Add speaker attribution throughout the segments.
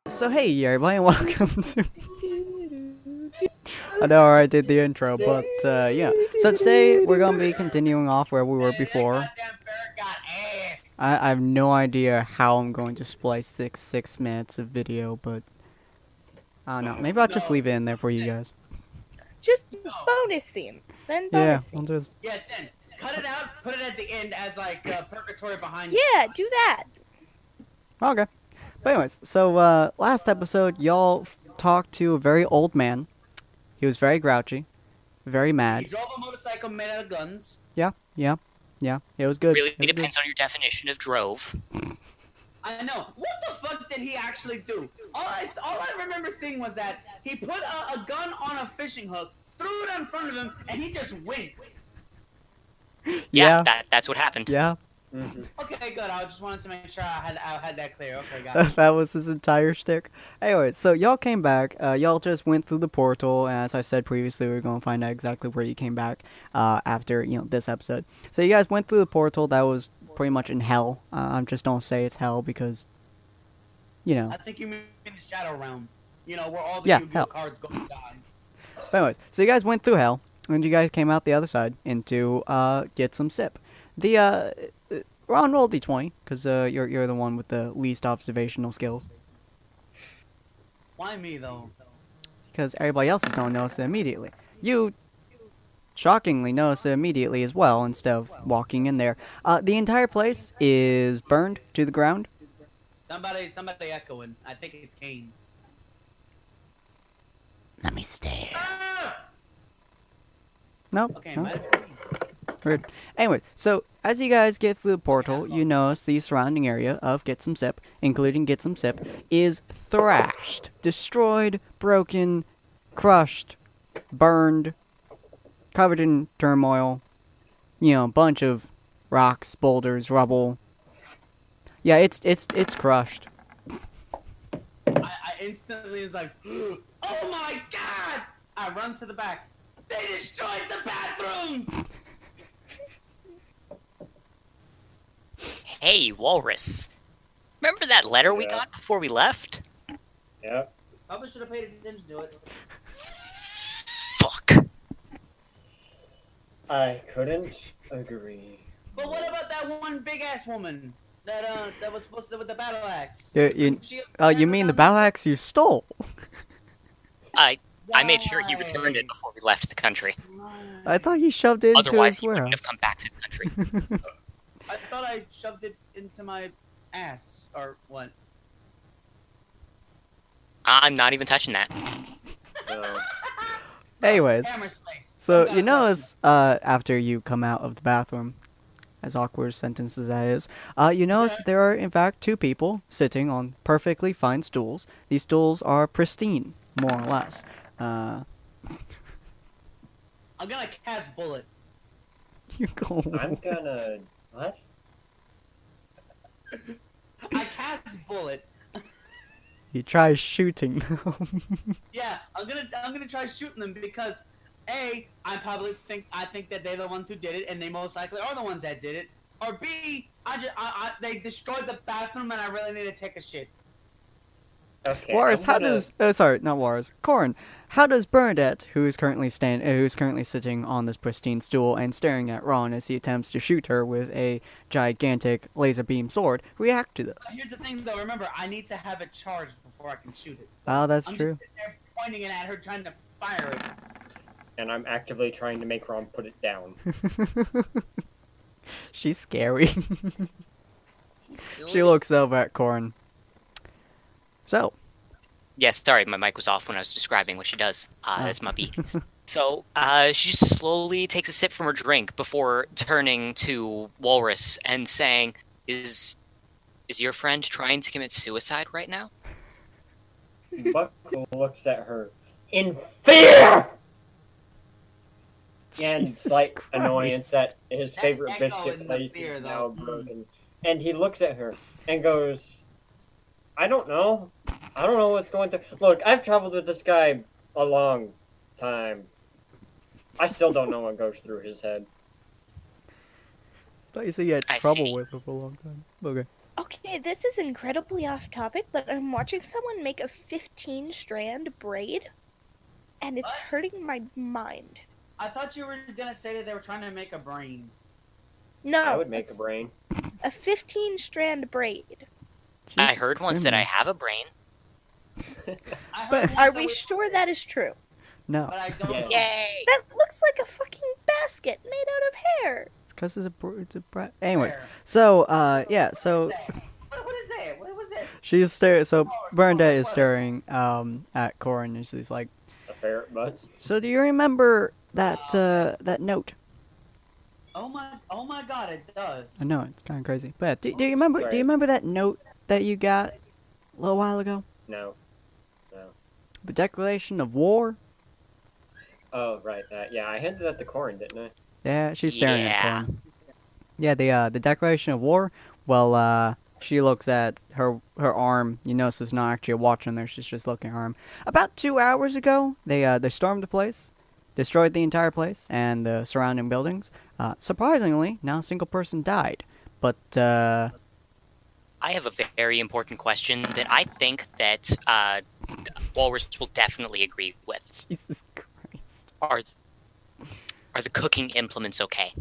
Speaker 1: So hey everybody, welcome to... I know I did the intro, but yeah. So today we're gonna be continuing off where we were before. I have no idea how I'm going to splice this 6 minutes of video, but I don't know. Maybe I'll just leave it in there for you guys.
Speaker 2: Just bonus scenes. Send bonus scenes.
Speaker 1: I'll just...
Speaker 3: Yeah, send. Cut it out, put it at the end as like Purgatory behind
Speaker 2: Yeah, do that.
Speaker 1: Okay. But anyways, so last episode, y'all talked to a very old man. He was very grouchy, very mad.
Speaker 3: He drove a motorcycle made out of guns.
Speaker 1: Yeah. It was good.
Speaker 4: Really depends on your definition of drove.
Speaker 3: I know. What the fuck did he actually do? All I remember seeing was that he put a gun on a fishing hook, threw it in front of him, and he just winked.
Speaker 4: Yeah, that's what happened.
Speaker 1: Yeah.
Speaker 3: Okay, good. I just wanted to make sure I had that clear. Okay, got it.
Speaker 1: That was his entire shtick. Anyways, so y'all came back. Y'all just went through the portal, and as I said previously, we are going to find out exactly where you came back after this episode. So you guys went through the portal that was pretty much in hell. I'm just don't say it's hell because,
Speaker 3: I think you mean the Shadow Realm. Where all the Yu-Gi-Oh cards go down.
Speaker 1: But anyways, so you guys went through hell, and you guys came out the other side into get some sip. Ron, roll d20, because you're the one with the least observational skills.
Speaker 3: Why me, though?
Speaker 1: Because everybody else is going to notice it immediately. You, shockingly, notice it immediately as well, instead of walking in there. The entire place is burned to the ground.
Speaker 3: Somebody echoing. I think it's Kane.
Speaker 1: Let me stare.
Speaker 3: Ah!
Speaker 1: No.
Speaker 3: Okay,
Speaker 1: No.
Speaker 3: might have been.
Speaker 1: Weird. Anyway, so as you guys get through the portal, you notice the surrounding area of Get Some Sip, including Get Some Sip, is thrashed, destroyed, broken, crushed, burned, covered in turmoil. A bunch of rocks, boulders, rubble. Yeah, it's crushed.
Speaker 3: I instantly was like, oh my god! I run to the back. They destroyed the bathrooms!
Speaker 4: Hey, Walrus. Remember that letter we got before we left?
Speaker 5: Yeah.
Speaker 3: Probably should have paid attention to it.
Speaker 4: Fuck.
Speaker 5: I couldn't agree.
Speaker 3: But what about that one big-ass woman that was supposed to with the battle axe?
Speaker 1: You mean the battle axe you stole?
Speaker 4: I made sure he returned it before we left the country.
Speaker 1: I thought he shoved it into
Speaker 4: Otherwise,
Speaker 1: his
Speaker 4: he wouldn't
Speaker 1: warehouse.
Speaker 4: have come back to the country.
Speaker 3: I thought I shoved it into my ass, or what?
Speaker 4: I'm not even touching that.
Speaker 1: Anyways,
Speaker 3: Hammer space.
Speaker 1: so
Speaker 3: I've
Speaker 1: you
Speaker 3: got a
Speaker 1: notice, after you come out of the bathroom, as awkward as sentences that is, you notice that there are, in fact, 2 people sitting on perfectly fine stools. These stools are pristine, more or less.
Speaker 3: I'm gonna cast bullet.
Speaker 1: You go.
Speaker 5: I'm gonna... What?
Speaker 3: I cast bullet.
Speaker 1: You try shooting them.
Speaker 3: Yeah, I'm gonna try shooting them because A, I think that they're the ones who did it, and they most likely are the ones that did it. Or B, they destroyed the bathroom, and I really need to take a shit.
Speaker 5: Okay.
Speaker 1: Wars, how does... sorry, not Wars. Corn, how does Bernadette, who is currently sitting on this pristine stool and staring at Ron as he attempts to shoot her with a gigantic laser beam sword, react to this?
Speaker 3: Here's the thing, though. Remember, I need to have it charged before I can shoot it. So
Speaker 1: Oh, that's
Speaker 3: I'm
Speaker 1: true.
Speaker 3: just sitting there pointing it at her, trying to fire it.
Speaker 5: And I'm actively trying to make Ron put it down.
Speaker 1: She's scary. She looks over at Corn. So,
Speaker 4: Yes, sorry, my mic was off when I was describing what she does. That's my beat. So, she just slowly takes a sip from her drink before turning to Walrus and saying, Is your friend trying to commit suicide right now?
Speaker 5: Buckle looks at her in fear! And
Speaker 1: Jesus
Speaker 5: slight
Speaker 1: Christ.
Speaker 5: annoyance that his favorite
Speaker 3: echo in
Speaker 5: biscuit
Speaker 3: the
Speaker 5: place
Speaker 3: fear,
Speaker 5: is now
Speaker 3: though.
Speaker 5: broken. And he looks at her and goes, I don't know. I don't know what's going through. Look, I've traveled with this guy a long time. I still don't know what goes through his head.
Speaker 1: thought you said you had
Speaker 4: I
Speaker 1: trouble
Speaker 4: see.
Speaker 1: with it for a long time. Okay.
Speaker 2: Okay, this is incredibly off topic, but I'm watching someone make a 15-strand braid, and it's
Speaker 3: What?
Speaker 2: hurting my mind.
Speaker 3: I thought you were gonna say that they were trying to make a brain.
Speaker 2: No,
Speaker 5: I would make a brain.
Speaker 2: a 15-strand braid.
Speaker 4: I
Speaker 1: Jesus
Speaker 4: heard once that I
Speaker 1: Christ.
Speaker 4: have a brain.
Speaker 3: I
Speaker 1: But-
Speaker 3: heard
Speaker 2: Are
Speaker 3: once
Speaker 2: we
Speaker 3: that
Speaker 2: sure that is true?
Speaker 1: No,
Speaker 3: But I don't.
Speaker 5: Yeah.
Speaker 3: know.
Speaker 4: Yay!
Speaker 2: That looks like a fucking basket made out of hair.
Speaker 1: it's because it's a brat. Anyways,
Speaker 3: Where?
Speaker 1: so yeah, so
Speaker 3: What is that? What was it?
Speaker 1: she's staring. So Bernadette is staring at Corin, and she's like,
Speaker 5: A ferret buzz.
Speaker 1: "So do you remember that that note?"
Speaker 3: Oh my God! It does.
Speaker 1: I know it's kind of crazy, but do you remember? Do
Speaker 5: Sorry.
Speaker 1: you remember that note that you got a little while ago?
Speaker 5: No. No.
Speaker 1: The declaration of war.
Speaker 5: Oh, right. Yeah, I handed that to Corin, didn't I?
Speaker 1: Yeah, she's staring
Speaker 4: Yeah.
Speaker 1: at Corin. Yeah, the declaration of war. Well, she looks at her arm. You notice there's not actually a watch on there. She's just looking at her arm. About 2 hours ago, they stormed the place, destroyed the entire place and the surrounding buildings. Surprisingly, not a single person died. But
Speaker 4: I have a very important question that I think that Walrus will definitely agree with.
Speaker 1: Jesus Christ.
Speaker 4: Are the cooking implements okay?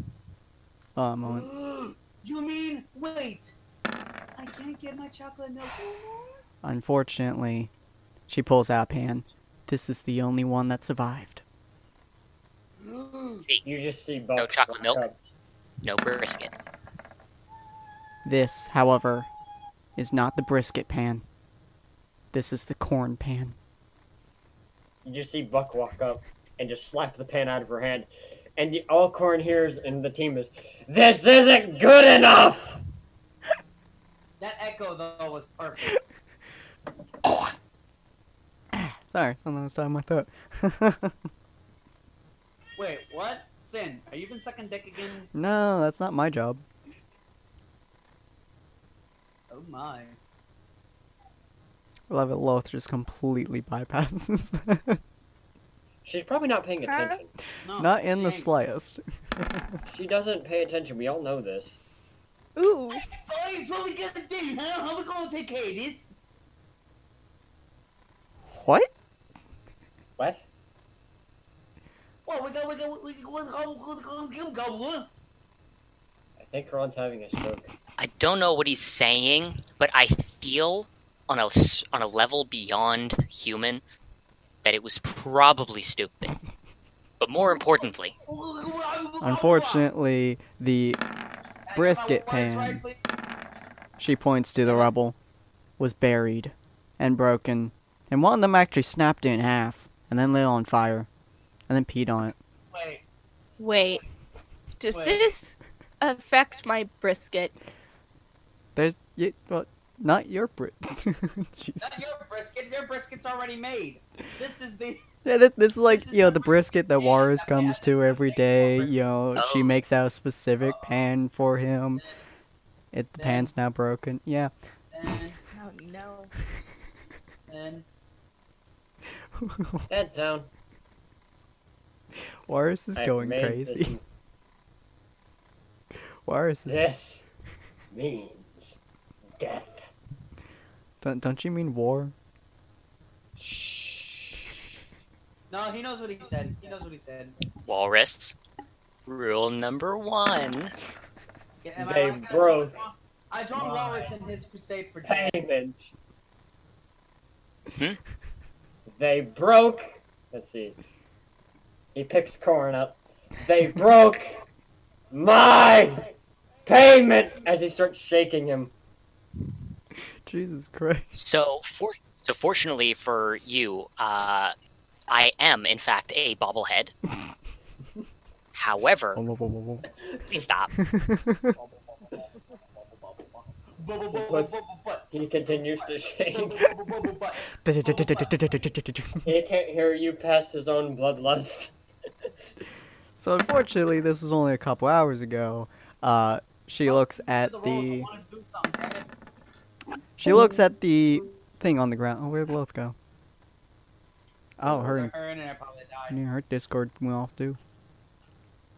Speaker 1: A moment.
Speaker 3: You mean wait? I can't get my chocolate milk anymore.
Speaker 1: Unfortunately, she pulls out a pan. This is the only one that survived.
Speaker 4: See,
Speaker 5: You just see Buck
Speaker 4: No chocolate
Speaker 5: walk
Speaker 4: milk?
Speaker 5: up.
Speaker 4: no brisket.
Speaker 1: This, however, is not the brisket pan. This is the corn pan.
Speaker 5: You just see Buck walk up and just slap the pan out of her hand. And all Corin hears in the team is, "This isn't good enough!"
Speaker 3: That echo though was perfect.
Speaker 1: Sorry, something was stuck in my throat.
Speaker 3: Wait, what? Sin, are you been sucking dick again?
Speaker 1: No, that's not my job.
Speaker 3: Oh my.
Speaker 1: Love it, Loth just completely bypasses that.
Speaker 5: She's probably not paying
Speaker 2: Huh?
Speaker 5: attention.
Speaker 3: No,
Speaker 1: Not in
Speaker 3: she
Speaker 1: the
Speaker 3: ain't.
Speaker 1: slightest.
Speaker 5: She doesn't pay attention. We all know this.
Speaker 2: Ooh,
Speaker 3: Boys, what we gonna do, huh? How we gonna take care of this?
Speaker 1: What?
Speaker 5: What?
Speaker 3: Well, we go.
Speaker 5: I think Ron's having a stroke.
Speaker 4: I don't know what he's saying, but I feel on a level beyond human that it was probably stupid. But more importantly,
Speaker 1: Unfortunately, the brisket pan, she points to the rubble, was buried and broken, and one of them actually snapped it in half, and then lit on fire, and then peed on it.
Speaker 3: Wait,
Speaker 2: wait. Does
Speaker 3: Wait.
Speaker 2: this affect my brisket?
Speaker 1: There's, well, not your Jesus.
Speaker 3: not your brisket. Your brisket's already made. This is the.
Speaker 1: Yeah, this is like,
Speaker 3: This is
Speaker 1: you know,
Speaker 3: the
Speaker 1: the brisket that
Speaker 3: brisket.
Speaker 1: Juarez
Speaker 3: Yeah,
Speaker 1: comes
Speaker 3: yeah,
Speaker 1: to every day, you know, she
Speaker 4: Oh.
Speaker 1: makes out a specific pan for him. The
Speaker 3: Then-
Speaker 1: pan's now broken, yeah.
Speaker 3: And,
Speaker 2: Oh no.
Speaker 3: and
Speaker 5: That sound.
Speaker 1: Juarez is
Speaker 5: I've
Speaker 1: going
Speaker 5: made
Speaker 1: crazy. Juarez is...
Speaker 5: This means death.
Speaker 1: Don't you mean war?
Speaker 3: no, he knows what he said. He knows what he said.
Speaker 4: Walrus, rule number 1.
Speaker 3: Yeah, am I
Speaker 5: They
Speaker 3: right?
Speaker 5: broke
Speaker 3: I joined
Speaker 5: my
Speaker 3: Walrus in his crusade for death.
Speaker 5: payment.
Speaker 4: Hmm?
Speaker 5: They broke. Let's see. He picks Corin up. They broke my payment as he starts shaking him.
Speaker 1: Jesus Christ.
Speaker 4: So fortunately for you, I am in fact a bobblehead. However, please stop.
Speaker 5: He continues to shake. He can't hear you past his own bloodlust.
Speaker 1: So unfortunately, this was only a couple hours ago. She looks at the... She looks at the thing on the ground. Oh, where'd Loth go? Oh, her
Speaker 3: internet probably died.
Speaker 1: yeah, her Discord went off too.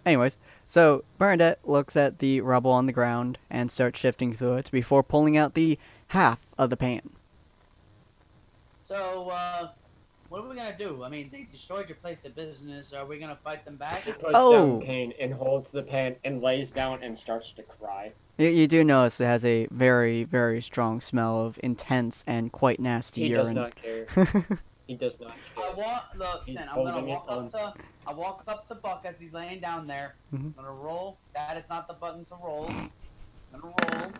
Speaker 1: Anyways, so Bernadette looks at the rubble on the ground and starts shifting through it before pulling out the half of the pan.
Speaker 3: So, what are we gonna do? I mean, they destroyed your place of business. Are we gonna fight them back?
Speaker 5: He puts
Speaker 1: Oh.
Speaker 5: down cane and holds the pan and lays down and starts to cry.
Speaker 1: You do notice it has a very, very strong smell of intense and quite nasty
Speaker 5: He
Speaker 1: urine.
Speaker 5: does not care. He does not care.
Speaker 3: Listen, I'm gonna walk up to Buck as he's laying down there.
Speaker 1: Mhm.
Speaker 3: I'm gonna roll. That is not the button to roll. I'm gonna roll.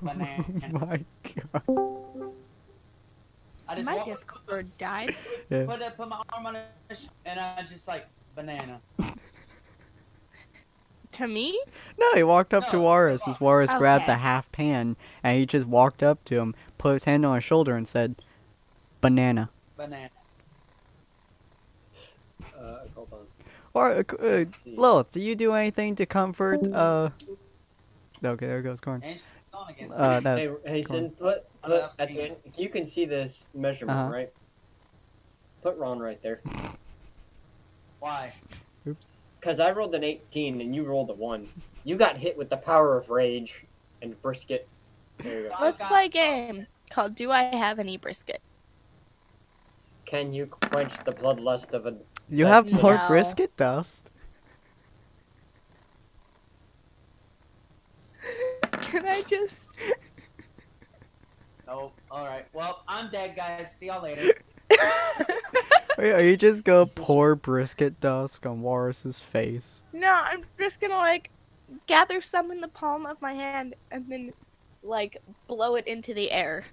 Speaker 3: Banana.
Speaker 1: Oh my god.
Speaker 3: I just
Speaker 2: My
Speaker 3: walk
Speaker 2: Discord died.
Speaker 1: Yeah.
Speaker 3: put my arm on his and I just like banana.
Speaker 2: To me?
Speaker 1: No, he walked up to
Speaker 3: No,
Speaker 1: Juarez as Juarez grabbed the
Speaker 2: Okay.
Speaker 1: half pan, and he just walked up to him, put his hand on his shoulder, and said, "Banana."
Speaker 3: Banana.
Speaker 5: Hold on.
Speaker 1: Or,
Speaker 5: see.
Speaker 1: Lilith, do you do anything to comfort, Okay, there goes Corn.
Speaker 3: And she's gone again.
Speaker 1: That's...
Speaker 5: Hey,
Speaker 1: Cool.
Speaker 5: Sin, put at the end. If you can see this measurement,
Speaker 1: Uh-huh.
Speaker 5: right? Put Ron right there.
Speaker 3: Why?
Speaker 5: Because I rolled an 18 and you rolled a 1. You got hit with the power of rage and brisket. There you go.
Speaker 2: Let's play a game called Do I Have Any Brisket?
Speaker 5: Can you quench the bloodlust of a...
Speaker 1: You have
Speaker 5: No.
Speaker 1: more brisket dust?
Speaker 2: Can I just...
Speaker 3: Nope. Alright. Well, I'm dead, guys. See y'all later.
Speaker 1: Wait, are you just gonna pour brisket dust on Juarez's face?
Speaker 2: No, I'm just gonna, like, gather some in the palm of my hand and then, like, blow it into the air.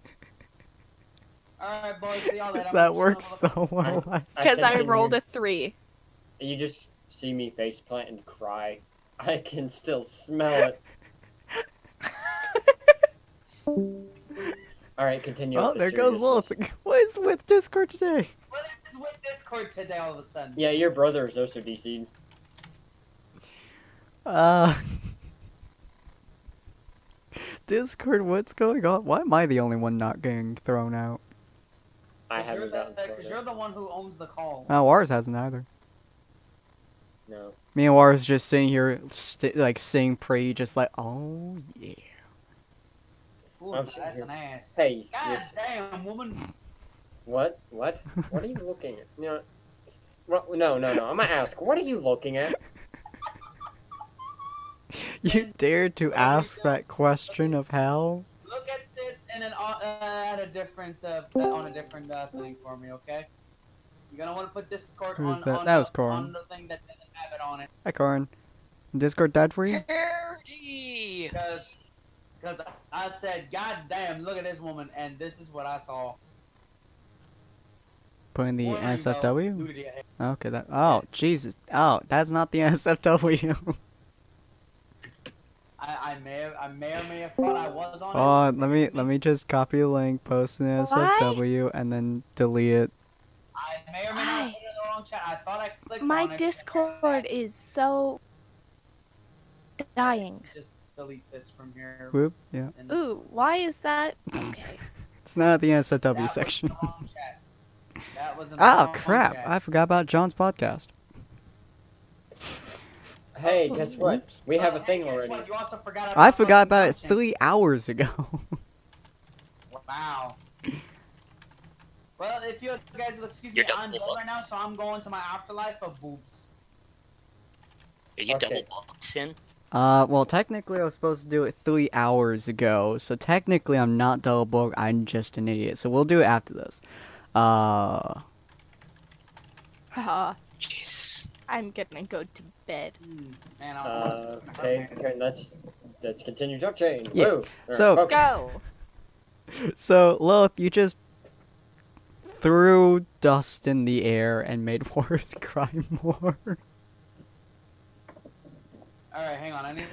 Speaker 3: Alright, boys. See y'all later.
Speaker 1: That works so well.
Speaker 2: Because I
Speaker 5: continue.
Speaker 2: rolled a 3.
Speaker 5: You just see me faceplant and cry. I can still smell it. Alright, continue.
Speaker 1: Oh,
Speaker 5: with the
Speaker 1: there goes
Speaker 5: seriousness.
Speaker 1: Lilith. What is with Discord today?
Speaker 3: What is with Discord today all of a sudden?
Speaker 5: Yeah, your brother is also DC'd.
Speaker 1: Discord, what's going on? Why am I the only one not getting thrown out?
Speaker 5: I
Speaker 3: Because
Speaker 5: haven't gotten
Speaker 3: Because you're the one who owns the call.
Speaker 1: Juarez hasn't either.
Speaker 5: No.
Speaker 1: Me and Juarez just sitting here, like, sing pretty, just like, oh, yeah.
Speaker 3: Ooh,
Speaker 5: I'm
Speaker 3: that's
Speaker 5: sitting here.
Speaker 3: an ass.
Speaker 5: Hey,
Speaker 3: God
Speaker 5: listen.
Speaker 3: damn, woman.
Speaker 5: What? What? What are you looking at? No, no. I'm gonna ask. What are you looking at?
Speaker 1: You dared to ask that question of hell?
Speaker 3: Look at this and then at a different on a different thing for me, okay? You're gonna want to put Discord
Speaker 1: Who's
Speaker 3: on,
Speaker 1: that?
Speaker 3: on,
Speaker 1: That was
Speaker 3: the,
Speaker 1: Corn.
Speaker 3: on the thing that doesn't have it on it,
Speaker 1: Hi, Corn. Discord died for you?
Speaker 4: Parody!
Speaker 3: because I said, God damn, look at this woman, and this is what I saw.
Speaker 1: Put in the
Speaker 3: Warning, though,
Speaker 1: NSFW?
Speaker 3: nudity ahead.
Speaker 1: Okay, that. Oh,
Speaker 3: Yes.
Speaker 1: Jesus. Oh, that's not the NSFW.
Speaker 3: I may or may have thought I was on
Speaker 1: Oh,
Speaker 3: it.
Speaker 1: let me just copy a link, post an NSFW, and then delete it.
Speaker 3: I may or may not have put it in the wrong chat. I thought I clicked
Speaker 2: My
Speaker 3: on it.
Speaker 2: Discord is so dying.
Speaker 3: Just delete this from here.
Speaker 1: Whoop. Yeah.
Speaker 3: And
Speaker 2: Ooh, why is that? Okay.
Speaker 1: It's not the
Speaker 3: that
Speaker 1: NSFW
Speaker 3: was
Speaker 1: section.
Speaker 3: in the wrong chat. That was in the
Speaker 1: Oh,
Speaker 3: wrong
Speaker 1: crap.
Speaker 3: chat.
Speaker 1: I forgot about John's podcast.
Speaker 5: Hey, guess what?
Speaker 1: Oops.
Speaker 5: We have a
Speaker 3: Hey,
Speaker 5: thing
Speaker 3: guess
Speaker 5: already.
Speaker 3: what? You also forgot
Speaker 1: I forgot
Speaker 3: fucking
Speaker 1: about it
Speaker 3: Jumpchain.
Speaker 1: 3 hours ago.
Speaker 3: Wow. Well, if you guys will excuse me,
Speaker 4: You're
Speaker 3: I'm
Speaker 4: double
Speaker 3: dead right now, so I'm going to my afterlife of boobs.
Speaker 4: Are you
Speaker 5: Okay.
Speaker 4: double booked in?
Speaker 1: Well, technically I was supposed to do it 3 hours ago, so technically I'm not double booked, I'm just an idiot. So we'll do it after this.
Speaker 2: Haha,
Speaker 4: Jesus.
Speaker 2: I'm gonna go to bed.
Speaker 3: Man, I
Speaker 5: Okay, let's continue Jumpchain.
Speaker 1: Yeah,
Speaker 5: Woo.
Speaker 1: so-
Speaker 5: Okay.
Speaker 2: Go!
Speaker 1: So, Lilith, you just threw dust in the air and made Warriors cry more.
Speaker 3: Alright, hang on. I need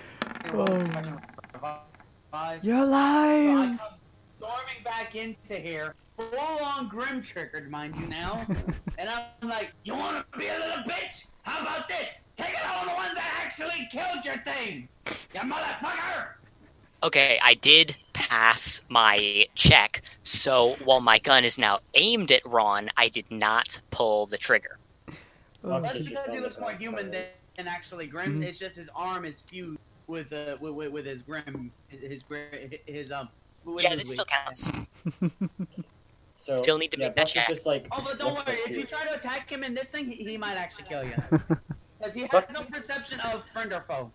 Speaker 3: to roll this if I can revive.
Speaker 1: You're
Speaker 3: So I
Speaker 1: alive!
Speaker 3: come storming back into here, full on grim triggered, mind you now. And I'm like, you wanna be a little bitch? How about this? Take it on the ones that actually killed your thing! You motherfucker!
Speaker 4: Okay, I did pass my check, so while my gun is now aimed at Ron, I did not pull the trigger.
Speaker 5: Oh,
Speaker 3: That's
Speaker 5: just
Speaker 3: because he
Speaker 5: on
Speaker 3: looks
Speaker 5: the
Speaker 3: more
Speaker 5: back
Speaker 3: human
Speaker 5: side.
Speaker 3: than actually Grim.
Speaker 1: Mhm.
Speaker 3: It's just his arm is fused with his Grim, his with
Speaker 4: Yeah,
Speaker 3: his
Speaker 4: that still
Speaker 3: wig.
Speaker 4: counts.
Speaker 5: So,
Speaker 4: Still need to
Speaker 5: yeah,
Speaker 4: make that
Speaker 5: Buck is
Speaker 4: check.
Speaker 5: just like.
Speaker 3: Oh, but don't
Speaker 5: looks
Speaker 3: worry.
Speaker 5: like
Speaker 3: If you try to attack him in this thing, he might actually kill you. Because he has
Speaker 5: But-
Speaker 3: no perception of friend or foe.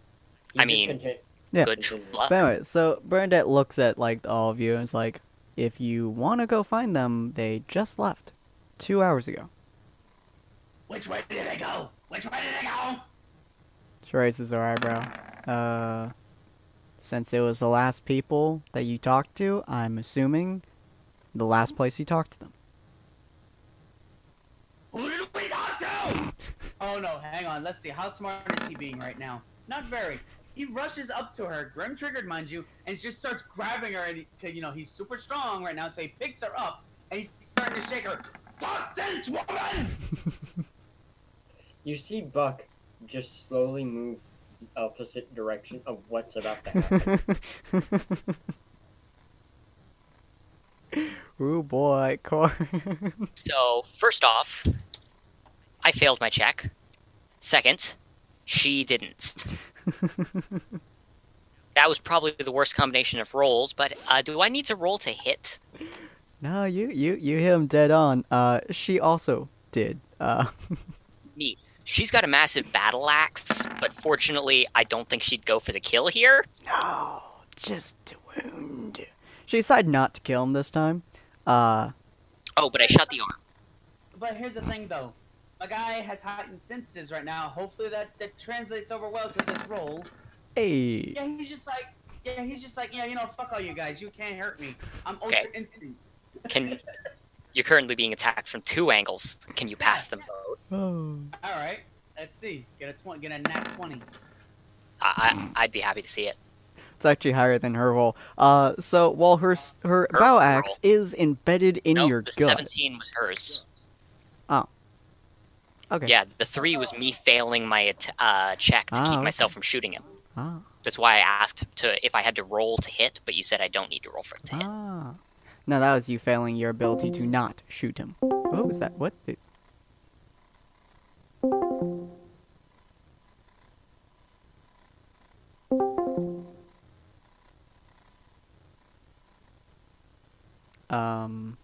Speaker 5: you
Speaker 4: I
Speaker 5: just
Speaker 4: mean-
Speaker 5: continue-
Speaker 1: Yeah.
Speaker 4: Good
Speaker 5: continue.
Speaker 4: luck.
Speaker 1: But anyway, so Bernadette looks at like all of you and is like, if you want to go find them, they just left 2 hours ago.
Speaker 3: Which way did they go? Which way did they go?
Speaker 1: She raises her eyebrow. Since it was the last people that you talked to, I'm assuming the last place you talked to them.
Speaker 3: Who did we talk to? Oh no, hang on. Let's see. How smart is he being right now? Not very. He rushes up to her, Grim triggered, mind you, and just starts grabbing her. And he's super strong right now, so he picks her up and he's starting to shake her. Talk sense, woman!
Speaker 5: You see Buck just slowly move the opposite direction of what's about to happen.
Speaker 1: Ooh boy, Cor.
Speaker 4: So, first off, I failed my check. Second, she didn't. That was probably the worst combination of rolls, but do I need to roll to hit?
Speaker 1: No, you hit him dead on. She also did.
Speaker 4: Neat. She's got a massive battle axe, but fortunately, I don't think she'd go for the kill here.
Speaker 1: No, just to wound. She decided not to kill him this time.
Speaker 4: Oh, but I shot the arm.
Speaker 3: But here's the thing, though. My guy has heightened senses right now. Hopefully that translates over well to this roll.
Speaker 1: Hey.
Speaker 3: Yeah, he's just like, fuck all you guys. You can't hurt me. I'm
Speaker 4: Okay.
Speaker 3: ultra instinct.
Speaker 4: You're currently being attacked from 2 angles. Can you pass them both?
Speaker 1: Oh.
Speaker 3: All right, let's see. Get a nat 20.
Speaker 4: I'd be happy to see it.
Speaker 1: It's actually higher than her roll. So while her bow axe
Speaker 4: roll.
Speaker 1: is embedded in
Speaker 4: Nope,
Speaker 1: your
Speaker 4: the
Speaker 1: gut.
Speaker 4: 17 was hers.
Speaker 1: Okay.
Speaker 4: Yeah, the 3 was me failing my check to keep
Speaker 1: okay.
Speaker 4: myself from shooting him.
Speaker 1: Ah.
Speaker 4: That's why I asked if I had to roll to hit, but you said I don't need to roll for it to hit.
Speaker 1: Ah. No, that was you failing your ability to not shoot him. What was that? What? Um.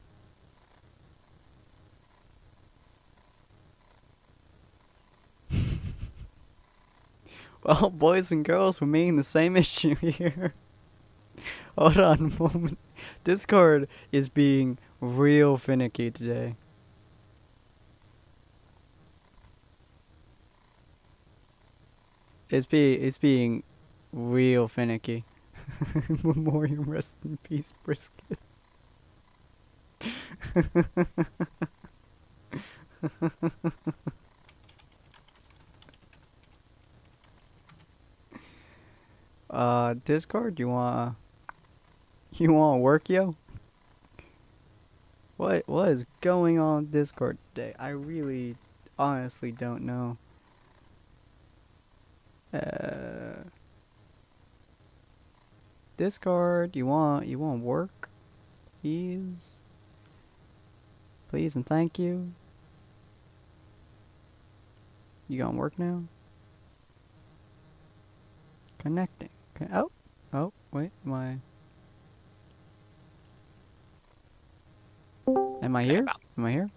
Speaker 1: Well, boys and girls, we're making the same issue here. Hold on a moment. Discord is being real finicky today. It's being real finicky. Memoriam, rest in peace, brisket. Discord, you wanna work, yo? What is going on Discord today? I really honestly don't know. Discord, you want work? Please and thank you. You gonna work now? Connecting. Okay. Oh, wait, Am I here?
Speaker 4: about.
Speaker 1: Am I here?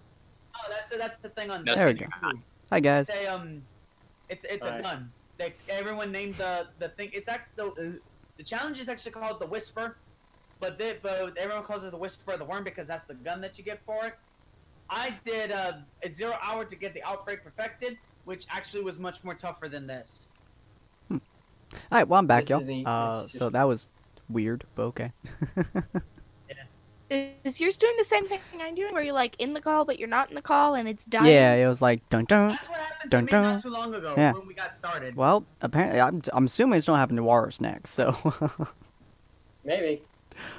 Speaker 3: Oh, that's the thing on
Speaker 4: No,
Speaker 1: There we
Speaker 3: this.
Speaker 1: go. Hi guys.
Speaker 3: Say it's
Speaker 5: Alright.
Speaker 3: a gun. Everyone named the thing. It's actually the challenge is actually called the Whisper, but everyone calls it the Whisper of the Worm because that's the gun that you get for it. I did a 0 hour to get the Outbreak perfected, which actually was much more tougher than this.
Speaker 1: Alright, well I'm back,
Speaker 5: This
Speaker 1: y'all.
Speaker 5: is the-
Speaker 1: So that was weird, but okay.
Speaker 2: Is yours doing the same thing I'm doing, where you're like in the call but you're not in the call and it's dying?
Speaker 1: Yeah, it was like dun dun.
Speaker 3: That's what happened
Speaker 1: Dun,
Speaker 3: to me
Speaker 1: dun.
Speaker 3: not too long ago
Speaker 1: Yeah.
Speaker 3: when we got started.
Speaker 1: Well, apparently I'm assuming it's gonna happen to Warriors next, so
Speaker 5: Maybe.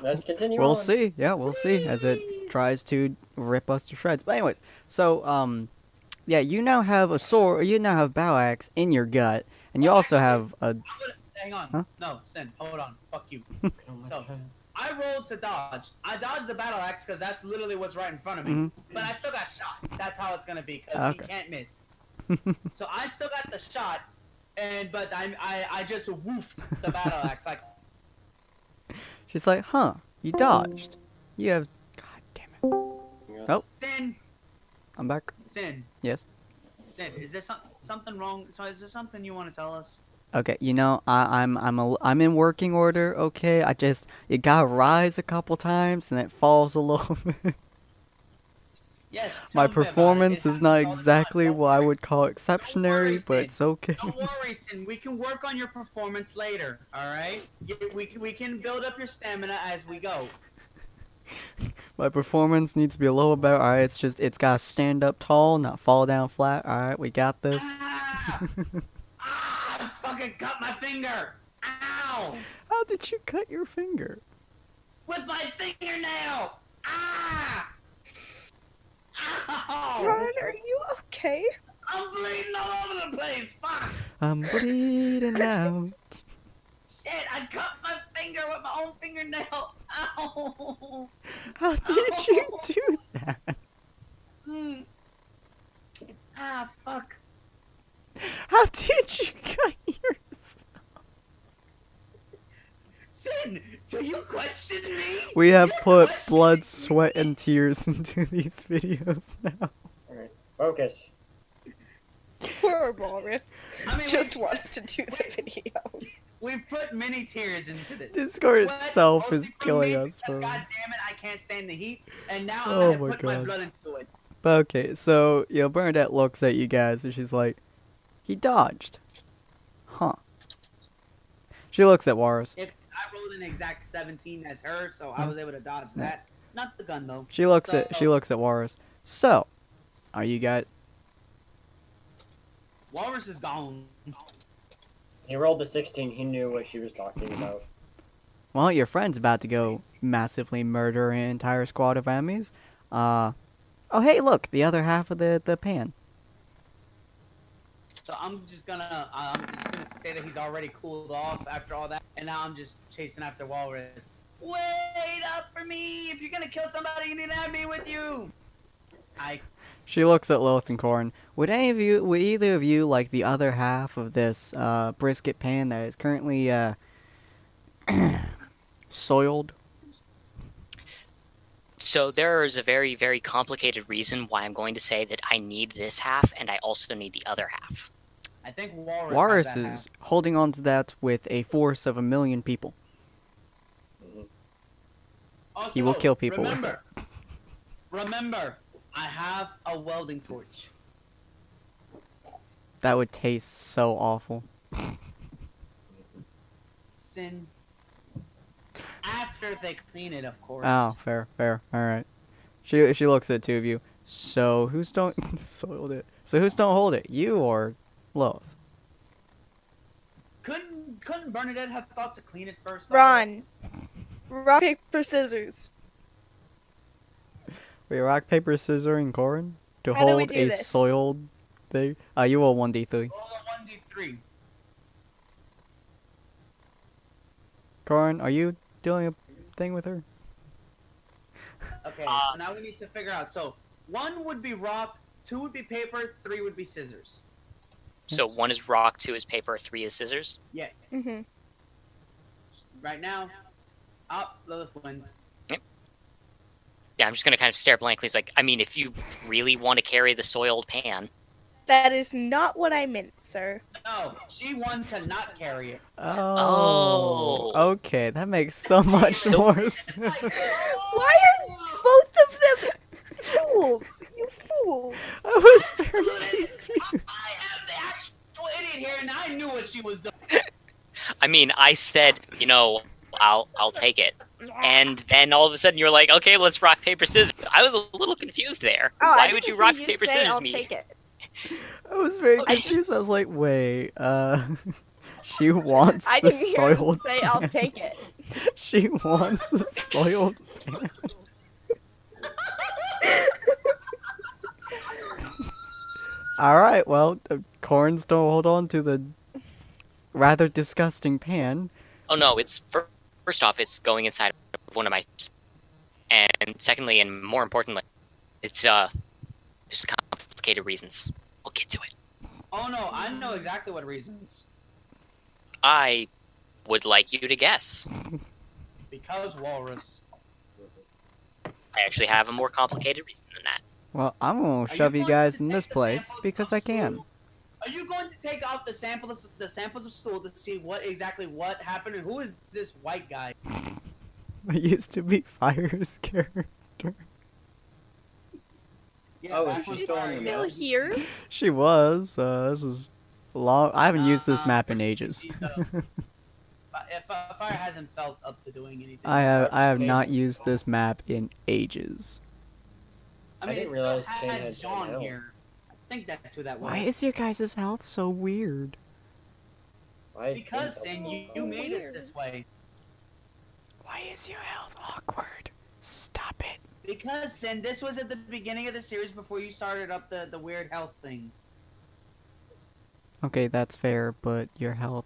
Speaker 5: Let's continue
Speaker 1: we'll
Speaker 5: on.
Speaker 1: see. Yeah, we'll see as it tries to rip us to shreds. But anyways, so yeah, you now have a sword, you now have bow axe in your gut, and you also have a
Speaker 3: Hang on.
Speaker 1: Huh?
Speaker 3: No, Sin, hold on. Fuck you. So, I rolled to dodge. I dodged the battle axe because that's literally what's right in front of me.
Speaker 1: Mhm.
Speaker 3: But I still got shot. That's how it's gonna be because
Speaker 1: Okay.
Speaker 3: he can't miss. So I still got the shot, but I just woofed the battle axe like.
Speaker 1: She's like, huh, you dodged. You have... God damn it. Oh,
Speaker 3: Sin,
Speaker 1: I'm back.
Speaker 3: Sin,
Speaker 1: Yes.
Speaker 3: Sin. Is there something wrong? So is there something you want to tell us?
Speaker 1: Okay, you know, I'm in working order, okay? It gotta rise a couple times and it falls a little bit.
Speaker 3: Yes.
Speaker 1: My
Speaker 3: tell me about it.
Speaker 1: performance
Speaker 3: It
Speaker 1: is not
Speaker 3: happens all the
Speaker 1: exactly
Speaker 3: time.
Speaker 1: what I would call
Speaker 3: worry,
Speaker 1: exceptionary, but
Speaker 3: Sid.
Speaker 1: it's okay.
Speaker 3: Don't worry, Sin. We can work on your performance later. All right. We can build up your stamina as we go.
Speaker 1: My performance needs to be a little better. Alright, it's gotta stand up tall, not fall down flat. Alright, we got this.
Speaker 3: Ah! I fucking cut my finger. Ow!
Speaker 1: How did you cut your finger?
Speaker 3: With my fingernail. Ah! Ow!
Speaker 2: Ron, are you okay?
Speaker 3: I'm bleeding all over the place. Fuck!
Speaker 1: I'm bleeding out.
Speaker 3: Shit! I cut my finger with my own fingernail. Ow!
Speaker 1: How did you do that?
Speaker 3: Mm. Ah, fuck.
Speaker 1: How did you cut yours?
Speaker 3: Sin, do you question me?
Speaker 1: We have
Speaker 3: You're
Speaker 1: put
Speaker 3: questioning
Speaker 1: blood,
Speaker 3: me.
Speaker 1: sweat, and tears into these videos now.
Speaker 5: Alright, focus.
Speaker 2: Poor Walrus
Speaker 3: I mean,
Speaker 2: just
Speaker 3: we,
Speaker 2: wants to do the video.
Speaker 3: we've put many tears into this.
Speaker 1: Discord
Speaker 3: Sweat,
Speaker 1: itself is
Speaker 3: mostly from
Speaker 1: killing
Speaker 3: me
Speaker 1: us,
Speaker 3: because,
Speaker 1: bro.
Speaker 3: God damn it, I can't stand the heat, and now
Speaker 1: Oh
Speaker 3: I'm
Speaker 1: my
Speaker 3: gonna put my
Speaker 1: God.
Speaker 3: blood into it.
Speaker 1: But okay, so, you know, Bernadette looks at you guys and she's like, he dodged. Huh. She looks at Warus.
Speaker 3: If I rolled an exact 17 as her, so I was able to dodge that. Not the gun though.
Speaker 1: She looks at Warus. So, are you guys...
Speaker 3: Walrus is gone.
Speaker 5: He rolled a 16, he knew what she was talking about.
Speaker 1: Well, your friend's about to go massively murder an entire squad of enemies. Oh, hey, look, the other half of the pan.
Speaker 3: So I'm just gonna say that he's already cooled off after all that, and now I'm just chasing after Walrus. Wait up for me! If you're gonna kill somebody, you need to have me with you.
Speaker 1: She looks at Lilith and Corn. Would either of you like the other half of this brisket pan that is currently soiled?
Speaker 4: So there is a very, very complicated reason why I'm going to say that I need this half, and I also need the other half.
Speaker 3: I think Walrus.
Speaker 1: Warus
Speaker 3: has that
Speaker 1: is holding on to that with a force of 1 million people.
Speaker 3: half. Also,
Speaker 1: He will kill people with
Speaker 3: Remember, I have a welding torch.
Speaker 1: That would taste so awful.
Speaker 3: Sin. After they clean it, of course.
Speaker 1: Oh, fair. Alright. She looks at two of you. So, who's don't... soiled it. So, who's don't hold it? You or Lilith?
Speaker 3: Couldn't Bernadette have thought to clean it first?
Speaker 2: Ron. Rock, paper, scissors.
Speaker 1: Wait, rock, paper, scissors, and Corin? To
Speaker 2: How do we
Speaker 1: hold
Speaker 2: do
Speaker 1: a
Speaker 2: this?
Speaker 1: soiled thing? You roll 1d3.
Speaker 3: Roll a 1d3.
Speaker 1: Corin, are you doing a thing with her?
Speaker 3: Okay, so now we need to figure out. So 1 would be rock, 2 would be paper, 3 would be scissors.
Speaker 4: So 1 is rock, 2 is paper, 3 is scissors.
Speaker 3: Yes.
Speaker 2: Mm-hmm.
Speaker 3: Right now, up Lilith wins.
Speaker 4: Yeah, I'm just gonna kind of stare blankly. It's like, I mean, if you really want to carry the soiled pan,
Speaker 2: That is not what I meant, sir.
Speaker 3: No, she won to not carry it.
Speaker 1: Oh.
Speaker 4: Oh.
Speaker 1: Okay, that makes so much
Speaker 4: So-
Speaker 1: more sense.
Speaker 2: Why are both of them fools? You fools.
Speaker 1: I was very confused.
Speaker 3: I am the actual idiot here, and I knew what she was doing.
Speaker 4: I mean, I said, you know, I'll take it. And then all of a sudden you're like, okay, let's rock, paper, scissors. I was a little confused there.
Speaker 2: Oh, I
Speaker 4: Why
Speaker 2: didn't
Speaker 4: would you
Speaker 2: hear
Speaker 4: rock,
Speaker 2: you
Speaker 4: paper,
Speaker 2: say,
Speaker 4: scissors
Speaker 2: I'll
Speaker 4: me?
Speaker 2: take it.
Speaker 1: I was very
Speaker 4: Okay.
Speaker 1: confused. I was like, wait, she wants
Speaker 2: I
Speaker 1: the
Speaker 2: didn't hear you
Speaker 1: soiled
Speaker 2: say, I'll
Speaker 1: pan.
Speaker 2: take it.
Speaker 1: She wants the soiled pan. Alright, well, corns don't hold on to the rather disgusting pan.
Speaker 4: Oh no, it's first off, it's going inside of one of my, and secondly, and more importantly, it's just complicated reasons. We'll get to it.
Speaker 3: Oh no, I know exactly what reasons.
Speaker 4: I would like you to guess.
Speaker 3: Because Walrus.
Speaker 4: I actually have a more complicated reason than that.
Speaker 1: Well, I'm gonna
Speaker 3: Are
Speaker 1: shove you
Speaker 3: going
Speaker 1: guys
Speaker 3: to
Speaker 1: in
Speaker 3: take
Speaker 1: this
Speaker 3: the
Speaker 1: place
Speaker 3: samples
Speaker 1: because
Speaker 3: of
Speaker 1: I can.
Speaker 3: stool? Are you going to take out the samples of stool to see what happened and who is this white guy?
Speaker 1: I used to be Fire's character.
Speaker 3: Yeah,
Speaker 5: Oh,
Speaker 3: back
Speaker 5: is
Speaker 3: when
Speaker 5: she still
Speaker 3: Fire-
Speaker 5: on the
Speaker 2: Still
Speaker 5: map?
Speaker 2: here?
Speaker 1: She was. This is long. I haven't used this map in ages.
Speaker 3: She's, if Fire hasn't felt up to doing anything.
Speaker 1: I have
Speaker 5: Kane
Speaker 1: not
Speaker 5: was
Speaker 1: used
Speaker 5: gone.
Speaker 1: this map in ages.
Speaker 3: I mean,
Speaker 5: didn't
Speaker 3: it
Speaker 5: realize
Speaker 3: still
Speaker 5: Kane
Speaker 3: had
Speaker 5: had
Speaker 3: John
Speaker 5: no.
Speaker 3: here. I think that's who that was.
Speaker 1: Why is your guys' health so weird?
Speaker 5: Why is
Speaker 3: Because
Speaker 5: Kane
Speaker 3: and
Speaker 5: so
Speaker 3: you made us
Speaker 2: Weird.
Speaker 3: this way.
Speaker 1: Why is your health awkward? Stop it.
Speaker 3: Because and this was at the beginning of the series before you started up the weird health thing.
Speaker 1: Okay, that's fair, but your health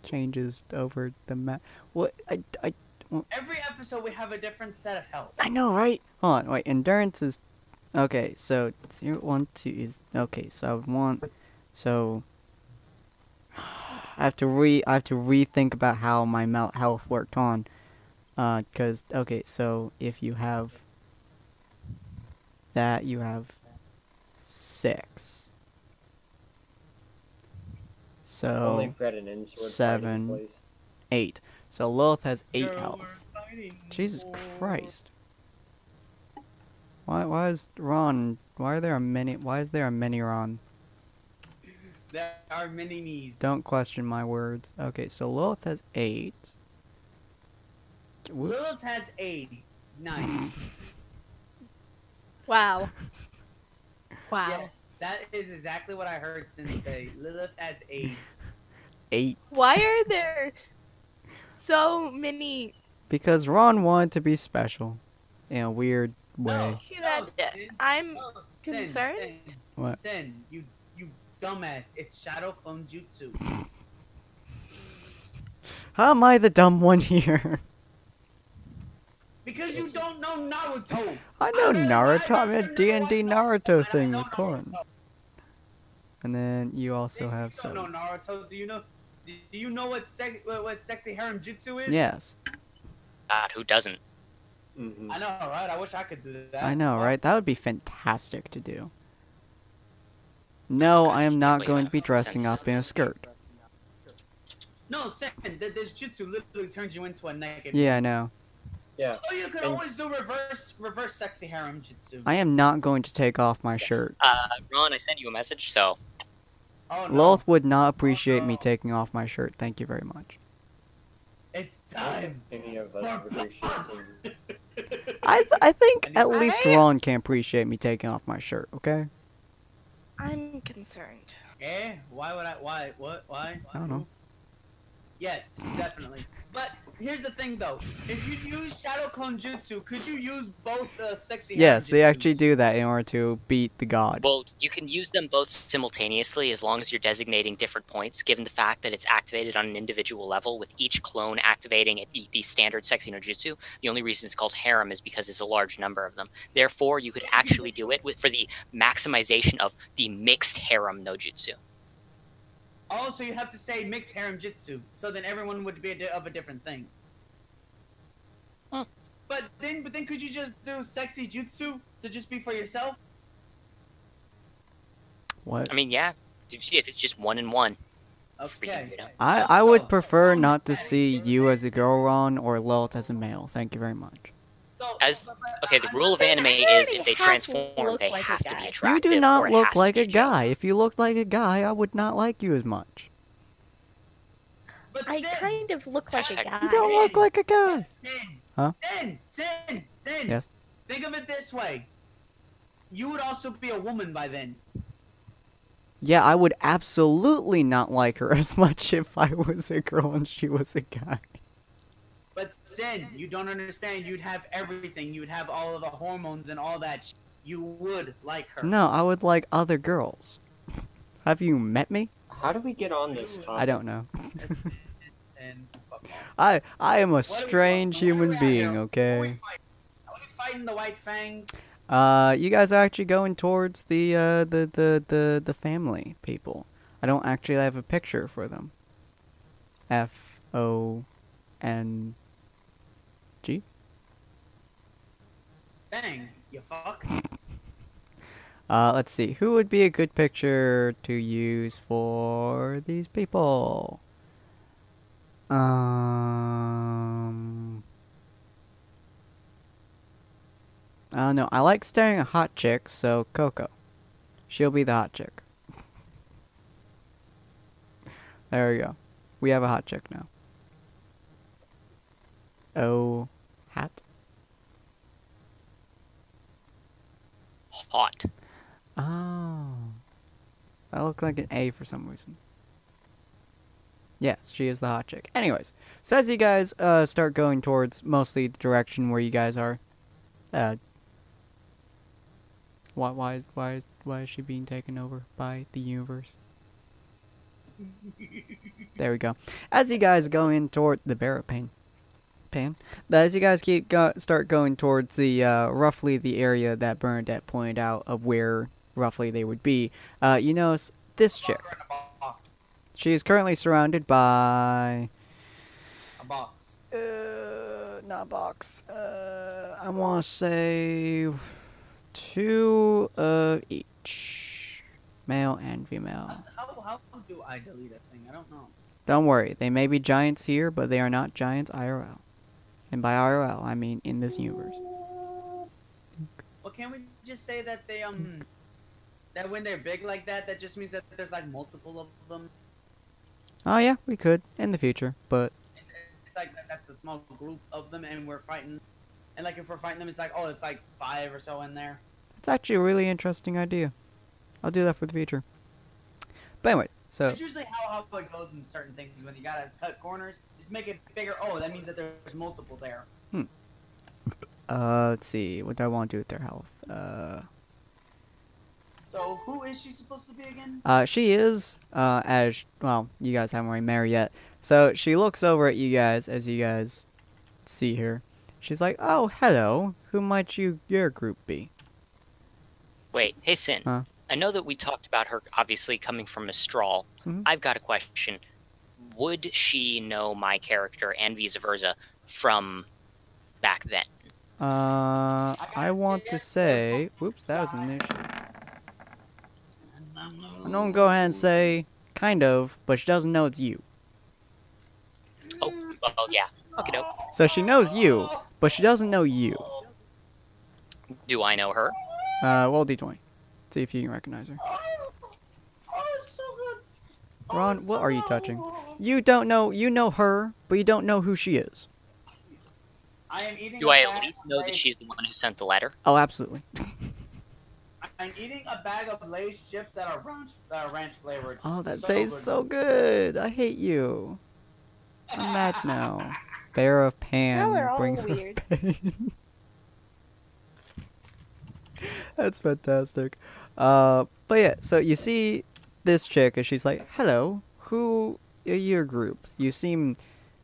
Speaker 1: changes over the map. What?
Speaker 3: Every episode we have a different set of health.
Speaker 1: I know, right? Hold on, wait. Endurance is okay. So 0, 1, 2 is okay. So I would want. So I have to rethink about how my health worked on. Cause okay, so if you have that, you have 6. So
Speaker 5: Only if we had an in-sword
Speaker 1: 7.
Speaker 5: fighting place.
Speaker 1: 8. So Lilith has 8
Speaker 3: Girl,
Speaker 1: health.
Speaker 3: we're fighting
Speaker 1: Jesus
Speaker 3: war.
Speaker 1: Christ. Why is Ron? Why is there a mini Ron?
Speaker 3: There are many me's.
Speaker 1: Don't question my words. Okay, so Lilith has 8. Whoops.
Speaker 3: Lilith has AIDS. Nice.
Speaker 2: Wow. Wow.
Speaker 3: Yes, that is exactly what I heard Sin say. Lilith has AIDS.
Speaker 1: 8.
Speaker 2: Why are there so many?
Speaker 1: Because Ron wanted to be special in a weird way.
Speaker 3: No, Sin.
Speaker 2: I'm
Speaker 3: No, Sin,
Speaker 2: concerned.
Speaker 3: Sin,
Speaker 1: What?
Speaker 3: Sin, you dumbass. It's Shadow Clone Jutsu.
Speaker 1: How am I the dumb one here?
Speaker 3: Because you don't know Naruto.
Speaker 1: I know Naruto. I'm a
Speaker 3: never
Speaker 1: D&D
Speaker 3: watched
Speaker 1: Naruto
Speaker 3: and I
Speaker 1: thing
Speaker 3: know
Speaker 1: with Corn.
Speaker 3: Naruto.
Speaker 1: And then you also
Speaker 3: You
Speaker 1: have
Speaker 3: don't know
Speaker 1: some.
Speaker 3: Naruto. Do you know what sexy harem jutsu is?
Speaker 1: Yes,
Speaker 4: God, who doesn't?
Speaker 5: Mhm.
Speaker 3: I know, right? I wish I could do that.
Speaker 1: I know, right? That would be fantastic to do. No, I am not
Speaker 4: Wait,
Speaker 1: going
Speaker 4: that
Speaker 1: to be
Speaker 4: makes
Speaker 1: dressing
Speaker 4: sense.
Speaker 1: up in a skirt.
Speaker 3: No, Sin, this jutsu literally turns you into a naked.
Speaker 1: Yeah, I know.
Speaker 5: Yeah.
Speaker 3: Oh, you could
Speaker 5: And-
Speaker 3: always do reverse sexy harem jutsu.
Speaker 1: I am not going to take off my shirt.
Speaker 4: Ron, I sent you a message, so
Speaker 3: Oh no,
Speaker 1: Lilith would not appreciate me taking off my shirt. Thank you very much.
Speaker 3: it's time.
Speaker 5: Any of us would appreciate seeing.
Speaker 1: I think at least
Speaker 2: I-
Speaker 1: Ron can appreciate me taking off my shirt, okay?
Speaker 2: I'm concerned.
Speaker 3: Eh? Why would I? Why? What? Why?
Speaker 1: I don't know.
Speaker 3: Yes, definitely. But here's the thing, though. If you use Shadow Clone Jutsu, could you use both sexy harem
Speaker 1: Yes, they actually
Speaker 3: jutsus?
Speaker 1: do that in order to beat the god.
Speaker 4: well, you can use them both simultaneously as long as you're designating different points. Given the fact that it's activated on an individual level, with each clone activating the standard sexy no jutsu, the only reason it's called harem is because there's a large number of them. Therefore, you could actually do it for the maximization of the mixed harem no jutsu.
Speaker 3: Oh, so you have to say mixed harem jutsu, so then everyone would be of a different thing.
Speaker 4: Huh.
Speaker 3: But then could you just do sexy jutsu to just be for yourself?
Speaker 1: What?
Speaker 4: I mean, yeah, if it's just 1 and 1.
Speaker 3: Okay.
Speaker 1: I would prefer not to see you as a girl, Ron, or Lilith as a male. Thank you very much.
Speaker 4: Okay, the rule of anime
Speaker 2: They
Speaker 4: is
Speaker 2: already
Speaker 4: if they
Speaker 2: have to
Speaker 4: transform,
Speaker 2: look
Speaker 4: they
Speaker 2: like a
Speaker 4: have to
Speaker 2: guy.
Speaker 4: be
Speaker 2: You
Speaker 4: attractive.
Speaker 1: You do
Speaker 4: or
Speaker 1: not
Speaker 4: it
Speaker 1: look
Speaker 4: has to
Speaker 1: like
Speaker 4: be
Speaker 1: a
Speaker 4: joke.
Speaker 1: guy. If you looked like a guy, I would not like you as much.
Speaker 3: But
Speaker 2: I
Speaker 3: Sin,
Speaker 2: kind of look like a
Speaker 4: Hashtag-
Speaker 2: guy.
Speaker 1: You don't look like a guy.
Speaker 3: Sin,
Speaker 1: Huh?
Speaker 3: Sin.
Speaker 1: Yes.
Speaker 3: Think of it this way. You would also be a woman by then.
Speaker 1: Yeah, I would absolutely not like her as much if I was a girl and she was a guy.
Speaker 3: But Sin, you don't understand. You'd have everything. You'd have all of the hormones and all that. You would like her.
Speaker 1: No, I would like other girls. Have you met me?
Speaker 5: How do we get on this topic?
Speaker 1: I don't know.
Speaker 3: And fuck off.
Speaker 1: I am a
Speaker 3: What are we-
Speaker 1: strange
Speaker 3: what are we
Speaker 1: human
Speaker 3: at
Speaker 1: being,
Speaker 3: here? Who are we
Speaker 1: okay?
Speaker 3: fighting? Are we fighting the White Fangs?
Speaker 1: You guys are actually going towards the family people. I don't actually have a picture for them. FONG.
Speaker 3: Bang, you fuck.
Speaker 1: Let's see. Who would be a good picture to use for these people? I don't know. I like staring at hot chicks, so Coco. She'll be the hot chick. There we go. We have a hot chick now. Oh, hat.
Speaker 4: Hot.
Speaker 1: Oh. That looked like an A for some reason. Yes, she is the hot chick. Anyways, so as you guys start going towards mostly the direction where you guys are, why is she being taken over by the universe? There we go. As you guys go in toward the barrel pan, as you guys start going towards the roughly the area that Bernadette pointed out of where roughly they would be, you notice this chick. She is currently surrounded by
Speaker 3: A box.
Speaker 1: not a box. I want to say 2 of each, male and female.
Speaker 3: How do I delete a thing? I don't know.
Speaker 1: Don't worry, they may be giants here, but they are not giants IRL. And by IRL, I mean in this universe.
Speaker 3: Well, can't we just say that they that when they're big like that, that just means that there's like multiple of them?
Speaker 1: Oh yeah, we could in the future, but
Speaker 3: It's like that's a small group of them, and we're fighting. And like if we're fighting them, it's like, oh, it's like 5 or so in there.
Speaker 1: it's actually a really interesting idea. I'll do that for the future. But anyway, so
Speaker 3: It's usually how it goes in certain things when you gotta cut corners. Just make it bigger. Oh, that means that there's multiple there.
Speaker 1: let's see, what do I want to do with their health?
Speaker 3: So who is she supposed to be again?
Speaker 1: She is, as, well, you guys haven't already met her yet. So she looks over at you guys as you guys see her. She's like, oh, hello. Who might your group be?
Speaker 4: Wait, hey Sin.
Speaker 1: Huh?
Speaker 4: I know that we talked about her obviously coming from Astral.
Speaker 1: Mhm.
Speaker 4: I've got a question. Would she know my character and vice versa from back then?
Speaker 1: I want to say, whoops, that was an issue. I'm gonna go ahead and say, kind of, but she doesn't know it's you.
Speaker 4: Oh, well, yeah. Okay, doke.
Speaker 1: So she knows you, but she doesn't know you.
Speaker 4: Do I know her?
Speaker 1: Roll d20. See if you can recognize her. Ron, what are you touching? You don't know, you know her, but you don't know who she is.
Speaker 3: I am eating.
Speaker 4: Do I at least know that she's the one who sent the letter?
Speaker 1: Oh, absolutely.
Speaker 3: I'm eating a bag of Lay's chips that are ranch flavored.
Speaker 1: Oh, that
Speaker 3: So
Speaker 1: tastes
Speaker 3: good.
Speaker 1: so good. I hate you. I'm mad now. Bear of Pan.
Speaker 2: Y'all are all
Speaker 1: bring her
Speaker 2: weird.
Speaker 1: pain. That's fantastic. But yeah, so you see this chick, and she's like, hello, who are your group? You seem,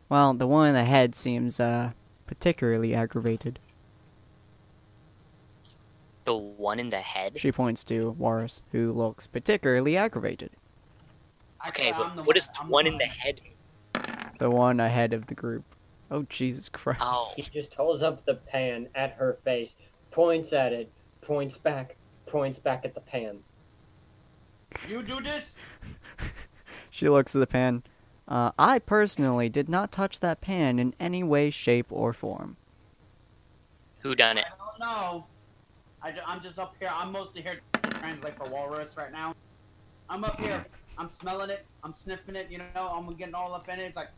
Speaker 1: well, the one in the head seems, particularly aggravated.
Speaker 4: The one in the head?
Speaker 1: She points to Warris, who looks particularly aggravated.
Speaker 4: Okay,
Speaker 3: Actually, I'm
Speaker 4: but what is the
Speaker 3: I'm
Speaker 4: one in the head?
Speaker 1: The one ahead of the group. Oh, Jesus Christ.
Speaker 4: Oh.
Speaker 5: He just holds up the pan at her face, points at it, points back at the pan.
Speaker 3: You do this?
Speaker 1: She looks at the pan. I personally did not touch that pan in any way, shape, or form.
Speaker 4: Who done
Speaker 3: I
Speaker 4: it?
Speaker 3: don't know. I'm just up here. I'm mostly here to translate for Walrus right now. I'm up here. I'm smelling it. I'm sniffing it. You know, I'm getting all up in it. It's like,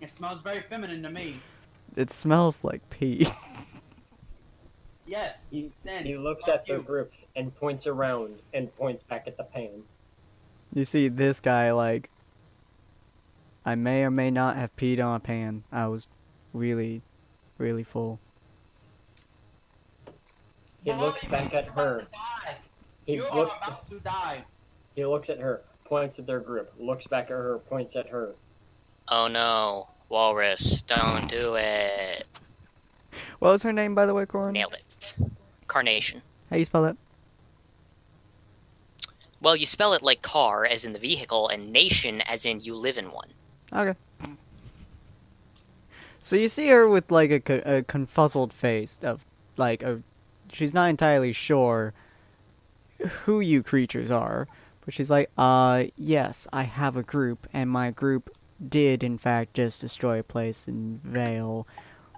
Speaker 3: it smells very feminine to me.
Speaker 1: It smells like pee.
Speaker 3: Yes.
Speaker 5: He
Speaker 3: Sin.
Speaker 5: looks
Speaker 3: Fuck
Speaker 5: at the
Speaker 3: you.
Speaker 5: group and points around and points back at the pan.
Speaker 1: You see this guy, like, I may or may not have peed on a pan. I was really, really full.
Speaker 5: He
Speaker 3: Boy,
Speaker 5: looks
Speaker 3: you're
Speaker 5: back at
Speaker 3: about
Speaker 5: her.
Speaker 3: to die.
Speaker 5: He
Speaker 3: You
Speaker 5: looks.
Speaker 3: are about to die.
Speaker 5: He looks at her, points at their group, looks back at her, points at her.
Speaker 4: Oh no. Walrus, don't do it.
Speaker 1: What was her name, by the way, Corin?
Speaker 4: Nailed it. Carnation.
Speaker 1: How you spell that?
Speaker 4: Well, you spell it like car, as in the vehicle, and nation, as in you live in one.
Speaker 1: Okay. So you see her with like a confuzzled face of like she's not entirely sure who you creatures are, but she's like, yes, I have a group, and my group did in fact just destroy a place in Vale.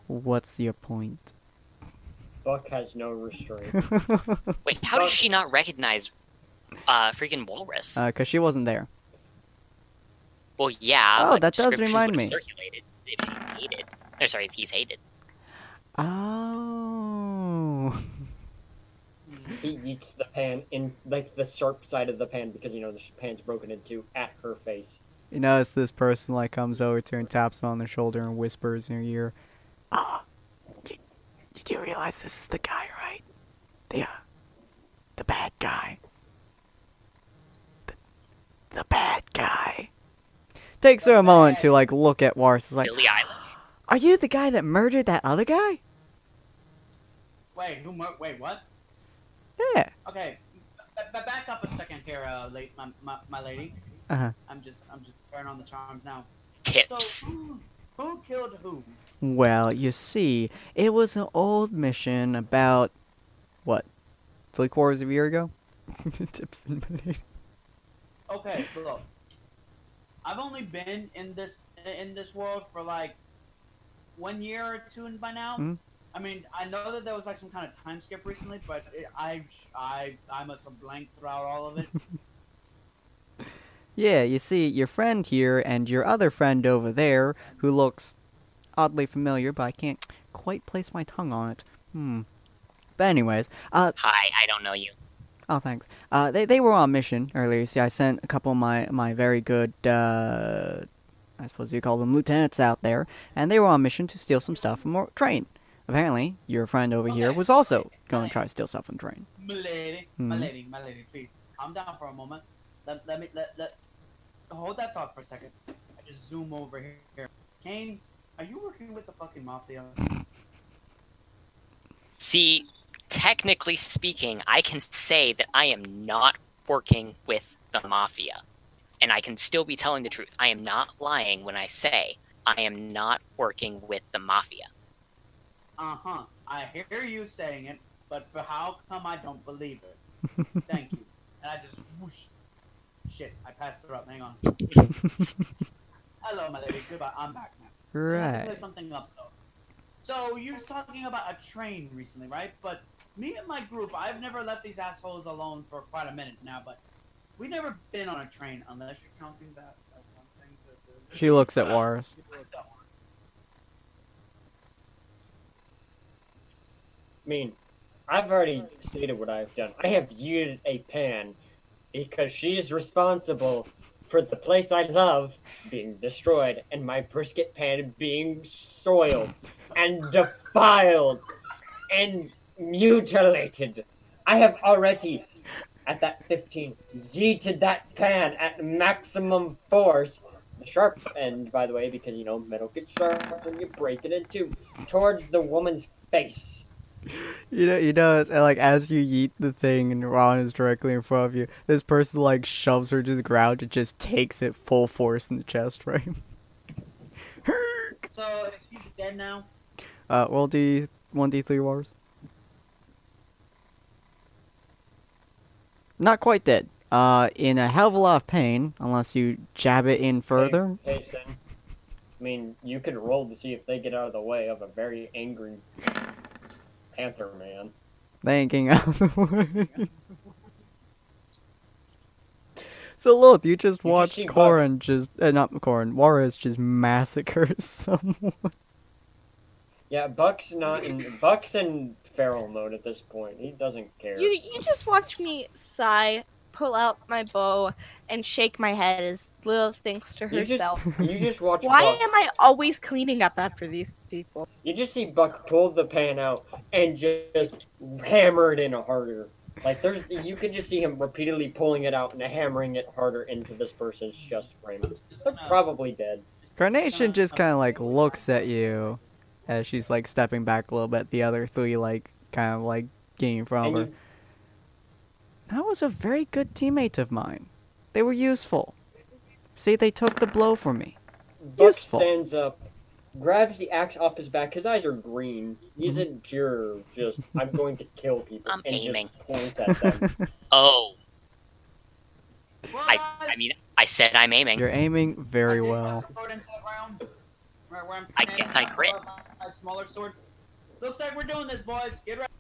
Speaker 1: What's your point?
Speaker 5: Buck has no restraint.
Speaker 4: Wait, how does she not recognize freaking Walrus?
Speaker 1: Cause she wasn't there.
Speaker 4: Well, yeah.
Speaker 1: Oh,
Speaker 4: but
Speaker 1: that does
Speaker 4: descriptions
Speaker 1: remind
Speaker 4: would've
Speaker 1: me.
Speaker 4: Circulated if she hated. Or sorry, if he's hated.
Speaker 1: Oh.
Speaker 5: He eats the pan in like the sharp side of the pan because the pan's broken in two at her face.
Speaker 1: You notice this person like comes over to her and taps her on the shoulder and whispers in her ear, you do realize this is the guy, right? The bad guy. The bad guy. Takes her a moment to like look at Wars. It's like,
Speaker 4: Billie Eilish?
Speaker 1: are you the guy that murdered that other guy?
Speaker 3: Wait, wait, what?
Speaker 1: Yeah.
Speaker 3: Okay, back up a second here, my lady.
Speaker 1: Uh-huh.
Speaker 3: I'm just turning on the charms now.
Speaker 4: Tips.
Speaker 3: So, who killed who?
Speaker 1: Well, you see, it was an old mission about, what, 3/4 of a year ago? Tips and money.
Speaker 3: Okay, look. I've only been in this world for like 1 year or two by now.
Speaker 1: Mhm.
Speaker 3: I mean, I know that there was like some kind of time skip recently, but I must have blanked throughout all of it.
Speaker 1: Yeah, you see, your friend here and your other friend over there, who looks oddly familiar, but I can't quite place my tongue on it. But anyways,
Speaker 4: Hi, I don't know you.
Speaker 1: oh, thanks. They were on mission earlier. See, I sent a couple of my very good, I suppose you call them lieutenants out there, and they were on mission to steal some stuff from a train. Apparently, your friend over here was also going to try to steal stuff from the train.
Speaker 3: My lady, please calm down for a moment. Let hold that thought for a second. I just zoom over here. Kane, are you working with the fucking mafia?
Speaker 4: See, technically speaking, I can say that I am not working with the Mafia. And I can still be telling the truth. I am not lying when I say I am not working with the Mafia.
Speaker 3: Uh-huh. I hear you saying it, but for how come I don't believe it? Thank you. And I just whoosh. Shit, I passed her up. Hang on. Hello, my lady. Goodbye. I'm back now. I have to
Speaker 1: Right.
Speaker 3: clear something up, So you were talking about a train recently, right? But me and my group, I've never left these assholes alone for quite a minute now, but we've never been on a train unless you're counting that as one thing.
Speaker 1: She looks at Wars.
Speaker 5: I mean, I've already stated what I've done. I have yeeted a pan because she is responsible for the place I love being destroyed and my brisket pan being soiled and defiled and mutilated. I have already, at that 15, yeeted that pan at maximum force. The sharp end, by the way, because, metal gets sharp when you break it in two, towards the woman's face.
Speaker 1: You know, like as you yeet the thing and Ron is directly in front of you, this person like shoves her to the ground and just takes it full force in the chest frame.
Speaker 3: So, is she dead now?
Speaker 1: Roll D1D3 Wars. Not quite dead. In a hell of a lot of pain, unless you jab it in further.
Speaker 5: Hey, Sin. I mean, you could roll to see if they get out of the way of a very angry Panther man.
Speaker 1: They ain't getting out of the way. So look, you just watched
Speaker 5: see
Speaker 1: Corin Juarez just massacre someone.
Speaker 5: Yeah, Buck's in feral mode at this point. He doesn't care.
Speaker 2: You just watch me sigh, pull out my bow, and shake my head as Lil thinks to herself.
Speaker 5: You just watch
Speaker 2: Why
Speaker 5: Buck.
Speaker 2: am I always cleaning up after these people?
Speaker 5: You just see Buck pull the pan out and just hammer it in harder. Like you could just see him repeatedly pulling it out and hammering it harder into this person's chest frame. They're probably dead.
Speaker 1: Carnation just kind of like looks at you as she's like stepping back a little bit. The other three like kind of like getting in front of
Speaker 5: And
Speaker 1: her. That was a very good teammate of mine. They were useful. See, they took the blow for me.
Speaker 5: Buck
Speaker 1: Useful.
Speaker 5: stands up, grabs the axe off his back. His eyes are green. He's in pure, just, I'm going to kill people.
Speaker 4: I'm
Speaker 5: and
Speaker 4: aiming.
Speaker 5: just points at them.
Speaker 4: Oh,
Speaker 3: Well,
Speaker 4: I mean, I said I'm aiming.
Speaker 1: You're aiming very well.
Speaker 3: Sword into the ground, where I'm
Speaker 4: I guess I crit.
Speaker 3: A smaller sword. Looks like we're doing this, boys. Get ready.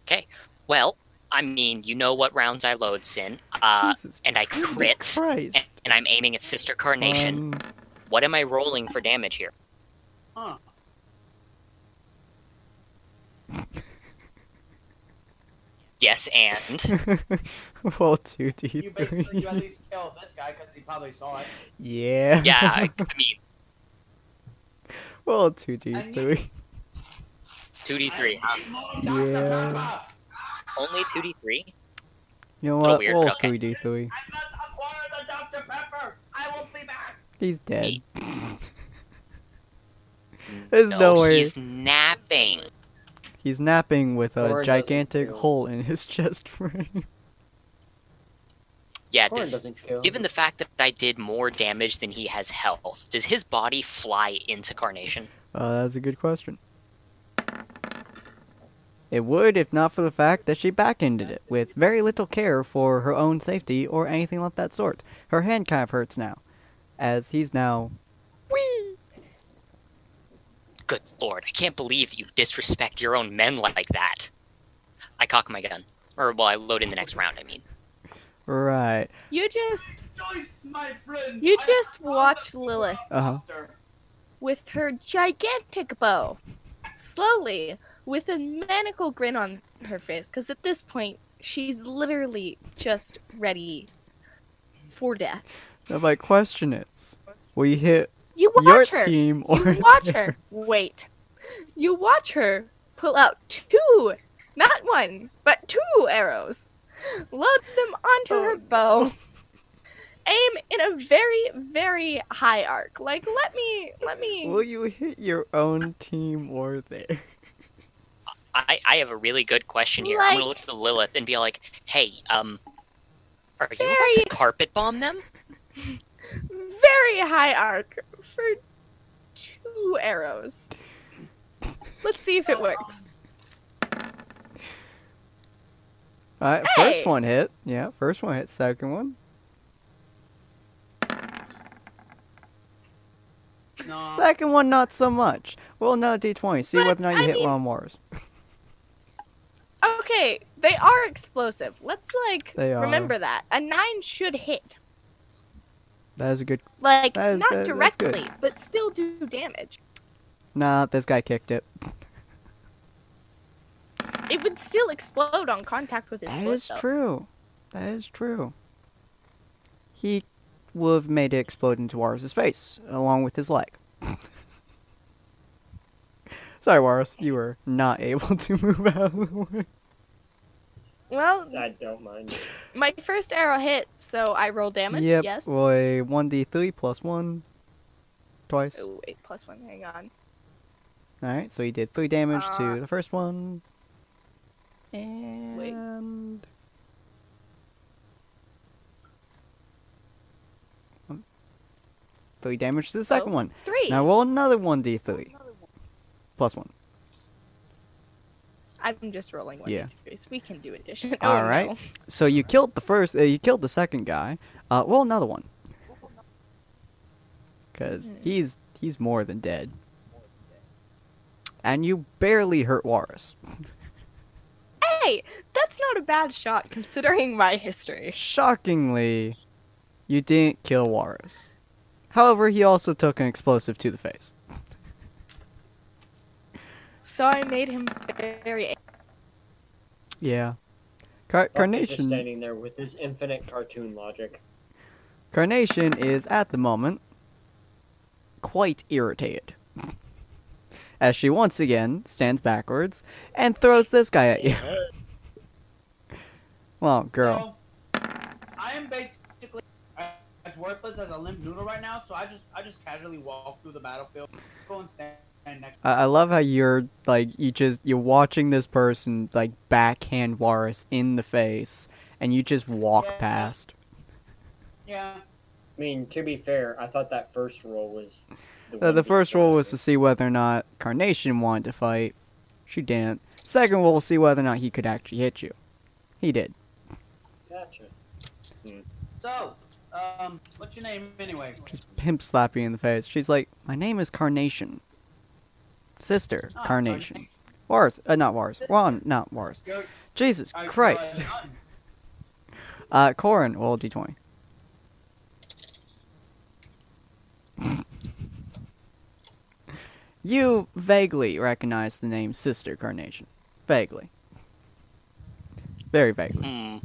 Speaker 4: Okay. Well, I mean, you know what rounds I load, Sin.
Speaker 1: Jesus
Speaker 4: And I crit.
Speaker 1: Christ.
Speaker 4: And I'm aiming at Sister Carnation. What am I rolling for damage here?
Speaker 3: Huh.
Speaker 4: Yes, and
Speaker 1: Well,
Speaker 3: You
Speaker 1: 2d3.
Speaker 3: basically you at least killed this guy because he probably saw it.
Speaker 1: Yeah.
Speaker 4: yeah, I mean,
Speaker 1: Well, 2d3.
Speaker 4: 2d3, huh?
Speaker 1: Yeah.
Speaker 4: Only 2d3?
Speaker 1: You know
Speaker 4: Little
Speaker 1: what?
Speaker 4: weird,
Speaker 1: Roll
Speaker 4: but okay.
Speaker 1: 3d3.
Speaker 3: I must acquire the Dr. Pepper. I will be back.
Speaker 1: He's dead.
Speaker 4: Neat.
Speaker 1: There's no way.
Speaker 4: He's napping.
Speaker 1: He's napping with a
Speaker 5: Thorin
Speaker 1: gigantic
Speaker 5: doesn't kill.
Speaker 1: hole in his chest frame.
Speaker 4: Yeah,
Speaker 5: Thorin doesn't kill.
Speaker 4: given the fact that I did more damage than he has health, does his body fly into Carnation?
Speaker 1: That's a good question. It would if not for the fact that she back-ended it, with very little care for her own safety or anything of that sort. Her hand kind of hurts now, as he's now... Whee!
Speaker 4: Good lord, I can't believe you disrespect your own men like that. I cock my gun. Or, well, I load in the next round, I mean.
Speaker 1: Right.
Speaker 2: You just
Speaker 3: Joyce, my friend.
Speaker 2: You
Speaker 3: I
Speaker 2: just
Speaker 3: have
Speaker 2: watch
Speaker 3: found the
Speaker 2: Lilith.
Speaker 3: doctor.
Speaker 2: with her gigantic bow, slowly, with a maniacal grin on her face, because at this point, she's literally just ready for death.
Speaker 1: Now my question is, will you hit
Speaker 2: You
Speaker 1: your
Speaker 2: watch her.
Speaker 1: team or
Speaker 2: You watch her.
Speaker 1: theirs?
Speaker 2: Wait. You watch her pull out 2, not 1, but 2 arrows. Load them onto her bow. Aim in a very, very high arc. Like, let me.
Speaker 1: Will you hit your own team or theirs?
Speaker 4: I have a really good question here. I'm gonna look at the Lilith and be like, hey, are you about to carpet bomb them?
Speaker 2: Very high arc for 2 arrows. Let's see if it works.
Speaker 1: Alright,
Speaker 2: Hey!
Speaker 1: first one hit. Yeah, first one hit. Second one.
Speaker 3: No.
Speaker 1: Second one, not so much. Well, no, D20. See
Speaker 2: But,
Speaker 1: whether or not you
Speaker 2: I
Speaker 1: hit
Speaker 2: mean-
Speaker 1: one on Wars.
Speaker 2: Okay, they are explosive. Let's,
Speaker 1: They are.
Speaker 2: remember that. A 9 should hit.
Speaker 1: That is a good...
Speaker 2: Like,
Speaker 1: That is-
Speaker 2: not
Speaker 1: that's good.
Speaker 2: directly, but still do damage.
Speaker 1: Nah, this guy kicked it.
Speaker 2: It would still explode on contact with his
Speaker 1: That
Speaker 2: foot,
Speaker 1: is
Speaker 2: though.
Speaker 1: true. That is true. He would have made it explode into Warus' face, along with his leg. Sorry, Warus, you were not able to move out of the way.
Speaker 2: Well,
Speaker 5: I don't mind.
Speaker 2: my first arrow hit, so I roll damage,
Speaker 1: Yep,
Speaker 2: yes.
Speaker 1: well, a 1d3 plus 1. Twice.
Speaker 2: Oh, wait, +1, hang on.
Speaker 1: Alright, so he did 3 damage
Speaker 2: Ah.
Speaker 1: to the first one. And... 3 damage to the second one.
Speaker 2: 3!
Speaker 1: Now roll another 1d3. Plus 1.
Speaker 2: I'm just rolling 1
Speaker 1: Yeah.
Speaker 2: We can do addition.
Speaker 1: All right.
Speaker 2: No.
Speaker 1: So you killed the first, you killed the second guy. Roll another one. Because he's more than dead. And you barely hurt Warus.
Speaker 2: Hey, that's not a bad shot considering my history.
Speaker 1: Shockingly, you didn't kill Warus. However, he also took an explosive to the face.
Speaker 2: So I made him very.
Speaker 1: Yeah.
Speaker 5: Buck is just
Speaker 1: Carnation.
Speaker 5: standing there with his infinite cartoon logic.
Speaker 1: Carnation is at the moment quite irritated. As she once again stands backwards and throws this guy at you. Well, girl.
Speaker 3: So, I am basically as worthless as a limp noodle right now, so I just casually walk through the battlefield. Just go and stand
Speaker 1: I love how you're like you're watching this person like backhand Varus in the face, and you just walk
Speaker 3: Yeah.
Speaker 1: past.
Speaker 3: Yeah.
Speaker 5: I mean, to be fair, I thought that first roll was
Speaker 1: The first roll was to see whether or not Carnation wanted to fight. She didn't. Second roll will see whether or not he could actually hit you. He did.
Speaker 5: Gotcha.
Speaker 3: So, what's your name anyway?
Speaker 1: Just pimp slap you in the face. She's like, my name is Carnation. Sister,
Speaker 3: Ah,
Speaker 1: Carnation. Wars, not Wars. Ron, not Wars.
Speaker 3: You're-
Speaker 1: Jesus
Speaker 3: are you
Speaker 1: Christ.
Speaker 3: a nun?
Speaker 1: Corin, roll d20. You vaguely recognize the name Sister Carnation. Vaguely. Very vaguely.
Speaker 4: Hmm.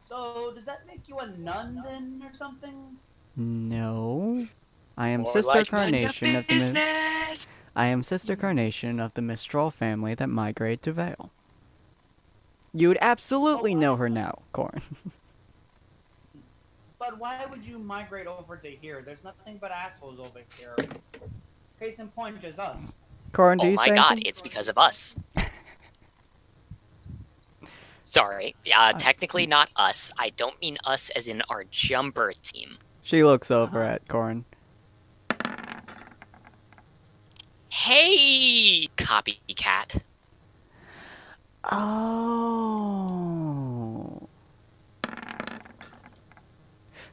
Speaker 3: So, does that make you a nun then, or something?
Speaker 1: No. I am
Speaker 4: More
Speaker 1: Sister
Speaker 4: like none your
Speaker 1: Carnation of the
Speaker 4: business.
Speaker 1: I am Sister Carnation of the Mistral family that migrate to Vale. You would absolutely know her now, Corin.
Speaker 3: But why would you migrate over to here? There's nothing but assholes over here. Case in point, just us.
Speaker 1: Corin, do
Speaker 4: Oh
Speaker 1: you
Speaker 4: my
Speaker 1: say
Speaker 4: god,
Speaker 1: anything?
Speaker 4: it's because of us. Sorry, technically not us. I don't mean us as in our jumper team.
Speaker 1: She looks over at Corin.
Speaker 4: Hey, copycat.
Speaker 1: Oh.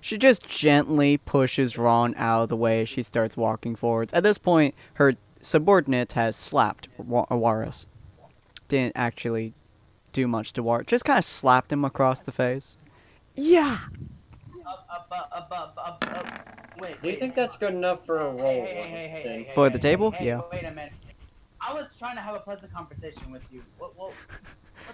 Speaker 1: She just gently pushes Ron out of the way as she starts walking forwards. At this point, her subordinate has slapped Warus. Didn't actually do much to Warus. Just kind of slapped him across the face. Yeah!
Speaker 3: Wait.
Speaker 5: Do you think that's good enough for a roll?
Speaker 3: Hey,
Speaker 1: For the table?
Speaker 3: Hey,
Speaker 1: Yeah.
Speaker 3: Wait a minute. I was trying to have a pleasant conversation with you. What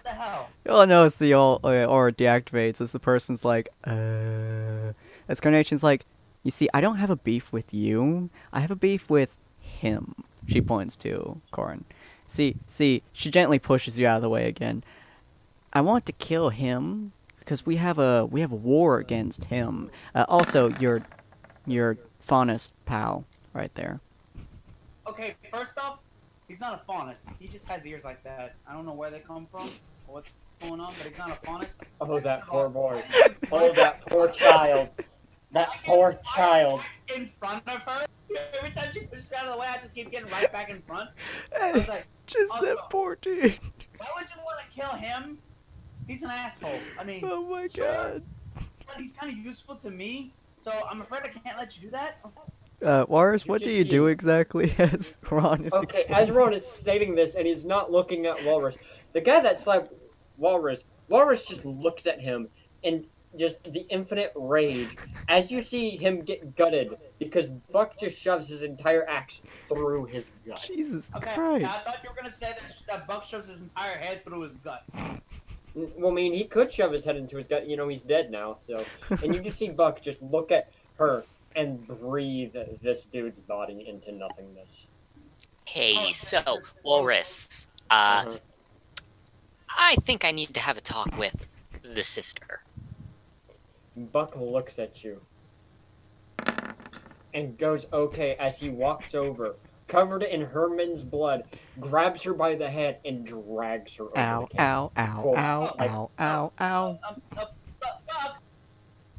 Speaker 3: the hell?
Speaker 1: You'll notice the aura deactivates as the person's like, As Carnation's like, you see, I don't have a beef with you. I have a beef with him. She points to Corin. See, she gently pushes you out of the way again. I want to kill him because we have a war against him. Also, your faunus pal right there.
Speaker 3: Okay, first off, he's not a faunus. He just has ears like that. I don't know where they come from or what's going on, but he's not a faunus.
Speaker 5: Oh, that poor boy. Oh, that poor child. That poor child.
Speaker 3: In front of her. Every time she pushes me out of the way, I just keep getting right back in front. I was like,
Speaker 1: Just
Speaker 3: also,
Speaker 1: that poor dude.
Speaker 3: why would you want to kill him? He's an asshole. I mean,
Speaker 1: Oh my
Speaker 3: sure,
Speaker 1: god.
Speaker 3: but he's kind of useful to me, so I'm afraid I can't let you do that.
Speaker 1: Warus,
Speaker 5: You
Speaker 1: what do
Speaker 5: just
Speaker 1: you do
Speaker 5: see-
Speaker 1: exactly as Ron is
Speaker 5: Okay,
Speaker 1: explaining?
Speaker 5: as Ron is stating this, and he's not looking at Walrus, the guy that slapped Walrus just looks at him and just the infinite rage as you see him get gutted because Buck just shoves his entire axe through his gut.
Speaker 1: Jesus
Speaker 3: Okay,
Speaker 1: Christ.
Speaker 3: I thought you were gonna say that Buck shoves his entire head through his gut.
Speaker 5: Well, I mean, he could shove his head into his gut. You know, he's dead now. So, and you just see Buck just look at her and breathe this dude's body into nothingness.
Speaker 4: Hey, so, Walrus,
Speaker 5: Uh-huh.
Speaker 4: I think I need to have a talk with the sister.
Speaker 5: Buck looks at you and goes okay as he walks over, covered in Herman's blood, grabs her by the head and drags her over
Speaker 1: Ow,
Speaker 5: the camp.
Speaker 1: ow, ow,
Speaker 5: Cool.
Speaker 1: ow,
Speaker 5: Like-
Speaker 1: ow, ow, ow.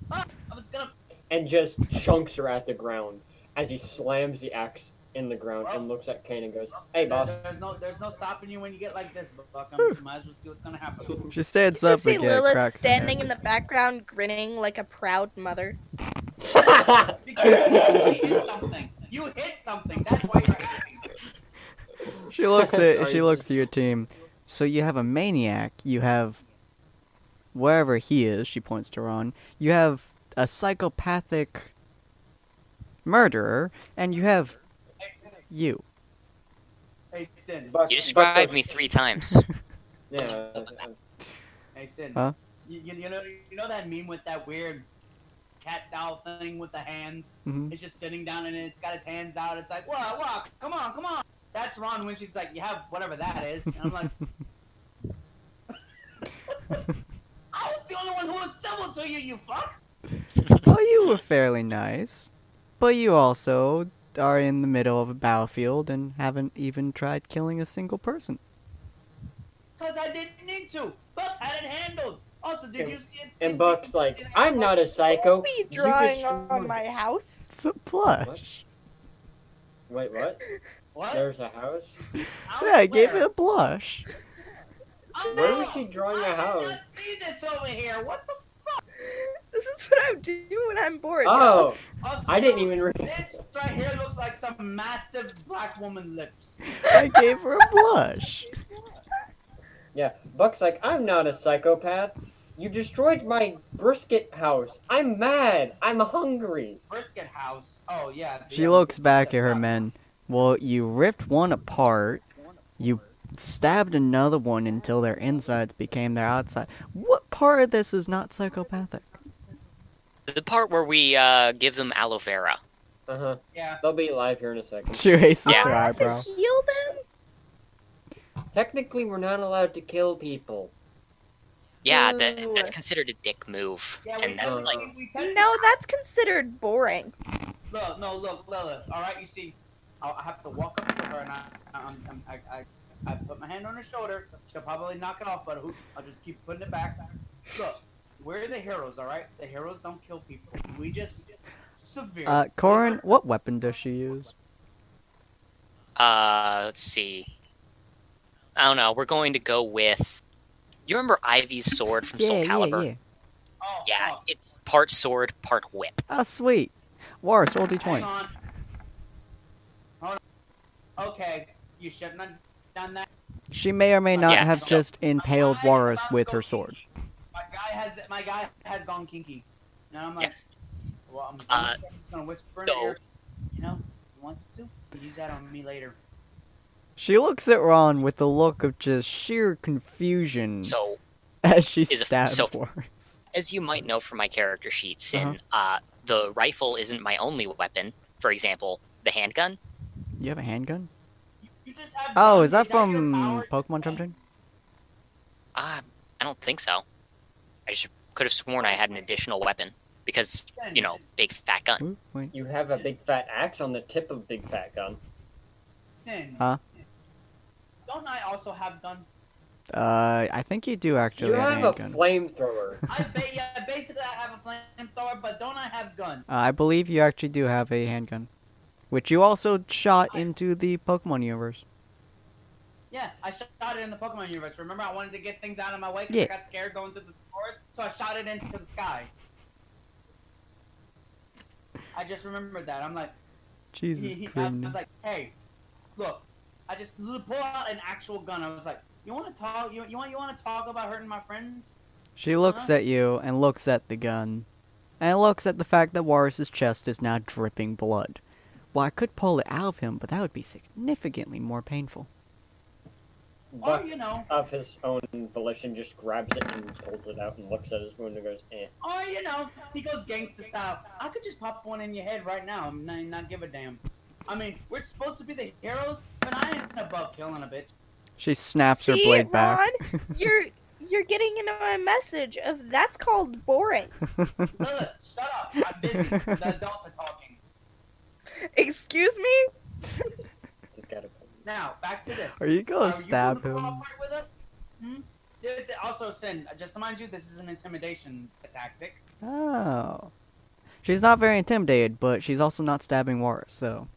Speaker 3: Buck, I was gonna.
Speaker 5: And just chunks her at the ground as he slams the axe in the ground and looks at Kane and goes, "Hey, boss."
Speaker 3: There's no stopping you when you get like this, Buck. You might as well see what's gonna happen.
Speaker 1: She stands
Speaker 2: Did you
Speaker 1: up
Speaker 2: see
Speaker 1: again,
Speaker 2: Lilith
Speaker 1: cracks her
Speaker 2: standing
Speaker 1: head.
Speaker 2: in the background, grinning like a proud mother?
Speaker 3: Because you hit something. You hit something. That's why you're happy.
Speaker 1: She looks at
Speaker 5: Sorry,
Speaker 1: she looks at your team. So you have a maniac, you have wherever he is, she points to Ron, you have a psychopathic murderer, and you have you.
Speaker 3: Hey Sin.
Speaker 5: Buck-
Speaker 4: You
Speaker 5: Buck
Speaker 4: described
Speaker 5: goes-
Speaker 4: me 3 times.
Speaker 5: Yeah.
Speaker 3: Hey Sin.
Speaker 1: Huh?
Speaker 3: You know that meme with that weird cat doll thing with the hands?
Speaker 1: Mhm.
Speaker 3: It's just sitting down and it's got its hands out. It's like, what? Come on. That's Ron when she's like, you have whatever that is. And I'm like, I was the only one who was civil to you, you fuck.
Speaker 1: Well, you were fairly nice, but you also are in the middle of a battlefield and haven't even tried killing a single person.
Speaker 3: Because I didn't need to. Buck had it handled. Also, did you see it?
Speaker 5: And Buck's like, I'm not a psycho.
Speaker 2: Don't be
Speaker 5: You
Speaker 2: drawing
Speaker 5: destroyed-
Speaker 2: on my house.
Speaker 1: It's a blush.
Speaker 5: Wait, what?
Speaker 3: What?
Speaker 5: There's a house?
Speaker 1: Yeah, I gave it a blush.
Speaker 5: Where was she drawing a
Speaker 3: I
Speaker 5: house?
Speaker 3: did not see this over here. What the
Speaker 2: This is what I do when I'm bored.
Speaker 5: Oh,
Speaker 3: Also,
Speaker 5: I didn't even
Speaker 3: This right here looks like some massive black woman lips.
Speaker 1: I gave her a blush.
Speaker 5: yeah. Buck's like, I'm not a psychopath. You destroyed my brisket house. I'm mad. I'm hungry.
Speaker 3: Brisket house. Oh yeah.
Speaker 1: She looks back at her men. Well, you ripped one apart. You stabbed another one until their insides became their outside. What part of this is not psychopathic?
Speaker 4: The part where we give them aloe vera.
Speaker 5: Uh-huh.
Speaker 3: Yeah.
Speaker 5: They'll be alive here in a second.
Speaker 1: She raises
Speaker 4: Yeah.
Speaker 1: her
Speaker 2: I have
Speaker 1: eyebrow.
Speaker 2: to heal them?
Speaker 5: Technically, we're not allowed to kill people.
Speaker 4: Yeah,
Speaker 2: Ooh.
Speaker 4: that's considered a dick move.
Speaker 3: Yeah.
Speaker 4: And that's like,
Speaker 3: We technically-
Speaker 2: No, that's considered boring.
Speaker 3: Look, no, look, Lilith. All right, you see, I have to walk up to her and I put my hand on her shoulder. She'll probably knock it off, but I'll just keep putting it back. Look, we're the heroes, all right? The heroes don't kill people. We just severe.
Speaker 1: Corin, what weapon does she use?
Speaker 4: let's see. I don't know. We're going to go with. You remember Ivy's sword from Soul Calibur?
Speaker 1: yeah.
Speaker 3: Oh,
Speaker 4: Yeah,
Speaker 3: oh,
Speaker 4: it's part sword, part whip.
Speaker 1: Ah, sweet. Wars, roll
Speaker 3: hang
Speaker 1: d20.
Speaker 3: on. Hold on. Okay, you shouldn't have done that.
Speaker 1: She may or may not
Speaker 4: Yeah,
Speaker 1: have
Speaker 4: so-
Speaker 1: just impaled
Speaker 3: My guy is
Speaker 1: Warus
Speaker 3: about to
Speaker 1: with
Speaker 3: go
Speaker 1: her sword.
Speaker 3: kinky. My guy has gone kinky. And I'm like, well, I'm just gonna whisper in her
Speaker 4: so-
Speaker 3: ear. You know, he wants to use that on me later.
Speaker 1: She looks at Ron with a look of just sheer confusion
Speaker 4: So,
Speaker 1: as she
Speaker 4: is a-
Speaker 1: stabs
Speaker 4: so-
Speaker 1: Warus.
Speaker 4: as you might know from my character sheet, Sin, the rifle isn't my only weapon. For example, the handgun.
Speaker 1: You have a handgun?
Speaker 3: You just have
Speaker 1: Oh,
Speaker 3: guns,
Speaker 1: is that
Speaker 3: your
Speaker 1: from
Speaker 3: power?
Speaker 1: Pokemon Jumpchain?
Speaker 4: I don't think so. I just could have sworn I had an additional weapon because, you know, big fat gun.
Speaker 1: Ooh, wait.
Speaker 5: You have a big fat axe on the tip of Big Fat Gun.
Speaker 3: Sin.
Speaker 1: Huh?
Speaker 3: Don't I also have gun?
Speaker 1: I think you do actually
Speaker 5: You
Speaker 1: have a
Speaker 5: have a
Speaker 1: handgun.
Speaker 5: flamethrower.
Speaker 3: Yeah, basically I have a flamethrower, but don't I have gun?
Speaker 1: I believe you actually do have a handgun. Which you also shot into the Pokemon universe.
Speaker 3: Yeah, I shot it in the Pokemon universe. Remember, I wanted to get things out of my way because
Speaker 1: Yeah.
Speaker 3: I got scared going through the forest, so I shot it into the sky. I just remembered that. I'm like,
Speaker 1: Jesus
Speaker 3: I
Speaker 1: Christ.
Speaker 3: was like, hey, look, I just pull out an actual gun. I was like, you want to talk? You want to talk about hurting my friends?
Speaker 1: She looks at you and looks at the gun. And looks at the fact that Warus's chest is now dripping blood. Well, I could pull it out of him, but that would be significantly more painful.
Speaker 3: Or
Speaker 5: Buck,
Speaker 3: you know,
Speaker 5: of his own volition, just grabs it and pulls it out and looks at his wound and goes, eh.
Speaker 3: or you know, he goes gangsta style. I could just pop one in your head right now and not give a damn. I mean, we're supposed to be the heroes, but I ain't above killing a bitch.
Speaker 1: She snaps her
Speaker 2: See,
Speaker 1: blade back.
Speaker 2: Ron? You're getting into my message of that's called boring.
Speaker 3: Lilith, shut up. I'm busy. The adults are talking.
Speaker 2: Excuse me?
Speaker 5: He's got a
Speaker 3: Now, back to this.
Speaker 1: Are you gonna
Speaker 3: Are
Speaker 1: stab
Speaker 3: you gonna
Speaker 1: him?
Speaker 3: cooperate with us? Hmm? Also, Sin, just to remind you, this is an intimidation tactic.
Speaker 1: Oh. She's not very intimidated, but she's also not stabbing Warus, so.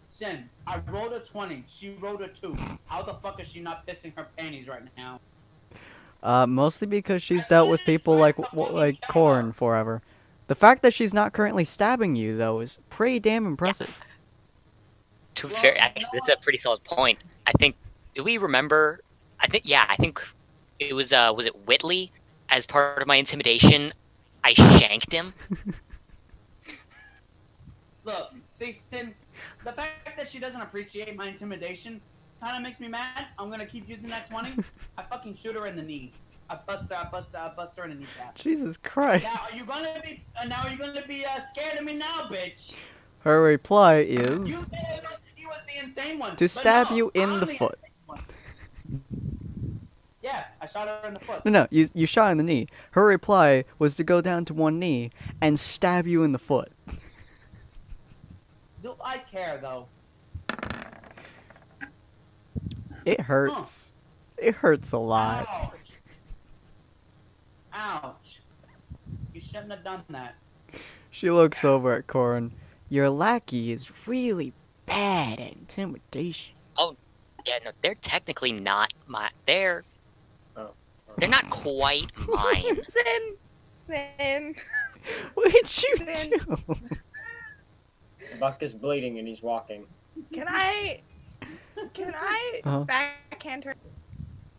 Speaker 3: Sin, I rolled a 20. She rolled a 2. How the fuck is she not pissing her panties right now?
Speaker 1: Mostly because she's dealt with people like Corn forever. The fact that she's not currently stabbing you, though, is pretty damn impressive.
Speaker 4: To be fair, actually, that's a pretty solid point. I think. Do we remember? I think it was. Was it Whitley? As part of my intimidation, I shanked him.
Speaker 3: Look, see, Sin, the fact that she doesn't appreciate my intimidation kind of makes me mad. I'm gonna keep using that 20. I fucking shoot her in the knee. I bust her in the kneecap.
Speaker 1: Jesus Christ.
Speaker 3: Now, are you gonna be scared of me now, bitch?
Speaker 1: Her reply
Speaker 3: You
Speaker 1: is
Speaker 3: said that he was the insane one.
Speaker 1: to
Speaker 3: but
Speaker 1: stab
Speaker 3: no,
Speaker 1: you in
Speaker 3: I'm
Speaker 1: the foot.
Speaker 3: insane one. Yeah, I shot her in the foot.
Speaker 1: No, you shot in the knee. Her reply was to go down to one knee and stab you in the foot.
Speaker 3: I care though.
Speaker 1: It hurts. It hurts a lot.
Speaker 3: Ouch. Ouch. You shouldn't have done that.
Speaker 1: She looks over at Corin. Your lackey is really bad at intimidation.
Speaker 4: Yeah, no, they're technically not they're
Speaker 5: Oh.
Speaker 4: not quite mine.
Speaker 2: Sin.
Speaker 1: What did you
Speaker 2: Sin.
Speaker 1: do?
Speaker 5: Buck is bleeding and he's walking.
Speaker 2: Can I
Speaker 1: Uh-huh.
Speaker 2: backhand her?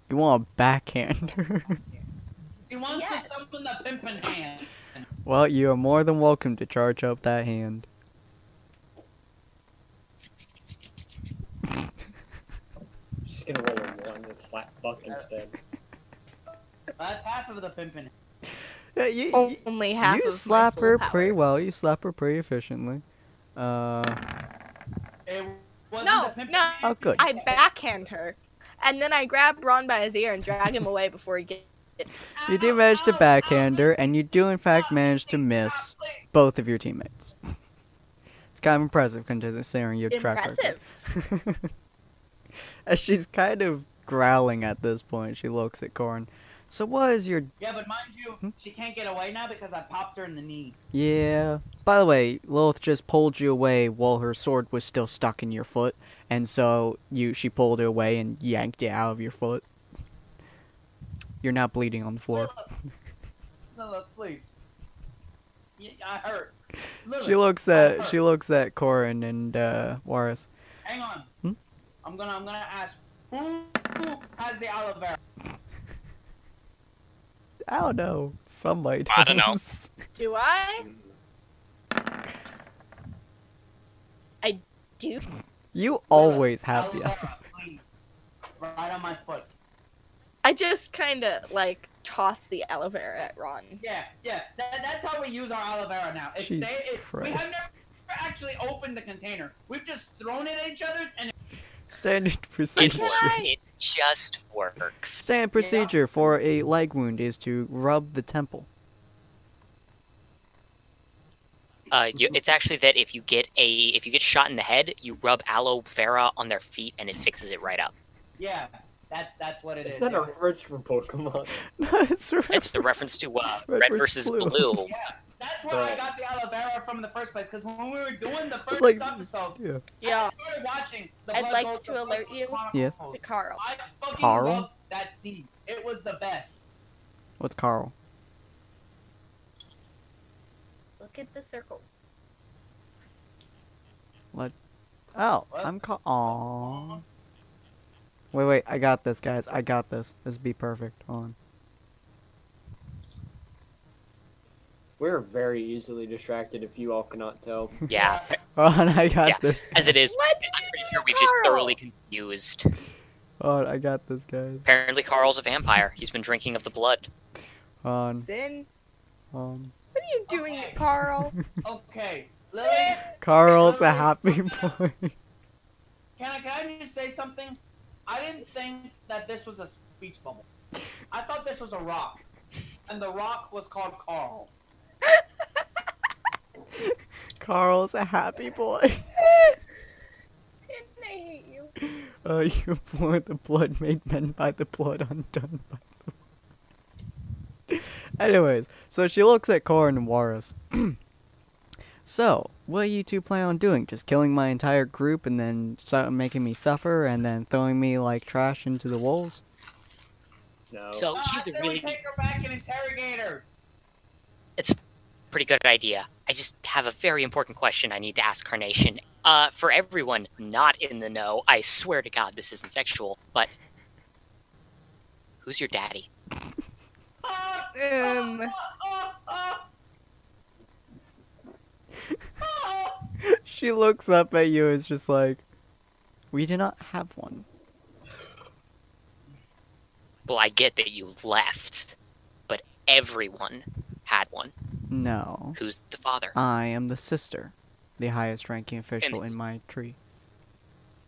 Speaker 1: You want a backhand her?
Speaker 3: He wants
Speaker 2: Yes.
Speaker 3: to summon the pimpin' hand.
Speaker 1: Well, you are more than welcome to charge up that hand.
Speaker 5: She's gonna roll a 1 and slap Buck instead.
Speaker 3: That's half of the pimpin'.
Speaker 1: Yeah, you,
Speaker 2: Only half
Speaker 1: you
Speaker 2: of
Speaker 1: slap
Speaker 2: my
Speaker 1: her
Speaker 2: full
Speaker 1: pretty
Speaker 2: power.
Speaker 1: well. You slap her pretty efficiently.
Speaker 3: It wasn't
Speaker 2: No,
Speaker 3: the pimpin'
Speaker 2: no.
Speaker 3: hand.
Speaker 1: Oh, good.
Speaker 2: I backhand her, and then I grab Ron by his ear and drag him away before he gets.
Speaker 1: You do manage to backhand her, and you do in fact manage to miss both of your teammates. It's kind of impressive considering your track record.
Speaker 2: Impressive.
Speaker 1: As she's kind of growling at this point, she looks at Corin. So what is your...
Speaker 3: Yeah, but mind you, she can't get away now because I popped her in the knee.
Speaker 1: Yeah. By the way, Lilith just pulled you away while her sword was still stuck in your foot, and so she pulled it away and yanked it out of your foot. You're not bleeding on the floor.
Speaker 3: Lilith, please. I hurt. Lilith,
Speaker 1: She looks at Corin and Waris.
Speaker 3: Hang on.
Speaker 1: Hmm?
Speaker 3: I'm gonna ask who has the aloe vera?
Speaker 1: I don't know. Somebody does.
Speaker 4: I don't know.
Speaker 2: Do I? I do.
Speaker 1: You always have
Speaker 3: Aloe
Speaker 1: the...
Speaker 3: vera, please. Right on my foot.
Speaker 2: I just kind of like toss the aloe vera at Ron.
Speaker 3: Yeah. That's how we use our aloe vera now.
Speaker 1: Jesus
Speaker 3: We have
Speaker 1: Christ.
Speaker 3: never actually opened the container. We've just thrown it at each other and
Speaker 1: Standard
Speaker 4: It,
Speaker 1: procedure.
Speaker 4: it just works.
Speaker 1: Standard procedure for a leg wound is to rub the temple.
Speaker 4: It's actually that if you get shot in the head, you rub aloe vera on their feet and it fixes it right up.
Speaker 3: yeah, that's what it is.
Speaker 5: Is that a
Speaker 3: yeah.
Speaker 5: reference from Pokemon?
Speaker 1: No, it's right.
Speaker 4: It's a reference to
Speaker 1: Red
Speaker 4: red
Speaker 1: versus
Speaker 4: versus
Speaker 1: blue.
Speaker 4: blue.
Speaker 3: Yeah, that's where I got the aloe vera from in the first place. Because when we were doing the first
Speaker 1: like-
Speaker 3: episode,
Speaker 1: Yeah.
Speaker 2: Yeah.
Speaker 3: I started watching. The
Speaker 2: I'd
Speaker 3: Blood
Speaker 2: like
Speaker 3: Gold
Speaker 2: to
Speaker 3: to
Speaker 2: alert
Speaker 3: Blood
Speaker 2: you-
Speaker 3: Chronicles.
Speaker 1: Yes.
Speaker 2: To Carl.
Speaker 3: I fucking
Speaker 1: Carl?
Speaker 3: loved that scene. It was the best.
Speaker 1: What's Carl?
Speaker 2: Look at the circles.
Speaker 1: Oh,
Speaker 3: What?
Speaker 1: I'm Aww. Wait, I got this, guys. I got this. This would be perfect. Hold on.
Speaker 5: We're very easily distracted if you all cannot tell.
Speaker 4: Yeah,
Speaker 1: Hold on, I got
Speaker 4: Yeah.
Speaker 1: this.
Speaker 4: as it is.
Speaker 2: What did
Speaker 4: I'm
Speaker 2: you
Speaker 4: pretty
Speaker 2: do
Speaker 4: sure
Speaker 2: to
Speaker 4: we've just
Speaker 2: Carl?
Speaker 4: thoroughly confused.
Speaker 1: Hold on, I got this, guys.
Speaker 4: Apparently, Carl's a vampire. He's been drinking of the blood.
Speaker 1: Hold on.
Speaker 2: Sin.
Speaker 1: Hold
Speaker 2: What are you doing, Carl?
Speaker 3: Okay, Lily,
Speaker 2: Sin.
Speaker 1: Carl's a happy boy.
Speaker 3: can I just say something? I didn't think that this was a speech bubble. I thought this was a rock, and the rock was called Carl.
Speaker 1: Carl's a happy boy.
Speaker 2: Sin, I hate you.
Speaker 1: You pour the blood made men by the blood undone by the blood. Anyways, so she looks at Corin and Waris. So, what do you two plan on doing? Just killing my entire group and then making me suffer and then throwing me like trash into the wolves?
Speaker 5: No.
Speaker 4: So
Speaker 3: I
Speaker 4: here's
Speaker 3: said
Speaker 4: a
Speaker 3: we
Speaker 4: really
Speaker 3: take her back and interrogate her.
Speaker 4: It's a pretty good idea. I just have a very important question I need to ask Carnation. For everyone not in the know, I swear to God this isn't sexual, but who's your daddy?
Speaker 3: Ah,
Speaker 2: Um.
Speaker 3: ah, ah, ah.
Speaker 1: She looks up at you and is just like, we do not have one.
Speaker 4: Well, I get that you left, but everyone had one.
Speaker 1: No.
Speaker 4: Who's the father?
Speaker 1: I am the sister, the highest ranking official in my tree.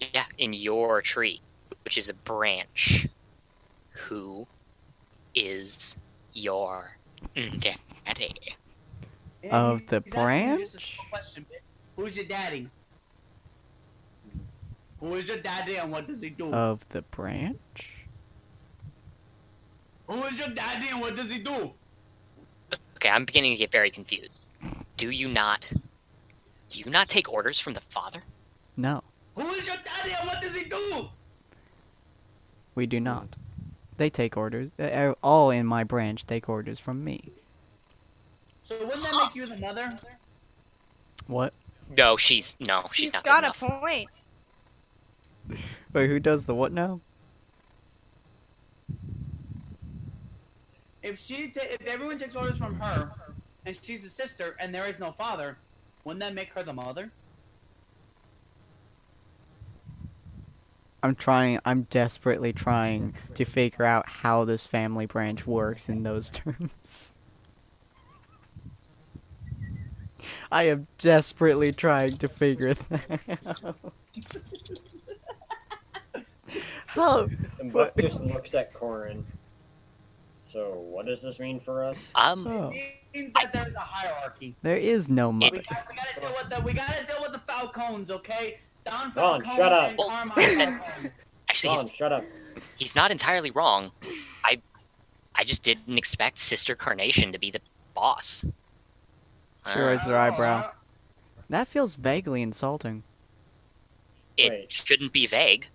Speaker 4: Yeah, in your tree, which is a branch. Who is your daddy?
Speaker 1: Of the
Speaker 3: He's asking you just a
Speaker 1: branch?
Speaker 3: simple question, bitch. Who's your daddy? Who is your daddy and what does he do?
Speaker 1: Of the branch?
Speaker 3: Who is your daddy and what does he do?
Speaker 4: Okay, I'm beginning to get very confused. Do you not take orders from the father?
Speaker 1: No,
Speaker 3: Who is your daddy and what does he do?
Speaker 1: we do not. They take orders. All in my branch take orders from me.
Speaker 3: So wouldn't that make you the mother?
Speaker 1: What?
Speaker 4: No, she's not
Speaker 2: He's
Speaker 4: good
Speaker 2: got a
Speaker 4: enough.
Speaker 2: point.
Speaker 1: Wait, who does the what now?
Speaker 3: If everyone takes orders from her, and she's a sister, and there is no father, wouldn't that make her the mother?
Speaker 1: I'm desperately trying to figure out how this family branch works in those terms. I am desperately trying to figure that out. How?
Speaker 5: And
Speaker 1: But-
Speaker 5: Buck just looks at Corin. So, what does this mean for us?
Speaker 1: Oh,
Speaker 3: It means that there's a hierarchy.
Speaker 1: there is no
Speaker 3: We,
Speaker 1: mother.
Speaker 3: we gotta deal with the Falcons, okay? Don
Speaker 5: Ron,
Speaker 3: Falcone
Speaker 5: shut up.
Speaker 3: and
Speaker 4: Well,
Speaker 3: Carmine Falcone.
Speaker 4: Actually,
Speaker 5: Ron, shut up.
Speaker 4: he's not entirely wrong. I just didn't expect Sister Carnation to be the boss.
Speaker 1: She raised her
Speaker 3: Oh,
Speaker 1: eyebrow. That feels vaguely insulting.
Speaker 4: It
Speaker 5: Wait.
Speaker 4: shouldn't be vague.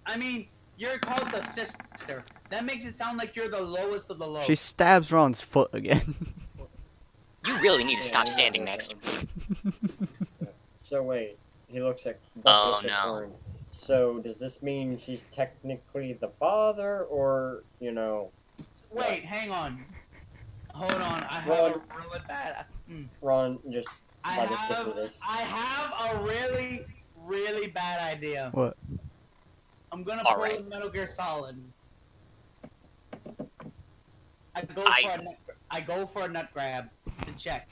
Speaker 3: I mean, you're called the sister. That makes it sound like you're the lowest of the low.
Speaker 1: She stabs Ron's foot again.
Speaker 4: You really need to stop
Speaker 5: Yeah,
Speaker 4: standing
Speaker 5: yeah,
Speaker 4: next.
Speaker 5: So wait, he looks at Buck
Speaker 4: Oh,
Speaker 5: looks at
Speaker 4: no.
Speaker 5: Corin. So does this mean she's technically the father, or
Speaker 3: Wait, hang on. Hold on. I have
Speaker 5: Ron.
Speaker 3: a really bad.
Speaker 5: Ron just
Speaker 3: I
Speaker 5: by the tip
Speaker 3: have.
Speaker 5: of this?
Speaker 3: I have a really, really bad idea.
Speaker 1: What?
Speaker 3: I'm gonna
Speaker 4: All
Speaker 3: pull
Speaker 4: right.
Speaker 3: Metal Gear Solid. I go for a nut grab to check.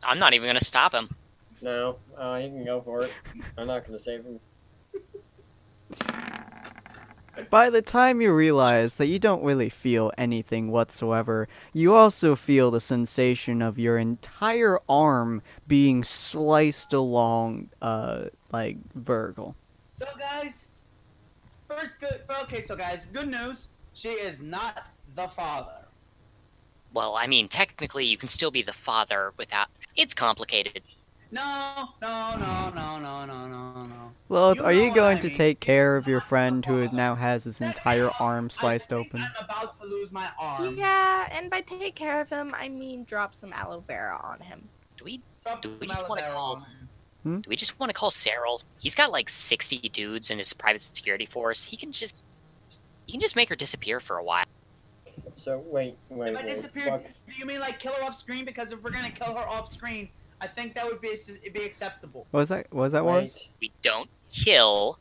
Speaker 4: I'm not even gonna stop him.
Speaker 5: No, he can go for it. I'm not gonna save him.
Speaker 1: By the time you realize that you don't really feel anything whatsoever, you also feel the sensation of your entire arm being sliced along, like vertical.
Speaker 3: So guys, good news. She is not the father.
Speaker 4: Well, I mean, technically, you can still be the father without. It's complicated.
Speaker 3: No.
Speaker 1: Well,
Speaker 3: You
Speaker 1: are
Speaker 3: know
Speaker 1: you
Speaker 3: what
Speaker 1: going
Speaker 3: I
Speaker 1: to
Speaker 3: mean.
Speaker 1: take care of your
Speaker 3: Not the
Speaker 1: friend who
Speaker 3: father.
Speaker 1: now has his entire arm sliced
Speaker 3: I think
Speaker 1: open?
Speaker 3: I'm about to lose my arm.
Speaker 2: Yeah, and by take care of him, I mean drop some aloe vera on him.
Speaker 4: Do we?
Speaker 3: Drop
Speaker 4: Do
Speaker 3: some
Speaker 4: we just wanna
Speaker 3: aloe
Speaker 4: call-
Speaker 3: vera on him.
Speaker 4: Do we just want to call Cyril? He's got like 60 dudes in his private security force. He can just make her disappear for a while.
Speaker 5: So wait.
Speaker 3: If I disappeared,
Speaker 5: Buck,
Speaker 3: do you mean like kill her off screen? Because if we're gonna kill her off screen, I think that would be acceptable.
Speaker 1: Was that Wars?
Speaker 5: wait,
Speaker 4: We don't kill.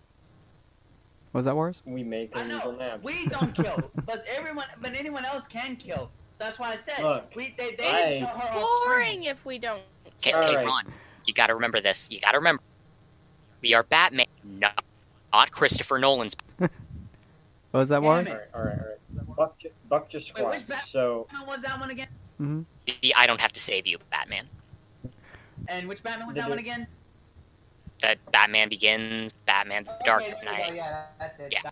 Speaker 1: Was that Wars?
Speaker 5: we make
Speaker 3: I
Speaker 5: her use a
Speaker 3: know
Speaker 5: nap.
Speaker 3: we don't kill, but anyone else can kill. So that's why I said
Speaker 5: Look,
Speaker 3: they
Speaker 5: I-
Speaker 3: kill her off screen.
Speaker 2: Boring if we don't.
Speaker 4: Okay,
Speaker 5: All
Speaker 4: hey,
Speaker 5: right.
Speaker 4: Ron, you gotta remember this. You gotta remember. We are Batman, not Christopher Nolan's.
Speaker 1: Was that
Speaker 3: Damn
Speaker 1: Wars?
Speaker 3: it.
Speaker 5: All right. Buck just
Speaker 3: Wait, which
Speaker 5: squats.
Speaker 3: Bat-
Speaker 5: So
Speaker 3: Batman was that one again?
Speaker 1: Mm-hmm.
Speaker 4: I don't have to save you, Batman.
Speaker 3: And which Batman was
Speaker 5: Did
Speaker 3: that
Speaker 5: it-
Speaker 3: one again?
Speaker 4: That Batman Begins, Batman The Dark
Speaker 3: Okay, there you
Speaker 4: Knight.
Speaker 3: go, yeah, that's it.
Speaker 4: Yeah.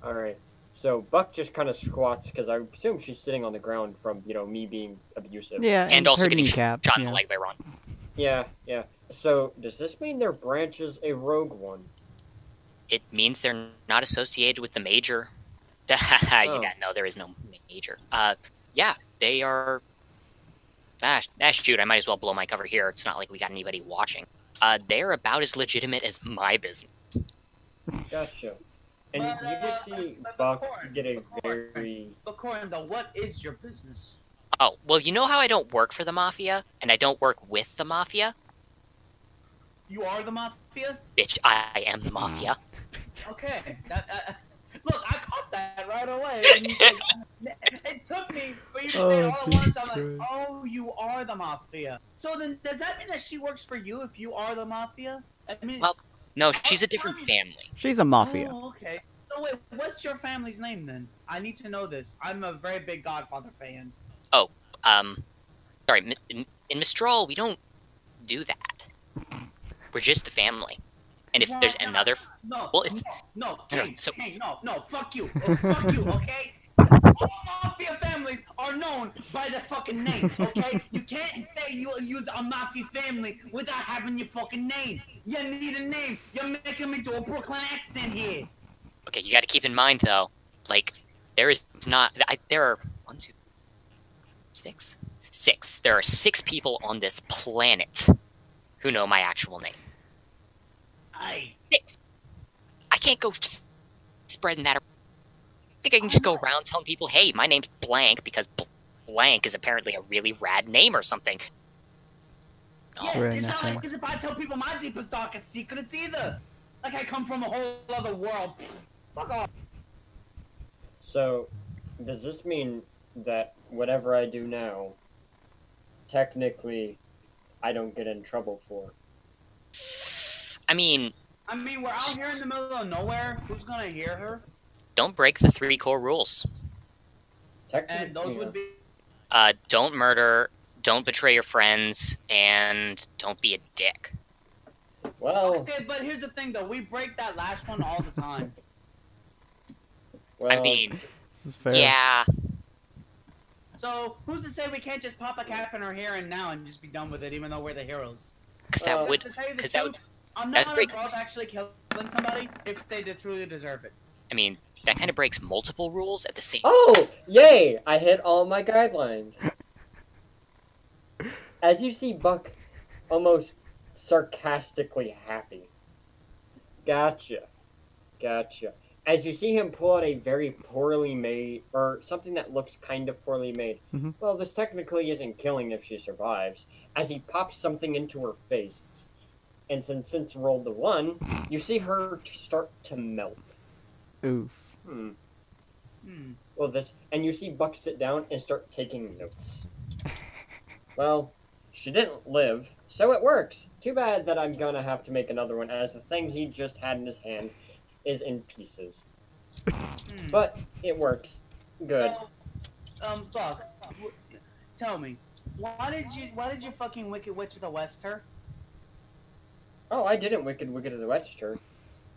Speaker 5: all right. So Buck just kind of squats because I assume she's sitting on the ground from me being abusive.
Speaker 1: Yeah,
Speaker 4: And also
Speaker 1: her
Speaker 4: getting
Speaker 1: kneecap.
Speaker 4: shot in
Speaker 1: Yeah.
Speaker 4: the leg by Ron.
Speaker 5: Yeah. So does this mean their branch is a rogue one?
Speaker 4: It means they're not associated with the major.
Speaker 5: Oh.
Speaker 4: Yeah, no, there is no major. Yeah, they are. Shoot, I might as well blow my cover here. It's not like we got anybody watching. They're about as legitimate as my business.
Speaker 5: Gotcha. And
Speaker 3: But,
Speaker 5: you did see
Speaker 3: but
Speaker 5: Buck
Speaker 3: Corin,
Speaker 5: get a
Speaker 3: Corin.
Speaker 5: very
Speaker 3: But Corin, though, what is your business?
Speaker 4: Oh, well, you know how I don't work for the Mafia, and I don't work with the Mafia?
Speaker 3: You are the Mafia?
Speaker 4: Bitch, I am the Mafia.
Speaker 3: Okay. Look, I caught that right away. And you said, it took me for you to say it all at once. I'm like, oh, you are the Mafia. So then, does that mean that she works for you if you are the Mafia? I mean,
Speaker 4: Well, No, she's a different family.
Speaker 1: She's a mafia.
Speaker 3: Oh, okay. So wait, what's your family's name then? I need to know this. I'm a very big Godfather fan.
Speaker 4: Sorry, in Mistral, we don't do that. We're just the family. And if there's another,
Speaker 3: No,
Speaker 4: well, if
Speaker 3: no,
Speaker 4: no,
Speaker 3: Kane,
Speaker 4: so-
Speaker 3: Kane, no, fuck you. Fuck you, okay? All mafia families are known by their fucking names, okay? You can't say you use a mafia family without having your fucking name. You need a name. You're making me do a Brooklyn accent here.
Speaker 4: okay, you got to keep in mind though, like there is not. There are 1, 2, 6, 6. There are 6 people on this planet who know my actual name.
Speaker 3: Aye.
Speaker 4: 6. I can't go spreading that. I think I can just go around telling people, "Hey, my name's blank," because blank is apparently a really rad name or something.
Speaker 3: Yeah,
Speaker 1: Right,
Speaker 3: it's not
Speaker 1: nothing.
Speaker 3: like as if I tell people my deepest, darkest secrets either. Like I come from a whole other world. Fuck off.
Speaker 5: So, does this mean that whatever I do now, technically, I don't get in trouble for?
Speaker 4: I mean,
Speaker 3: We're out here in the middle of nowhere. Who's gonna hear her?
Speaker 4: don't break the 3 core rules.
Speaker 5: Technically,
Speaker 3: And those would be.
Speaker 4: Don't murder, don't betray your friends, and don't be a dick.
Speaker 5: well,
Speaker 3: Okay, but here's the thing though. We break that last one all the time.
Speaker 5: well,
Speaker 4: I mean,
Speaker 1: This is fair.
Speaker 4: yeah,
Speaker 3: So who's to say we can't just pop a cap in our hair and now and just be done with it, even though we're the heroes?
Speaker 4: because that would,
Speaker 3: To tell you the
Speaker 4: because that would,
Speaker 3: truth, I'm
Speaker 4: that'd
Speaker 3: not
Speaker 4: break-
Speaker 3: above actually killing somebody if they truly deserve it.
Speaker 4: I mean, that kind of breaks multiple rules at the same.
Speaker 5: oh, yay! I hit all my guidelines. As you see Buck almost sarcastically happy. Gotcha. As you see him pull out a very poorly made, or something that looks kind of poorly made.
Speaker 1: Mhm.
Speaker 5: Well, this technically isn't killing if she survives. As he pops something into her face. And since rolled the 1, you see her start to melt.
Speaker 1: Oof.
Speaker 3: Hmm.
Speaker 5: Well, and you see Buck sit down and start taking notes. Well, she didn't live, so it works. Too bad that I'm gonna have to make another one, as the thing he just had in his hand is in pieces. But it works. Good.
Speaker 3: So, Buck, tell me, why did you fucking Wicked Witch of the West her?
Speaker 5: Oh, I didn't Wicked of the West her.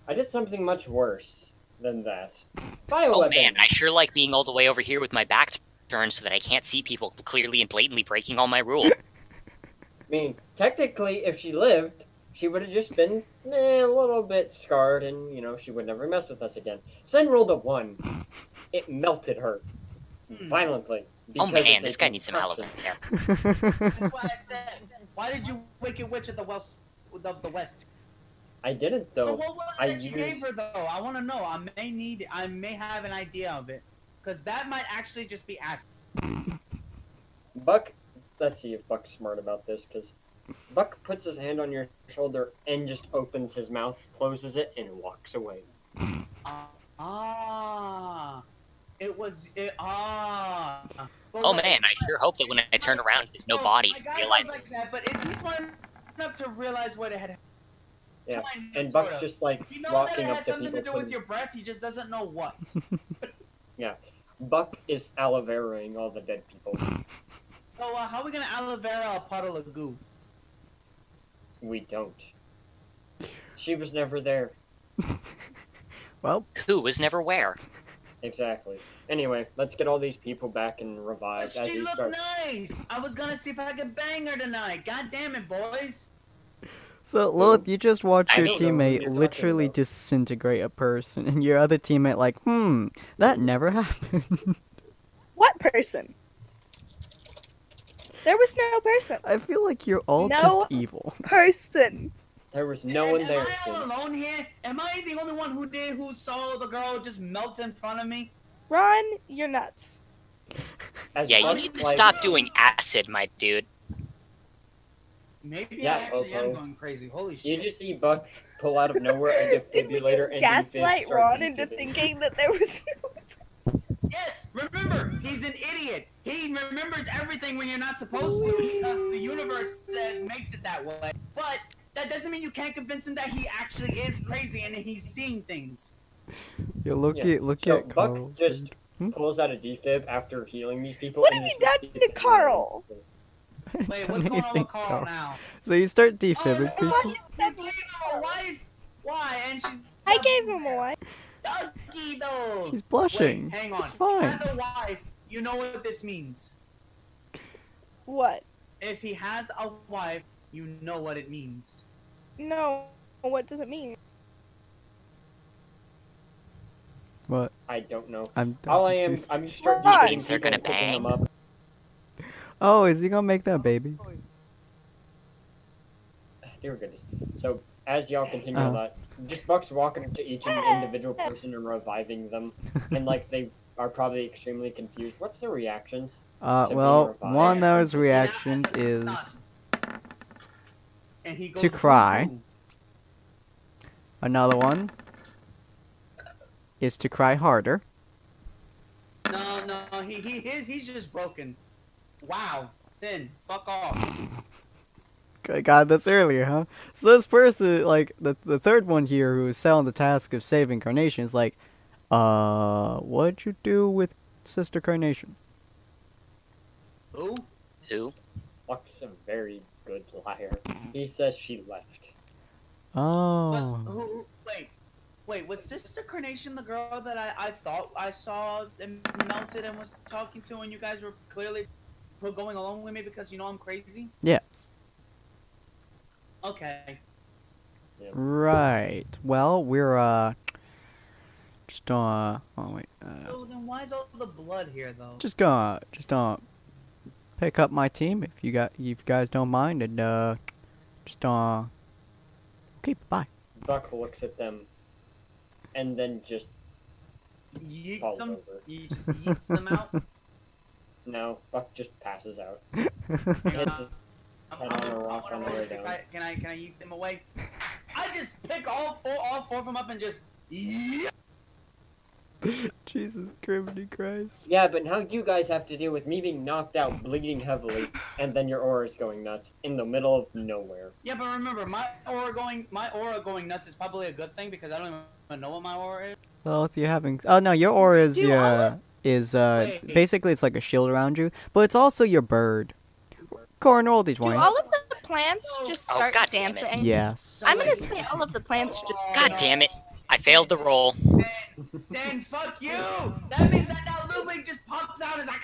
Speaker 5: I did something much worse than that. Bioweapon.
Speaker 4: Oh man, I sure like being all the way over here with my back turned so that I can't see people clearly and blatantly breaking all my rules.
Speaker 5: I mean, technically, if she lived, she would have just been a little bit scarred, and she would never mess with us again. Sen rolled a 1. It melted her violently.
Speaker 4: Oh
Speaker 5: because
Speaker 4: man,
Speaker 5: it's a
Speaker 4: this guy needs some help.
Speaker 5: construction.
Speaker 4: Yeah.
Speaker 3: That's why I said, why did you Wicked Witch of the West?
Speaker 5: I didn't
Speaker 3: So
Speaker 5: though.
Speaker 3: what was it that you gave her though? I want to know. I may have an idea of it, because that might actually just be asking.
Speaker 5: Buck, let's see if Buck's smart about this, because Buck puts his hand on your shoulder and just opens his mouth, closes it, and walks away.
Speaker 3: But
Speaker 4: Oh
Speaker 3: wait,
Speaker 4: man, I sure hope that when I turn around, there's no
Speaker 3: so
Speaker 4: body.
Speaker 3: my guy
Speaker 4: Realize
Speaker 3: was like that, but is he smart enough to realize what it had?
Speaker 5: Yeah,
Speaker 3: Kind of,
Speaker 5: and Buck's
Speaker 3: sorta.
Speaker 5: just like
Speaker 3: You know that
Speaker 5: walking
Speaker 3: it
Speaker 5: up
Speaker 3: has
Speaker 5: to
Speaker 3: something
Speaker 5: people.
Speaker 3: to do with your breath. He just doesn't know what.
Speaker 5: Buck is aloe veraing all the dead people.
Speaker 3: So how are we gonna aloe vera a puddle of goo?
Speaker 5: We don't. She was never there.
Speaker 1: Well,
Speaker 4: who was never where.
Speaker 5: Exactly. Anyway, let's get all these people back and revived.
Speaker 3: She looked nice. I was gonna see if I could bang her tonight. God damn it, boys.
Speaker 1: so Lilith, you just watched
Speaker 4: I
Speaker 1: your
Speaker 4: don't know
Speaker 5: who
Speaker 1: teammate
Speaker 5: you're talking
Speaker 1: literally
Speaker 5: about.
Speaker 1: disintegrate a person, and your other teammate like, that never happened.
Speaker 2: What person? There was no person.
Speaker 1: I feel like you're all
Speaker 2: No.
Speaker 1: just evil.
Speaker 2: Person.
Speaker 5: There was no one there.
Speaker 3: Am I all
Speaker 5: Sin.
Speaker 3: alone here? Am I the only one who saw the girl just melt in front of me?
Speaker 2: Ron, you're nuts.
Speaker 5: As
Speaker 4: Yeah, you
Speaker 5: Buck,
Speaker 4: need to
Speaker 5: like,
Speaker 4: stop doing acid, my dude.
Speaker 3: Maybe
Speaker 5: Yeah,
Speaker 3: I actually am
Speaker 5: Popo.
Speaker 3: going crazy. Holy
Speaker 5: You
Speaker 3: shit.
Speaker 5: just see Buck pull out of nowhere a
Speaker 2: Did we
Speaker 5: defibrillator
Speaker 2: just
Speaker 5: and
Speaker 2: gaslight
Speaker 5: defib
Speaker 2: Ron
Speaker 5: start
Speaker 2: into
Speaker 5: defibrillating.
Speaker 2: thinking that there was no...
Speaker 3: Yes, remember, he's an idiot. He remembers everything when you're not supposed to because the universe makes it that way. But that doesn't mean you can't convince him that he actually is crazy and he's seeing things.
Speaker 1: You look
Speaker 5: Yeah,
Speaker 1: at
Speaker 5: so
Speaker 1: Carl.
Speaker 5: Buck just pulls out a defib after healing these people.
Speaker 2: What
Speaker 5: and
Speaker 2: have
Speaker 5: just
Speaker 2: you done to Carl?
Speaker 3: Wait, what's going on with Carl now?
Speaker 1: So you start defibbing
Speaker 2: Oh,
Speaker 1: people.
Speaker 3: You gave him a wife? Why? And she's.
Speaker 2: I gave him a wife.
Speaker 3: Dougie, though.
Speaker 1: She's blushing.
Speaker 3: Wait, hang on.
Speaker 1: It's fine.
Speaker 3: As a wife, you know what this means.
Speaker 2: What?
Speaker 3: If he has a wife, you know what it means.
Speaker 2: No. What does it mean?
Speaker 1: What?
Speaker 5: I don't know.
Speaker 1: I'm
Speaker 5: All I am,
Speaker 1: confused.
Speaker 5: I'm just start
Speaker 2: What?
Speaker 5: meeting
Speaker 4: They're
Speaker 5: people
Speaker 4: gonna
Speaker 5: and picking them
Speaker 4: bang.
Speaker 5: up.
Speaker 1: Oh, is he gonna make that baby?
Speaker 5: Dear goodness. So as y'all continue
Speaker 1: Uh-huh.
Speaker 5: on that, just Buck's walking up to each individual person and reviving them, and like they are probably extremely confused. What's their reactions? To being
Speaker 1: Well,
Speaker 5: revived.
Speaker 1: one of those reactions is
Speaker 3: And he goes
Speaker 1: To cry.
Speaker 3: "Ooh."
Speaker 1: another one is to cry harder.
Speaker 3: No, he's just broken. Wow, Sin, fuck off.
Speaker 1: I got this earlier, huh? So this person, like the third one here, who is selling the task of saving Carnation, is like, what'd you do with Sister Carnation?
Speaker 3: Who?
Speaker 4: Who?
Speaker 5: Buck's a very good liar. He says she left.
Speaker 1: Oh,
Speaker 3: Who? Wait. Was Sister Carnation the girl that I thought I saw and melted and was talking to, and you guys were clearly going along with me because you know I'm crazy?
Speaker 1: yes,
Speaker 3: Okay.
Speaker 1: right. Well, we're just oh wait,
Speaker 3: So then why is all the blood here though?
Speaker 1: just gonna pick up my team if you guys don't mind, and just okay, bye.
Speaker 5: Buck looks at them, and then just
Speaker 3: Yeet
Speaker 5: falls
Speaker 3: them.
Speaker 5: over.
Speaker 3: You just yeets them out.
Speaker 5: No, Buck just passes out.
Speaker 3: No,
Speaker 5: Hits his
Speaker 3: I'm
Speaker 5: head on a rock
Speaker 3: I
Speaker 5: on
Speaker 3: wanna
Speaker 5: the way
Speaker 3: roll this.
Speaker 5: down.
Speaker 3: Can I yeet them away? I just pick all four of them up and just. Yeet.
Speaker 1: Jesus criminy Christ.
Speaker 5: Yeah, but now you guys have to deal with me being knocked out, bleeding heavily, and then your aura's going nuts in the middle of nowhere.
Speaker 3: Yeah, but remember, my aura going nuts is probably a good thing because I don't even know what my aura is.
Speaker 1: Well, if you're having, oh no, your aura is
Speaker 2: Do all of-
Speaker 3: Wait.
Speaker 1: basically it's like a shield around you, but it's also your bird. Corn roll
Speaker 2: Do
Speaker 1: d20.
Speaker 2: all of the plants just
Speaker 4: Oh,
Speaker 2: start
Speaker 4: God damn it.
Speaker 2: dancing?
Speaker 1: Yes.
Speaker 2: I'm gonna say all of the plants just.
Speaker 4: God damn it! I failed the roll.
Speaker 3: Stan, fuck you! That means that now Ludwig just pops out and is like.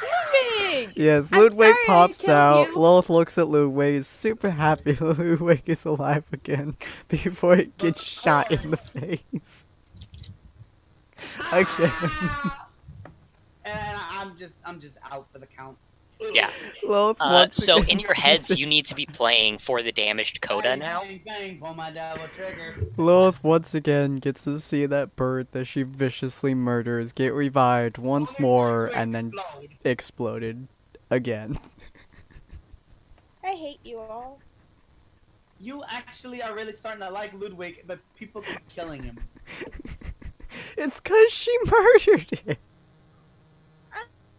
Speaker 2: Moving.
Speaker 1: Yes,
Speaker 2: I'm
Speaker 1: Ludwig
Speaker 2: sorry I
Speaker 1: pops
Speaker 2: killed
Speaker 1: out.
Speaker 2: you.
Speaker 1: Lilith looks at Ludwig, is super happy that Ludwig is alive again before it gets shot in the face. Again.
Speaker 3: And I'm just out for the count.
Speaker 4: Yeah.
Speaker 1: Lilith once
Speaker 4: So
Speaker 1: again
Speaker 4: in your heads,
Speaker 1: sees-
Speaker 4: you need to be playing for the damaged Coda
Speaker 3: Bang,
Speaker 4: now.
Speaker 3: Bang, bang, pull my double trigger.
Speaker 1: Lilith once again gets to see that bird that she viciously murders get revived once
Speaker 3: Only
Speaker 1: more
Speaker 3: to
Speaker 1: and then
Speaker 3: explode.
Speaker 1: exploded again.
Speaker 2: I hate you all.
Speaker 3: You actually are really starting to like Ludwig, but people keep killing him.
Speaker 1: It's 'cause she murdered him.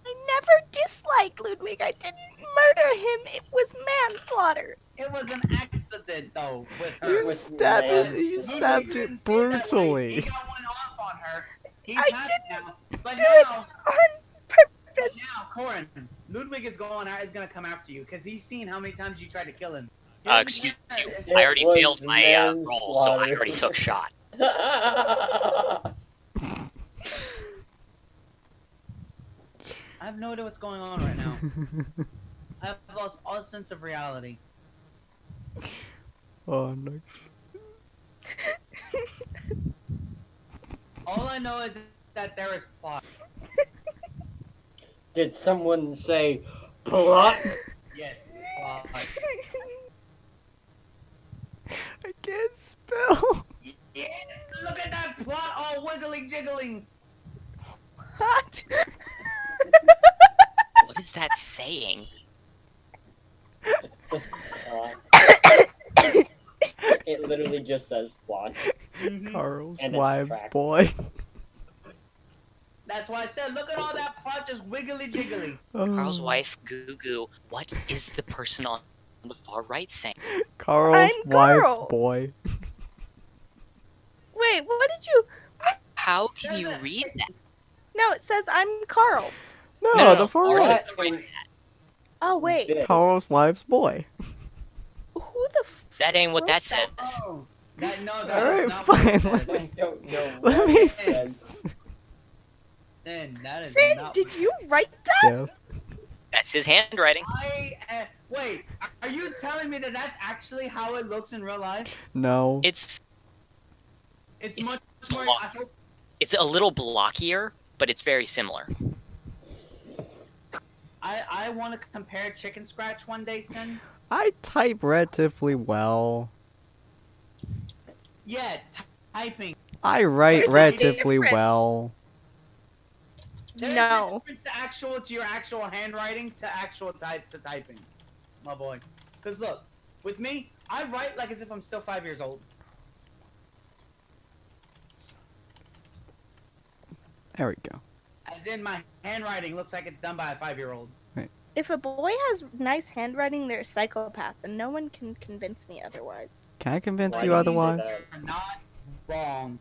Speaker 2: I never disliked Ludwig. I didn't murder him. It was manslaughter.
Speaker 3: It was an accident, though, with her.
Speaker 1: You
Speaker 5: With
Speaker 1: stabbed
Speaker 5: Lance.
Speaker 1: it. You
Speaker 3: Ludwig
Speaker 1: stabbed
Speaker 3: didn't
Speaker 1: it
Speaker 3: see it that way.
Speaker 1: brutally.
Speaker 3: He got one off on her. He's
Speaker 2: I
Speaker 3: happy
Speaker 2: didn't
Speaker 3: now. But
Speaker 2: Do it
Speaker 3: now,
Speaker 2: on purpose.
Speaker 3: Corin, Ludwig is gonna come after you because he's seen how many times you tried to kill him.
Speaker 4: Excuse me.
Speaker 5: It
Speaker 4: I already
Speaker 5: was
Speaker 4: failed my roll, so I
Speaker 5: manslaughter.
Speaker 4: already took shot.
Speaker 3: I have no idea what's going on right now. I have lost all sense of reality.
Speaker 1: Oh no.
Speaker 3: All I know is that there is plot.
Speaker 5: Did someone say plot?
Speaker 3: Yes, plot.
Speaker 1: I can't spell.
Speaker 3: Yeah, look at that plot all wiggling jiggling.
Speaker 2: What?
Speaker 4: What is that saying?
Speaker 5: It literally just says plot.
Speaker 3: Mhm.
Speaker 1: Carl's
Speaker 5: And it's
Speaker 1: wives
Speaker 5: tracked.
Speaker 1: boy.
Speaker 3: That's why I said, look at all that plot just wiggly jiggly.
Speaker 4: Carl's
Speaker 1: Oh.
Speaker 4: wife, Goo Goo. What is the person on the far right saying?
Speaker 1: Carl's
Speaker 2: I'm
Speaker 1: wife's
Speaker 2: Carl.
Speaker 1: boy.
Speaker 2: Wait, what did you?
Speaker 4: How can you read that?
Speaker 2: No, it says I'm Carl.
Speaker 1: No, the far
Speaker 4: Ours
Speaker 1: right.
Speaker 4: is doing that.
Speaker 2: Oh wait,
Speaker 5: This.
Speaker 1: Carl's wife's boy.
Speaker 2: who the?
Speaker 4: That ain't what that says.
Speaker 3: Oh, That
Speaker 1: Alright,
Speaker 3: is not what it
Speaker 1: fine.
Speaker 3: says.
Speaker 5: I don't know
Speaker 1: Let
Speaker 5: what
Speaker 1: me
Speaker 5: it says.
Speaker 3: Sin, that is
Speaker 2: Sin,
Speaker 3: not
Speaker 2: did
Speaker 3: what-
Speaker 2: you write that?
Speaker 1: Yes.
Speaker 4: That's his handwriting.
Speaker 3: Wait, are you telling me that that's actually how it looks in real life?
Speaker 1: No.
Speaker 4: It's
Speaker 3: It's
Speaker 4: It's
Speaker 3: much more.
Speaker 4: block.
Speaker 3: I hope.
Speaker 4: it's a little blockier, but it's very similar.
Speaker 3: I want to compare chicken scratch one day, Sin.
Speaker 1: I type relatively well.
Speaker 3: Yeah, typing.
Speaker 1: I write
Speaker 2: There's a
Speaker 1: relatively
Speaker 2: difference.
Speaker 1: well.
Speaker 3: There's a
Speaker 2: No.
Speaker 3: difference to your actual handwriting to actual typing, my boy. Cause look, with me, I write like as if I'm still 5 years old.
Speaker 1: There we go.
Speaker 3: As in, my handwriting looks like it's done by a 5-year-old.
Speaker 2: If a boy has nice handwriting, they're a psychopath, and no one can convince me otherwise.
Speaker 1: Can I convince
Speaker 5: Why
Speaker 1: you
Speaker 5: do you say
Speaker 1: otherwise?
Speaker 5: that?
Speaker 3: You're not wrong.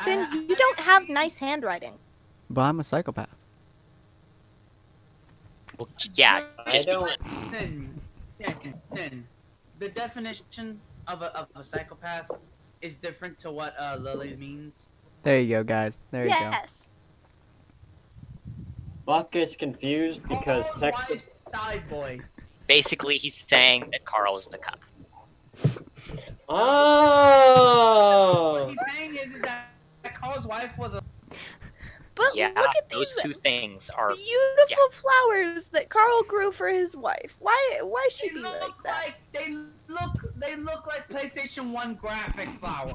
Speaker 2: Sin, you don't have nice handwriting.
Speaker 1: But I'm a psychopath.
Speaker 4: Well, yeah,
Speaker 5: I
Speaker 4: just
Speaker 5: don't.
Speaker 3: Sin. The definition of a psychopath is different to what Lily means.
Speaker 1: There you go, guys. There you go.
Speaker 2: Yes.
Speaker 5: Buck is confused because
Speaker 3: Carl's
Speaker 5: technically.
Speaker 3: wife's side boy.
Speaker 4: basically he's saying that Carl is the cop.
Speaker 3: What
Speaker 5: Oh!
Speaker 3: he's saying is that Carl's wife was a.
Speaker 2: But
Speaker 4: Yeah,
Speaker 2: look at
Speaker 4: those
Speaker 2: these
Speaker 4: two things are.
Speaker 2: beautiful flowers that Carl grew for his wife. Why
Speaker 3: They
Speaker 2: she be like
Speaker 3: look
Speaker 2: that?
Speaker 3: like they look like PlayStation 1 graphic flower.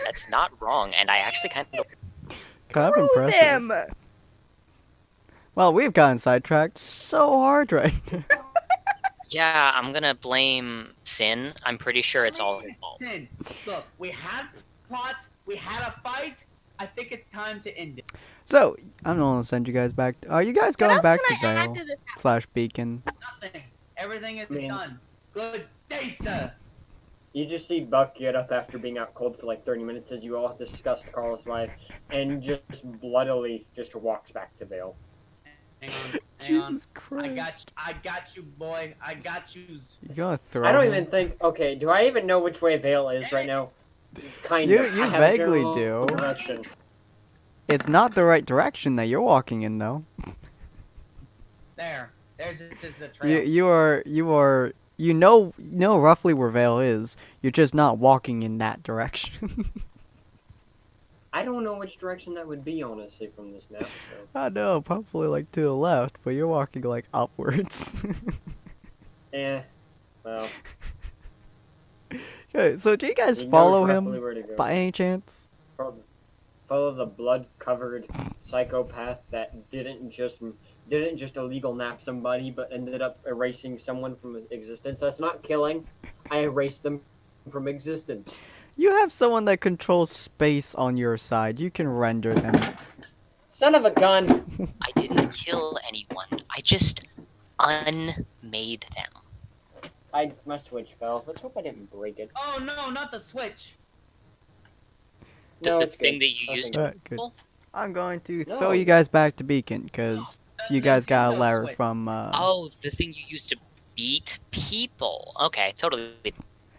Speaker 4: That's not wrong, and I actually kind of.
Speaker 1: Kind of
Speaker 2: Grew
Speaker 1: impressive.
Speaker 2: them.
Speaker 1: Well, we've gotten sidetracked so hard right now.
Speaker 4: Yeah, I'm gonna blame Sin. I'm pretty sure it's all his fault.
Speaker 3: Sin, look, we had plot, we had a fight. I think it's time to end it.
Speaker 1: So, I'm gonna send you guys back. Are you guys
Speaker 2: What
Speaker 1: going
Speaker 2: else
Speaker 1: back
Speaker 2: can
Speaker 1: to
Speaker 2: I add
Speaker 1: Vale
Speaker 2: to this?
Speaker 1: / Beacon?
Speaker 3: Nothing. Everything is
Speaker 5: Man.
Speaker 3: done. Good day, sir.
Speaker 5: You just see Buck get up after being out cold for like 30 minutes as you all discussed Carl's wife, and just bloodily just walks back to Vale.
Speaker 3: Hang on.
Speaker 1: Jesus Christ.
Speaker 3: I got you, boy. I got you.
Speaker 1: You gonna throw
Speaker 5: I don't
Speaker 1: him?
Speaker 5: even think. Okay, do I even know which way Vale is right now? Kind
Speaker 1: You-
Speaker 5: of.
Speaker 1: you
Speaker 5: I have a
Speaker 1: vaguely
Speaker 5: general
Speaker 1: do.
Speaker 5: Direction.
Speaker 1: It's not the right direction that you're walking in, though.
Speaker 3: There. There's a trail.
Speaker 1: You know roughly where Vale is. You're just not walking in that direction.
Speaker 5: I don't know which direction that would be, honestly, from this map. So.
Speaker 1: I know, probably like to the left, but you're walking like upwards.
Speaker 5: Well,
Speaker 1: Okay, so do you guys
Speaker 5: he knows
Speaker 1: follow
Speaker 5: roughly
Speaker 1: him
Speaker 5: where to go.
Speaker 1: by any chance?
Speaker 5: Follow the blood-covered psychopath that didn't just illegal nap somebody, but ended up erasing someone from existence. That's not killing. I erased them from existence.
Speaker 1: You have someone that controls space on your side. You can render them.
Speaker 5: Son of a gun!
Speaker 4: I didn't kill anyone. I just unmade them.
Speaker 5: My switch fell. Let's hope I didn't break it.
Speaker 3: Oh no, not the switch.
Speaker 5: No,
Speaker 4: The
Speaker 5: it's
Speaker 4: thing
Speaker 5: good.
Speaker 4: that you used
Speaker 5: Okay.
Speaker 4: to
Speaker 1: Alright, good.
Speaker 4: kill?
Speaker 1: I'm going to
Speaker 5: No.
Speaker 1: throw you guys back to Beacon, because you guys got a
Speaker 3: Nintendo
Speaker 1: letter
Speaker 3: Switch.
Speaker 1: from,
Speaker 4: Oh, the thing you used to beat people. Okay, totally.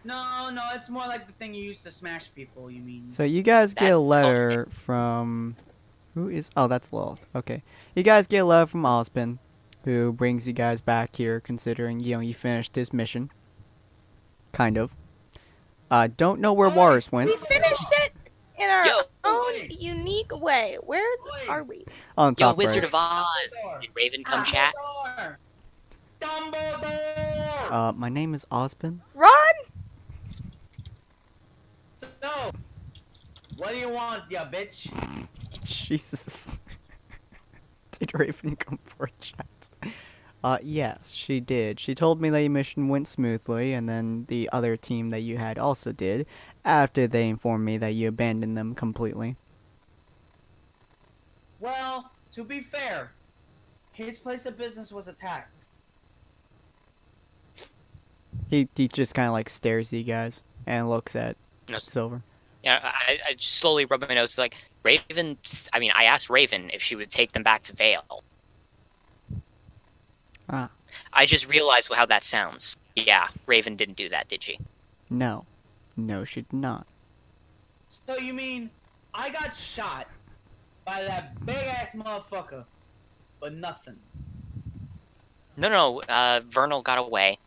Speaker 3: No, it's more like the thing you use to smash people. You mean?
Speaker 1: So you guys get a
Speaker 4: That's called
Speaker 1: letter from... Who is... Oh, that's Lilith. Okay. You guys get a letter from Osbin, who brings you guys back here, considering, you finished this mission. Kind of. Don't know where Wars went.
Speaker 2: We finished it in our
Speaker 4: Yo.
Speaker 2: own unique way. Where are we?
Speaker 1: On
Speaker 4: Yo,
Speaker 1: top
Speaker 4: Wizard
Speaker 1: right.
Speaker 4: of Oz. Did Raven come chat?
Speaker 3: Dumbledore.
Speaker 1: My name is Osbin.
Speaker 2: Ron?
Speaker 3: So, what do you want, ya bitch?
Speaker 1: Jesus. Did Raven come for a chat? Yes, she did. She told me that your mission went smoothly, and then the other team that you had also did, after they informed me that you abandoned them completely.
Speaker 3: Well, to be fair, his place of business was attacked.
Speaker 1: He just kind of like stares at you guys and looks at
Speaker 4: No,
Speaker 1: Silver.
Speaker 4: Yeah, I just slowly rub my nose. Like Raven. I mean, I asked Raven if she would take them back to Vale.
Speaker 1: Ah.
Speaker 4: I just realized how that sounds. Yeah, Raven didn't do that, did she?
Speaker 1: No. No, she did not.
Speaker 3: So you mean I got shot by that big ass motherfucker, but nothing?
Speaker 4: No, Vernal got away.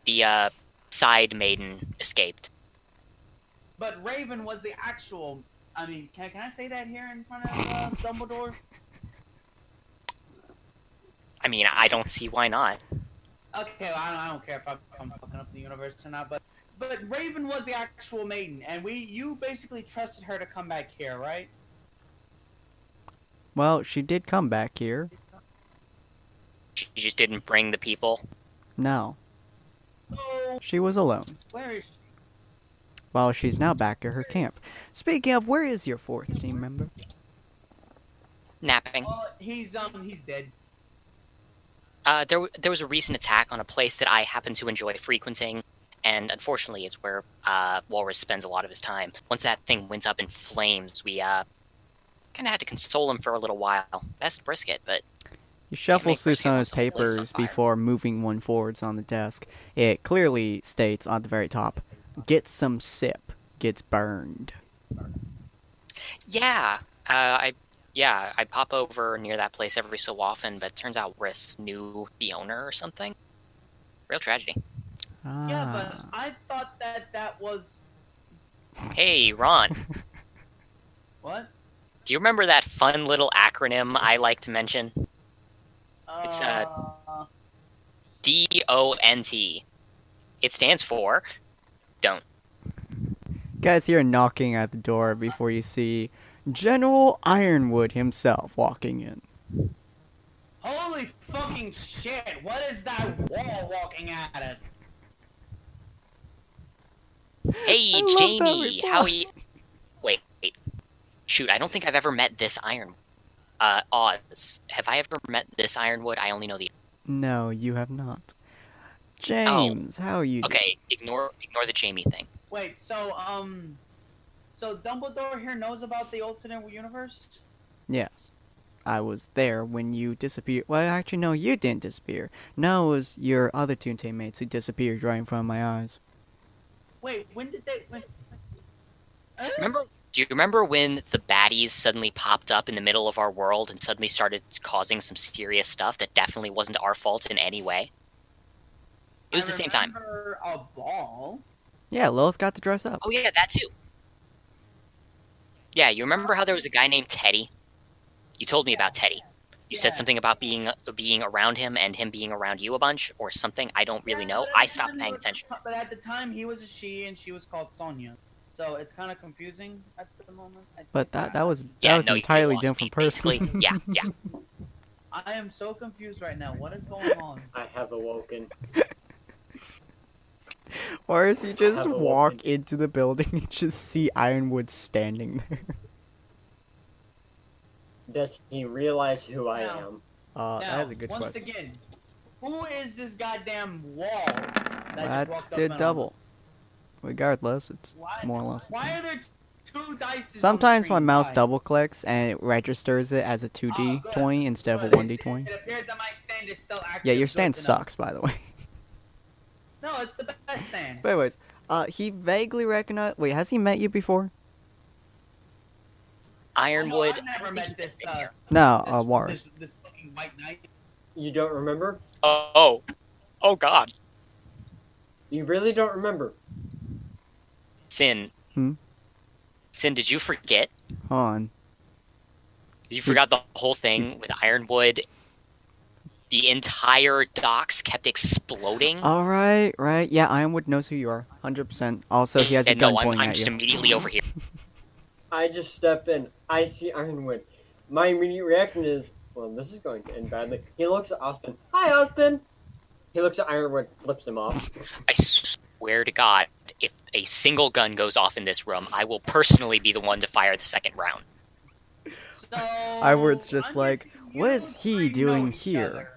Speaker 4: The side maiden escaped.
Speaker 3: But Raven was the actual. I mean, can I say that here in front of Dumbledore?
Speaker 4: I mean, I don't see why not.
Speaker 3: Okay, well, I don't care if I'm fucking up the universe or not, but Raven was the actual maiden, and you basically trusted her to come back here, right?
Speaker 1: Well, she did come back here.
Speaker 4: She just didn't bring the people.
Speaker 1: No,
Speaker 3: So
Speaker 1: she was alone.
Speaker 3: where is she?
Speaker 1: Well, she's now back at her camp. Speaking of, where is your fourth team member?
Speaker 4: Napping.
Speaker 3: He's dead.
Speaker 4: There was a recent attack on a place that I happen to enjoy frequenting, and unfortunately is where Walrus spends a lot of his time. Once that thing went up in flames, we kind of had to console him for a little while. Best brisket, but
Speaker 1: He shuffles through
Speaker 4: brisket
Speaker 1: some of
Speaker 4: once
Speaker 1: his
Speaker 4: the whole place on
Speaker 1: papers
Speaker 4: fire.
Speaker 1: before moving one forwards on the desk. It clearly states on the very top, "Get some sip. Gets burned."
Speaker 4: yeah, I pop over near that place every so often, but it turns out Riss knew the owner or something. Real tragedy.
Speaker 3: Yeah, but
Speaker 1: Ah.
Speaker 3: I thought that was
Speaker 4: Hey, Ron,
Speaker 3: what?
Speaker 4: do you remember that fun little acronym I like to mention? It's, DONT. It stands for don't.
Speaker 1: Guys hear knocking at the door before you see General Ironwood himself walking in.
Speaker 3: Holy fucking shit! What is that wall walking at us?
Speaker 4: Hey,
Speaker 1: I love that
Speaker 4: Jamie, how are
Speaker 1: reply.
Speaker 4: you? Wait. Shoot, I don't think I've ever met this Iron. Oz. Have I ever met this Ironwood? I only know the.
Speaker 1: No, you have not. James, how are you doing?
Speaker 4: Okay, ignore the Jamie thing.
Speaker 3: Wait, so Dumbledore here knows about the alternate universe?
Speaker 1: Yes. I was there when you disappeared. Well, actually, no, you didn't disappear. No, it was your other two teammates who disappeared right in front of my eyes.
Speaker 3: Wait, when did they?
Speaker 4: Do you remember when the baddies suddenly popped up in the middle of our world and suddenly started causing some serious stuff that definitely wasn't our fault in any way? It was the same time.
Speaker 3: I remember a ball.
Speaker 1: Yeah, Lilith got to dress up.
Speaker 4: Oh yeah, that too. Yeah, you remember how there was a guy named Teddy? You told me about Teddy. You said
Speaker 3: Yeah.
Speaker 4: something about being around him and him being around you a bunch or something. I don't really know.
Speaker 3: but at
Speaker 4: I
Speaker 3: the
Speaker 4: stopped
Speaker 3: time
Speaker 4: paying
Speaker 3: he was-
Speaker 4: attention.
Speaker 3: But at the time, he was a she, and she was called Sonia. So it's kind of confusing at the moment.
Speaker 1: But that was
Speaker 4: Yeah,
Speaker 1: an
Speaker 4: no, you
Speaker 1: entirely
Speaker 4: lost
Speaker 1: different
Speaker 4: me,
Speaker 1: person.
Speaker 4: basically. Yeah.
Speaker 3: I am so confused right now. What is going on?
Speaker 5: I have awoken.
Speaker 1: Or is you just
Speaker 5: have a
Speaker 1: walk
Speaker 5: weapon.
Speaker 1: into the building and just see Ironwood standing there?
Speaker 5: Does he realize who I
Speaker 3: No.
Speaker 5: am?
Speaker 3: Now,
Speaker 1: That is a good
Speaker 3: once
Speaker 1: question.
Speaker 3: again, who is this goddamn wall that just
Speaker 1: That
Speaker 3: walked up
Speaker 1: did
Speaker 3: and
Speaker 1: double. Regardless, it's
Speaker 3: Why,
Speaker 1: more or less.
Speaker 3: Why are there two dice?
Speaker 1: Sometimes my mouse double clicks and it registers it as a 2D
Speaker 3: Oh, good.
Speaker 1: 20 instead of a 1D 20.
Speaker 3: It appears that my stand is still active.
Speaker 1: Yeah, your
Speaker 3: so
Speaker 1: stand
Speaker 3: it's enough.
Speaker 1: sucks, by the way.
Speaker 3: No, it's the best stand.
Speaker 1: But anyways, he vaguely recognized. Wait, has he met you before?
Speaker 4: Ironwood.
Speaker 3: I've never met this.
Speaker 1: No,
Speaker 3: This,
Speaker 1: Warren.
Speaker 3: this fucking white knight.
Speaker 5: You don't remember?
Speaker 4: Oh God.
Speaker 5: You really don't remember?
Speaker 4: Sin.
Speaker 1: Hmm?
Speaker 4: Sin, did you forget?
Speaker 1: Hold on.
Speaker 4: You forgot the whole thing with Ironwood. The entire docks kept exploding.
Speaker 1: All right, right. Yeah, Ironwood knows who you are. 100%. Also, he has a
Speaker 4: and
Speaker 1: gun
Speaker 4: no, I'm
Speaker 1: pointing at
Speaker 4: just
Speaker 1: you.
Speaker 4: immediately over here.
Speaker 5: I just step in. I see Ironwood. My immediate reaction is, well, this is going to end badly. He looks at Austin. Hi, Austin! He looks at Ironwood, flips him off.
Speaker 4: I swear to God, if a single gun goes off in this room, I will personally be the one to fire the second round.
Speaker 3: So
Speaker 1: Ironwood's just
Speaker 3: I'm
Speaker 1: like,
Speaker 3: guessing
Speaker 1: what
Speaker 3: you
Speaker 1: is he
Speaker 3: three know
Speaker 1: doing
Speaker 3: each
Speaker 1: here?
Speaker 3: other.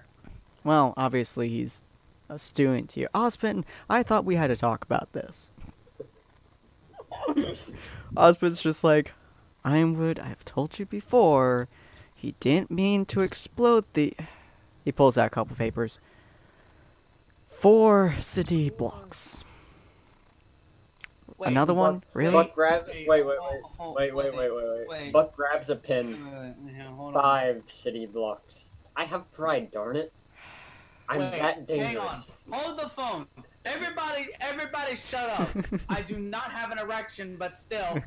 Speaker 1: Well, obviously he's a student here. Osmond, I thought we had to talk about this. Osmond's just like, Ironwood, I've told you before, he didn't mean to explode the... He pulls out a couple papers. 4 city blocks.
Speaker 3: Wait,
Speaker 1: Another one? Really?
Speaker 5: Buck grabs. Wait.
Speaker 3: Wait.
Speaker 5: Buck grabs a pin.
Speaker 3: Hold on.
Speaker 5: 5 city blocks. I have pride, darn it. I'm
Speaker 3: Wait,
Speaker 5: that
Speaker 3: hang on.
Speaker 5: dangerous.
Speaker 3: Hold the phone. Everybody shut up. I do not have an erection, but still.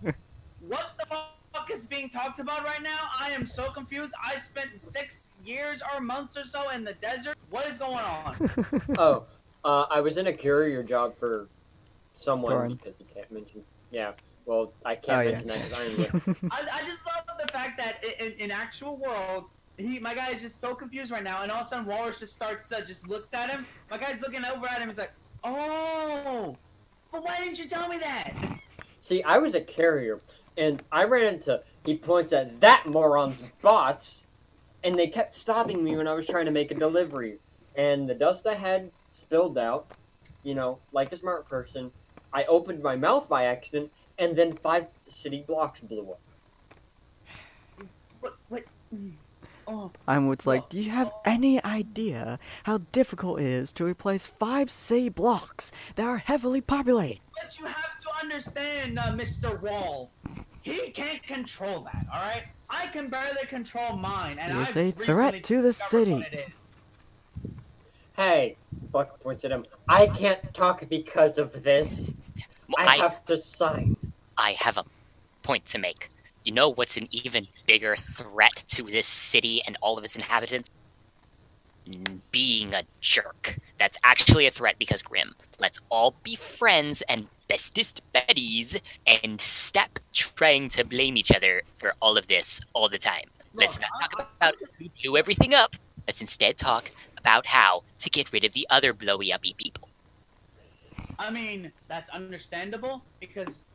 Speaker 3: What the fuck is being talked about right now? I am so confused. I spent 6 years or months or so in the desert. What is going on?
Speaker 5: I was in a courier job for someone
Speaker 1: Darn.
Speaker 5: because you can't mention. Yeah, well, I can't
Speaker 1: Oh,
Speaker 5: mention that because I'm
Speaker 3: I just love the fact that in actual world, my guy is just so confused right now, and all of a sudden Walrus just starts, just looks at him. My guy's looking over at him. He's like, "Oh, but why didn't you tell me that?"
Speaker 5: See, I was a carrier, and I ran into. He points at that moron's bots, and they kept stopping me when I was trying to make a delivery, and the dust I had spilled out. You know, like a smart person, I opened my mouth by accident, and then 5 city blocks blew up.
Speaker 3: What? Oh.
Speaker 1: Ironwood's like, do you have any idea how difficult it is to replace 5 city blocks that are heavily populated?
Speaker 3: But you have to understand, Mr. Wall. He can't control that, alright? I can barely control mine, and
Speaker 1: He is
Speaker 3: I've
Speaker 1: a
Speaker 3: recently
Speaker 1: threat to the
Speaker 3: discovered
Speaker 1: city.
Speaker 3: what it is.
Speaker 5: Hey, Buck points at him. I can't talk because of this. I have to sign.
Speaker 4: I have a point to make. You know what's an even bigger threat to this city and all of its inhabitants? Being a jerk. That's actually a threat because, Grim, let's all be friends and bestest buddies and stop trying to blame each other for all of this all the time. Let's not talk about who blew everything up. Let's instead talk about how to get rid of the other blowy-uppy people.
Speaker 3: I mean, that's understandable, because...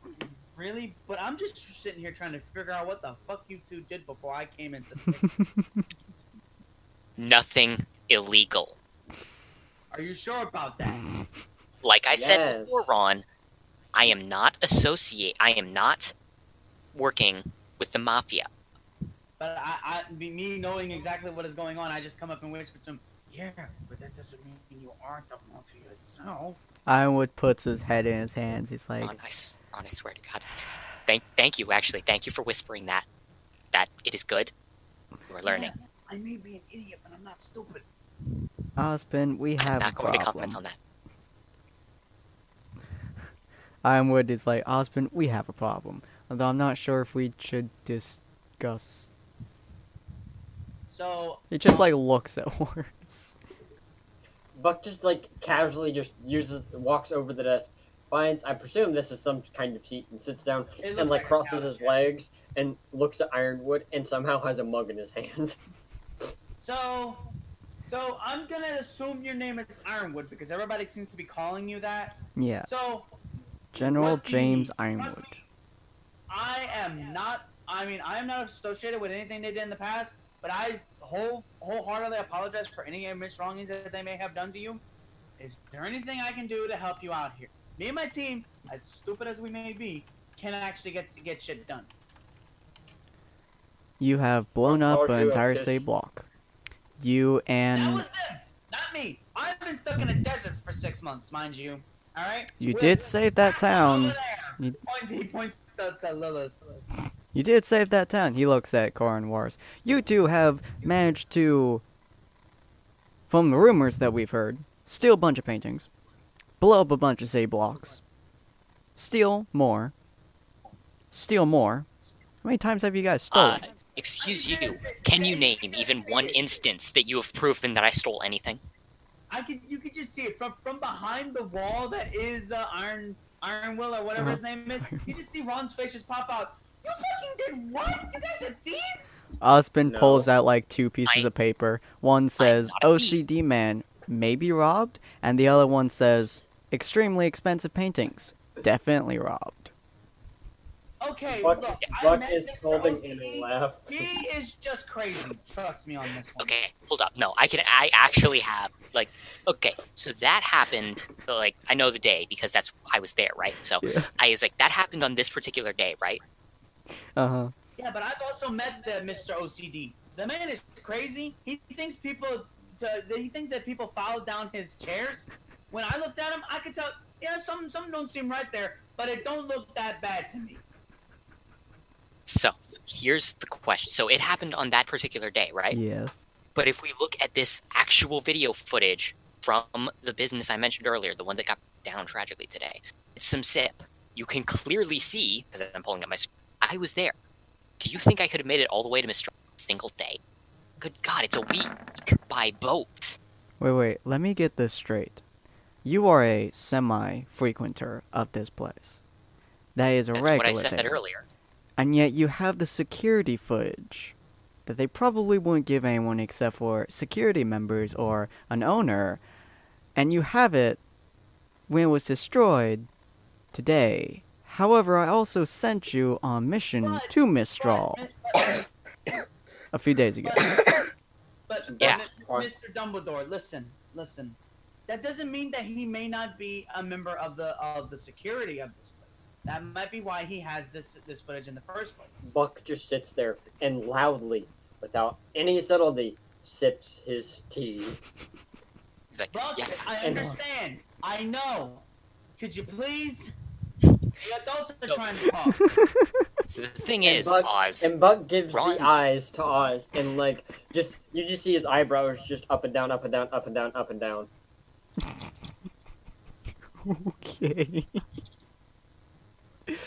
Speaker 3: Really? But I'm just sitting here trying to figure out what the fuck you two did before I came into the picture.
Speaker 4: Nothing illegal.
Speaker 3: Are you sure about that?
Speaker 4: Like I said
Speaker 5: Yes.
Speaker 4: before, Ron, I am not working with the mafia.
Speaker 3: But me knowing exactly what is going on, I just come up and whisper to him, "Yeah, but that doesn't mean you aren't the mafia itself."
Speaker 1: Ironwood puts his head in his hands. He's like,
Speaker 4: Ron, I swear to God. Thank you, actually. Thank you for whispering that. That it is good. We're learning.
Speaker 3: Yeah, I may be an idiot, but I'm not stupid.
Speaker 1: Ospen, we
Speaker 4: I'm
Speaker 1: have
Speaker 4: not
Speaker 1: a
Speaker 4: going to
Speaker 1: problem.
Speaker 4: comment on that.
Speaker 1: Ironwood is like, Ospen, we have a problem. Although I'm not sure if we should discuss.
Speaker 3: So...
Speaker 1: He just like looks at Horace.
Speaker 5: Buck just like casually just walks over the desk, finds, I presume this is some kind of seat, and sits down
Speaker 3: It looks
Speaker 5: and like
Speaker 3: like a
Speaker 5: crosses
Speaker 3: couch,
Speaker 5: his
Speaker 3: yeah.
Speaker 5: legs and looks at Ironwood and somehow has a mug in his hand.
Speaker 3: So I'm gonna assume your name is Ironwood, because everybody seems to be calling you that.
Speaker 1: Yes.
Speaker 3: So...
Speaker 1: General
Speaker 3: what do you
Speaker 1: James
Speaker 3: need?
Speaker 1: Ironwood.
Speaker 3: Trust me, I am not associated with anything they did in the past, but I wholeheartedly apologize for any wrongings that they may have done to you. Is there anything I can do to help you out here? Me and my team, as stupid as we may be, can actually get shit done.
Speaker 1: You have blown up
Speaker 5: Told
Speaker 1: an
Speaker 5: you,
Speaker 1: entire
Speaker 5: bitch.
Speaker 1: city block. You
Speaker 3: That
Speaker 1: and
Speaker 3: was them, not me. I've been stuck in a desert for 6 months, mind you. All right.
Speaker 1: you did save that town.
Speaker 3: Over there.
Speaker 1: You-
Speaker 3: He points to Lilith.
Speaker 1: You did save that town. He looks at Corin Wars. You two have managed to, from the rumors that we've heard, steal a bunch of paintings, blow up a bunch of city blocks, steal more. How many times have you guys stolen?
Speaker 4: Excuse you. Can you name even one instance that you have proven that I stole anything?
Speaker 3: You could just see it from behind the wall that is Iron Will or whatever his name is. You just see Ron's face just pop out. You fucking did what? You guys are thieves?
Speaker 1: Ospen
Speaker 5: No.
Speaker 1: pulls out like 2 pieces of paper. One says,
Speaker 4: not a thief.
Speaker 1: OCD man may be robbed, and the other one says, extremely expensive paintings. Definitely robbed.
Speaker 3: Okay,
Speaker 5: Buck,
Speaker 3: look. I
Speaker 5: Buck
Speaker 3: met
Speaker 5: is
Speaker 3: Mr.
Speaker 5: holding
Speaker 3: OCD.
Speaker 5: in a laugh.
Speaker 3: He is just crazy. Trust me on this one.
Speaker 4: Okay, hold up. No, I actually have, like, okay, so that happened, like, I know the day because I was there, right? So
Speaker 1: Yeah.
Speaker 4: I was like, that happened on this particular day, right?
Speaker 1: Uh-huh.
Speaker 3: Yeah, but I've also met the Mr. OCD. The man is crazy. He thinks that people foul down his chairs. When I looked at him, I could tell Yeah, some don't seem right there, but it don't look that bad to me.
Speaker 4: So, here's the question. So, it happened on that particular day, right?
Speaker 1: Yes.
Speaker 4: But if we look at this actual video footage from the business I mentioned earlier, the one that got down tragically today, it's some sip. You can clearly see, because I'm pulling up my screen, I was there. Do you think I could have made it all the way to Mr. a single day? Good God, it's a week by boat.
Speaker 1: Wait, let me get this straight. You are a semi-frequenter of this place. That is a
Speaker 4: That's
Speaker 1: regular
Speaker 4: what I said
Speaker 1: thing.
Speaker 4: earlier.
Speaker 1: And yet you have the security footage that they probably wouldn't give anyone except for security members or an owner. And you have it when it was destroyed today. However, I also sent you on a mission to Mistral a few days ago.
Speaker 3: But
Speaker 4: Yeah.
Speaker 3: Mr. Dumbledore, listen. That doesn't mean that he may not be a member of the security of this place. That might be why he has this footage in the first place.
Speaker 5: Buck just sits there and loudly, without any subtlety, sips his tea.
Speaker 4: He's like,
Speaker 3: Buck,
Speaker 4: yeah.
Speaker 3: I
Speaker 5: And-
Speaker 3: understand. I know. Could you please? The adults are trying to talk.
Speaker 4: So the thing
Speaker 5: And
Speaker 4: is,
Speaker 5: Buck-
Speaker 4: Oz,
Speaker 5: And Buck gives
Speaker 4: Ron's-
Speaker 5: the eyes to Oz, and like you just see his eyebrows just up and down, up and down, up and down, up and down.
Speaker 1: Okay.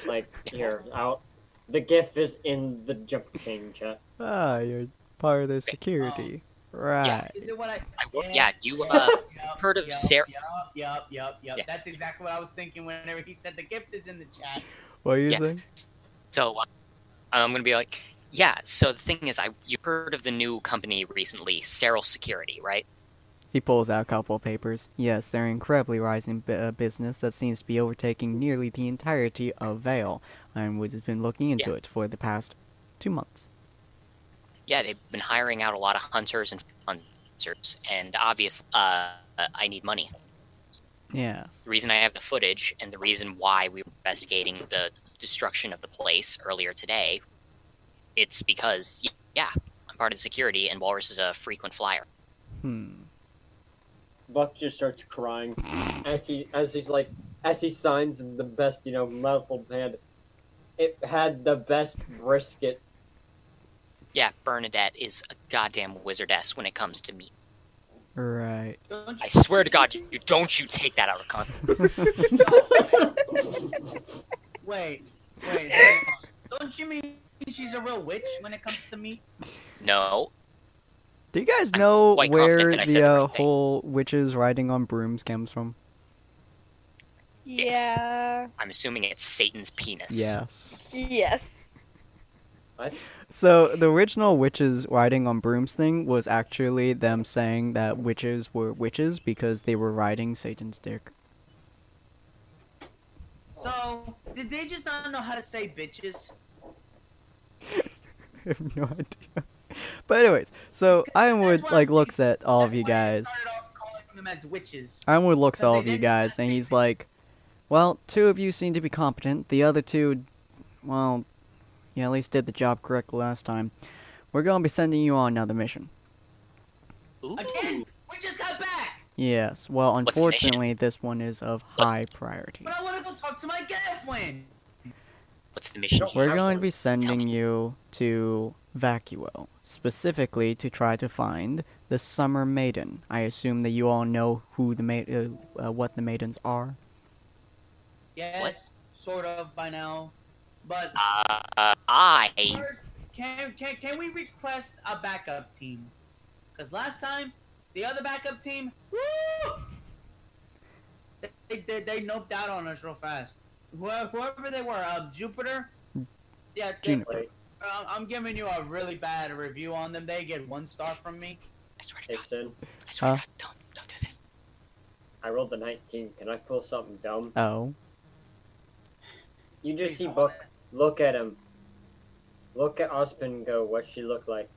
Speaker 5: Like here, out. The GIF is in the Jumpchain chat.
Speaker 1: Ah, you're part of the security. Right.
Speaker 3: Is it what I?
Speaker 4: you
Speaker 3: Yup,
Speaker 4: heard of
Speaker 3: yup,
Speaker 4: Sarah?
Speaker 3: Yup.
Speaker 4: Yeah.
Speaker 3: That's exactly what I was thinking whenever he said the gift is in the chat.
Speaker 1: What are you
Speaker 4: Yeah.
Speaker 1: saying?
Speaker 4: So I'm gonna be like, yeah. So the thing is, you heard of the new company recently, Cyril Security, right?
Speaker 1: He pulls out a couple of papers. Yes, they're an incredibly rising business that seems to be overtaking nearly the entirety of Vale, and we've been looking into it for the past 2 months.
Speaker 4: Yeah, they've been hiring out a lot of hunters and hunters, and obviously, I need money.
Speaker 1: Yes.
Speaker 4: The reason I have the footage and the reason why we were investigating the destruction of the place earlier today, it's because, yeah, I'm part of the security, and Walrus is a frequent flyer.
Speaker 5: Buck just starts crying as he signs the best, muffled hand. It had the best brisket.
Speaker 4: Yeah, Bernadette is a goddamn wizardess when it comes to meat.
Speaker 1: Right.
Speaker 3: Don't
Speaker 4: I swear to God, don't you take that out of context.
Speaker 3: Wait. Hang on. Don't you mean she's a real witch when it comes to meat?
Speaker 4: No.
Speaker 1: Do you guys
Speaker 4: I'm
Speaker 1: know
Speaker 4: quite
Speaker 1: where
Speaker 4: confident that I said
Speaker 1: the
Speaker 4: the right thing.
Speaker 1: whole witches riding on brooms comes from?
Speaker 4: Yes.
Speaker 2: Yeah.
Speaker 4: I'm assuming it's Satan's penis.
Speaker 1: Yes.
Speaker 2: Yes.
Speaker 5: What?
Speaker 1: So the original witches riding on brooms thing was actually them saying that witches were witches because they were riding Satan's dick.
Speaker 3: So, did they just not know how to say bitches?
Speaker 1: I have no idea. But anyways, so Ironwood
Speaker 3: That's why
Speaker 1: looks at all of you
Speaker 3: That's
Speaker 1: guys.
Speaker 3: why they started off calling them as witches.
Speaker 1: Ironwood looks at all
Speaker 3: Because
Speaker 1: of
Speaker 3: they
Speaker 1: you
Speaker 3: didn't
Speaker 1: guys
Speaker 3: have
Speaker 1: and
Speaker 3: to
Speaker 1: he's
Speaker 3: be-
Speaker 1: like, well, 2 of you seem to be competent. The other 2, well, yeah, at least did the job correctly last time. We're going to be sending you on another mission.
Speaker 4: Ooh.
Speaker 3: Again, we just got back!
Speaker 1: Yes, well,
Speaker 4: What's the mission?
Speaker 1: unfortunately, this one is of high priority.
Speaker 3: But I want to go talk to my girlfriend!
Speaker 4: What's the mission?
Speaker 5: Don't
Speaker 1: We're
Speaker 5: have
Speaker 1: going to
Speaker 5: one.
Speaker 1: be sending you to Vacuo, specifically to try to find the Summer Maiden. I assume that you all know who the what the maidens are.
Speaker 3: Yes, sort of by now. But
Speaker 4: I
Speaker 3: first, can we request a backup team? Because last time, the other backup team, woo! They noped out on us real fast. Whoever they were, Jupiter. Yeah,
Speaker 1: Juniper.
Speaker 3: I'm giving you a really bad review on them. They get 1 star from me.
Speaker 4: I swear to
Speaker 5: Hey,
Speaker 4: God,
Speaker 5: Sin,
Speaker 4: I swear to
Speaker 1: Huh?
Speaker 4: God, don't do this.
Speaker 5: I rolled the 19. Can I pull something dumb?
Speaker 1: Oh.
Speaker 5: You just see Buck. Look at him. Look at Ospen and go, what she look like.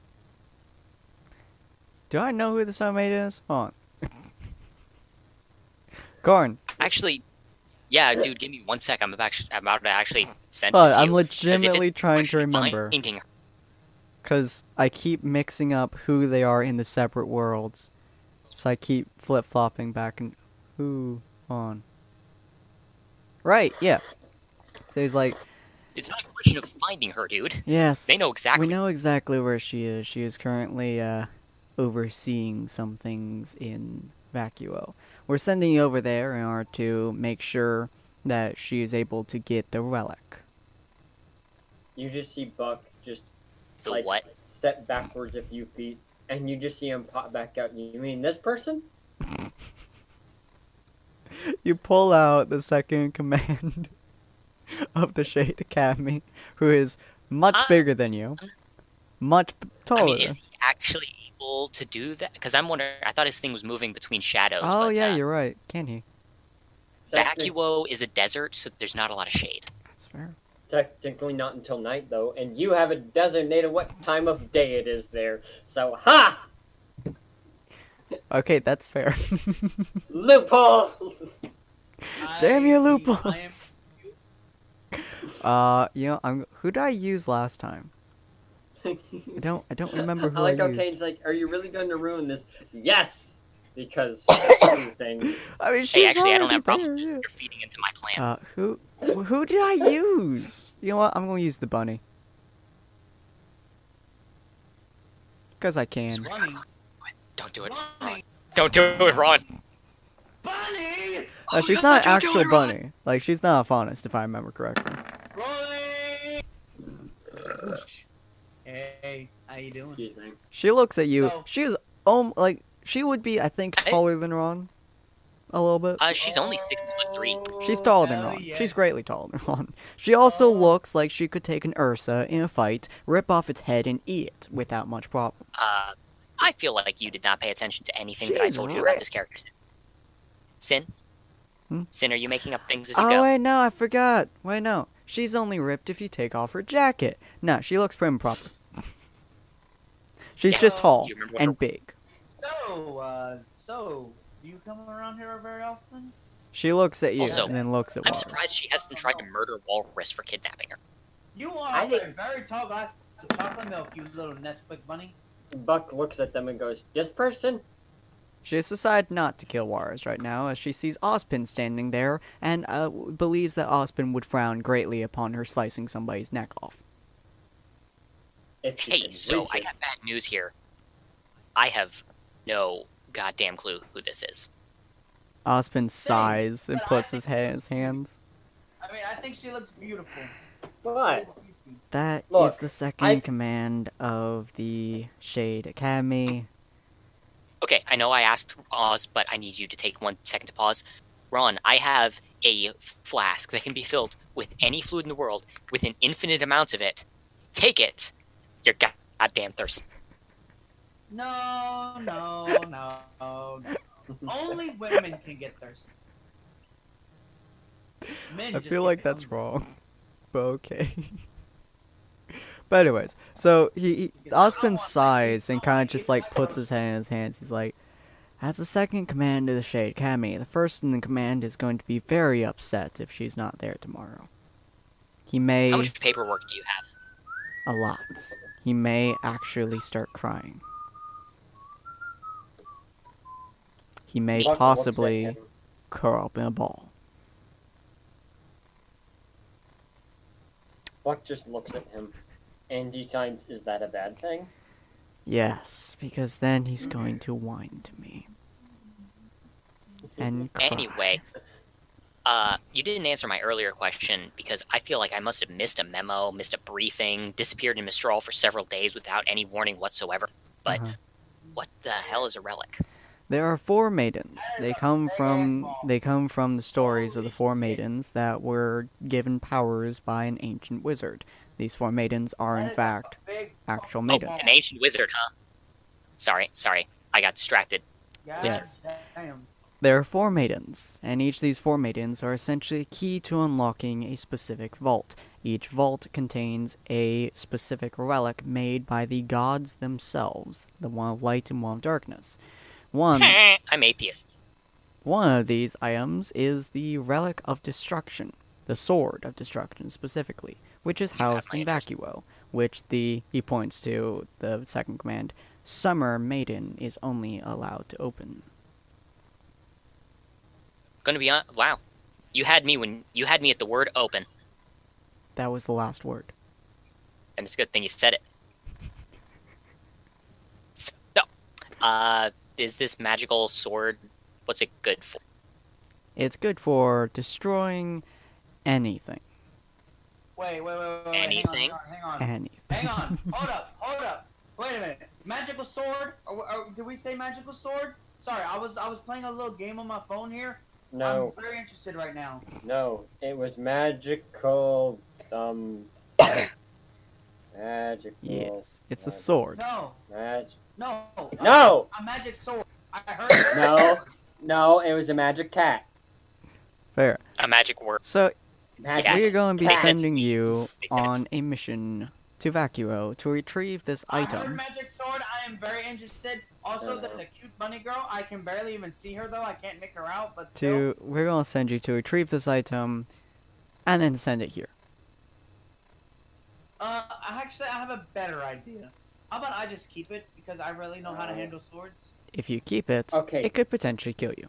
Speaker 1: Do I know who the Summer Maiden is? Hold on. Gorn.
Speaker 4: Actually, yeah, dude, give me 1 sec. I'm about to actually send
Speaker 1: Hold
Speaker 4: this
Speaker 1: on,
Speaker 4: to
Speaker 1: I'm
Speaker 4: you. 'Cause if
Speaker 1: legitimately
Speaker 4: it's
Speaker 1: trying to
Speaker 4: actually
Speaker 1: remember.
Speaker 4: finding her-
Speaker 1: Because I keep mixing up who they are in the separate worlds. So I keep flip-flopping back and... Who? On. Right, yeah. So he's like,
Speaker 4: It's not a question of finding her, dude.
Speaker 1: yes.
Speaker 4: They know exactly.
Speaker 1: We know exactly where she is. She is currently overseeing some things in Vacuo. We're sending you over there in order to make sure that she is able to get the relic.
Speaker 5: You just see Buck just
Speaker 4: The
Speaker 5: like
Speaker 4: what?
Speaker 5: step backwards a few feet, and you just see him pop back out. You mean this person?
Speaker 1: You pull out the second command of the Shade Academy, who is much bigger than you. Much taller.
Speaker 4: I mean, is he actually able to do that? Because I'm wondering. I thought his thing was moving between shadows.
Speaker 1: Oh,
Speaker 4: but,
Speaker 1: yeah, you're right. Can he?
Speaker 4: Vacuo is a desert, so there's not a lot of shade.
Speaker 1: That's fair.
Speaker 5: Technically not until night, though, and you haven't designated what time of day it is there. So, ha!
Speaker 1: Okay, that's fair.
Speaker 5: Loopholes!
Speaker 1: Damn you,
Speaker 3: I am-
Speaker 1: loopholes! Who did I use last time? I don't remember who
Speaker 5: I like
Speaker 1: I
Speaker 5: how
Speaker 1: used.
Speaker 5: Kane's like, are you really going to ruin this? Yes! Because things.
Speaker 1: I mean, she's
Speaker 4: Hey, actually, I don't
Speaker 1: already
Speaker 4: have problem
Speaker 1: there,
Speaker 4: with this.
Speaker 1: yeah.
Speaker 4: You're feeding into my plan.
Speaker 1: Who did I use? You know what? I'm gonna use the bunny. Because I can.
Speaker 3: Bunny.
Speaker 4: Don't do it.
Speaker 3: Bunny.
Speaker 4: Don't do it, Ron.
Speaker 3: Bunny.
Speaker 1: She's not an actual bunny. Like, she's not a faunus, if I remember correctly.
Speaker 3: Rolling. Hey, how you doing?
Speaker 5: Excuse me.
Speaker 1: She looks at you.
Speaker 3: So-
Speaker 1: She is, she would be, I think, taller than Ron. A little bit.
Speaker 4: She's only 6'3".
Speaker 1: She's taller than
Speaker 3: hell
Speaker 1: Ron.
Speaker 3: yeah.
Speaker 1: She's greatly taller than Ron. She also looks like she could take an Ursa in a fight, rip off its head, and eat it without much problem.
Speaker 4: I feel like you did not pay attention to anything that I
Speaker 1: She's
Speaker 4: told you
Speaker 1: right.
Speaker 4: about this character. Sin?
Speaker 1: Hmm?
Speaker 4: Sin, are you making up things as you
Speaker 1: Oh,
Speaker 4: go?
Speaker 1: wait, no, I forgot. Wait, no. She's only ripped if you take off her jacket. No, she looks prim and proper. She's
Speaker 4: Yeah.
Speaker 1: just tall
Speaker 4: Do you remember what
Speaker 1: and
Speaker 4: her-
Speaker 1: big.
Speaker 3: So, do you come around here very often?
Speaker 1: She looks at you
Speaker 4: Also,
Speaker 1: and then looks at
Speaker 4: I'm
Speaker 1: Walrus.
Speaker 4: surprised she hasn't tried to murder Walrus for kidnapping her.
Speaker 3: You are
Speaker 5: I
Speaker 3: a
Speaker 5: think-
Speaker 3: very tall glass of chocolate milk, you little Nesquik bunny.
Speaker 5: Buck looks at them and goes, this person?
Speaker 1: She has decided not to kill Walrus right now as she sees Ozpin standing there and believes that Ozpin would frown greatly upon her slicing somebody's neck off.
Speaker 5: If she
Speaker 4: Hey,
Speaker 5: can
Speaker 4: so
Speaker 5: reach
Speaker 4: I
Speaker 5: it.
Speaker 4: got bad news here. I have no goddamn clue who this is.
Speaker 1: Ozpin sighs and
Speaker 3: but I
Speaker 1: puts his
Speaker 3: think
Speaker 1: head in his hands.
Speaker 3: I mean, I think she looks beautiful.
Speaker 5: What?
Speaker 1: That is
Speaker 5: Look,
Speaker 1: the second
Speaker 5: I-
Speaker 1: command of the Shade Academy.
Speaker 4: Okay, I know I asked Oz, but I need you to take 1 second to pause. Ron, I have a flask that can be filled with any fluid in the world with an infinite amount of it. Take it. You're goddamn thirsty.
Speaker 3: No, no, no, no. Only women can get thirsty. Men
Speaker 1: I
Speaker 3: just
Speaker 1: feel
Speaker 3: get
Speaker 1: like that's
Speaker 3: hungry.
Speaker 1: wrong. But okay. But anyways, so Ozpin sighs and kind of just like puts his hand in his hands. He's like, as the second command of the Shade Academy, the first in the command is going to be very upset if she's not there tomorrow. He may,
Speaker 4: How much paperwork do you have?
Speaker 1: a lot. He may actually start crying. He may
Speaker 5: Buck looks at
Speaker 1: possibly
Speaker 5: him.
Speaker 1: curl up in a ball.
Speaker 5: Buck just looks at him and decides, is that a bad thing?
Speaker 1: Yes, because then he's going to whine to me. And cry.
Speaker 4: Anyway, you didn't answer my earlier question because I feel like I must have missed a memo, missed a briefing, disappeared in Mistral for several days without any warning whatsoever. But
Speaker 1: Uh-huh.
Speaker 4: what the hell is a relic?
Speaker 1: There are 4 maidens. They come from the stories of the 4 maidens that were given powers by an ancient wizard. These 4 maidens are in fact actual maidens.
Speaker 4: An ancient wizard, huh? Sorry, I got distracted.
Speaker 1: Yes.
Speaker 3: Damn.
Speaker 1: There are 4 maidens, and each of these 4 maidens are essentially a key to unlocking a specific vault. Each vault contains a specific relic made by the gods themselves, the one of light and one of darkness.
Speaker 4: I'm atheist.
Speaker 1: One of these items is the Relic of Destruction, the Sword of Destruction specifically, which is
Speaker 4: have
Speaker 1: housed
Speaker 4: my
Speaker 1: in
Speaker 4: interest.
Speaker 1: Vacuo, which he points to the second command, Summer Maiden is only allowed to open.
Speaker 4: Gonna be on. Wow. You had me at the word open,
Speaker 1: That was the last word.
Speaker 4: and it's a good thing you said it. So, is this magical sword? What's it good for?
Speaker 1: It's good for destroying anything.
Speaker 3: Wait.
Speaker 4: Anything?
Speaker 3: Hang on.
Speaker 1: Anything.
Speaker 3: Hang on. Hold up. Wait a minute. Magical sword? Did we say magical sword? Sorry, I was playing a little game on my phone here.
Speaker 5: No,
Speaker 3: I'm very interested right now.
Speaker 5: no, it was magical. Magical.
Speaker 1: Yes, it's a sword.
Speaker 3: No. No.
Speaker 5: No!
Speaker 3: A magic sword. I heard it.
Speaker 5: No, it was a magic cat.
Speaker 1: Fair.
Speaker 4: A magic word.
Speaker 1: So
Speaker 5: Magic
Speaker 1: we are going to be
Speaker 4: They said-
Speaker 1: sending you
Speaker 4: they said-
Speaker 1: on a mission to Vacuo to retrieve this
Speaker 3: I heard
Speaker 1: item.
Speaker 3: magic sword. I am very interested. Also, there's a cute bunny girl. I can barely even see her though. I can't make her out. But still.
Speaker 1: We're going to send you to retrieve this item, and then send it here.
Speaker 3: Actually, I have a better idea. How about I just keep it because I really know how to handle swords.
Speaker 1: If you keep it,
Speaker 5: Okay.
Speaker 1: it could potentially kill you.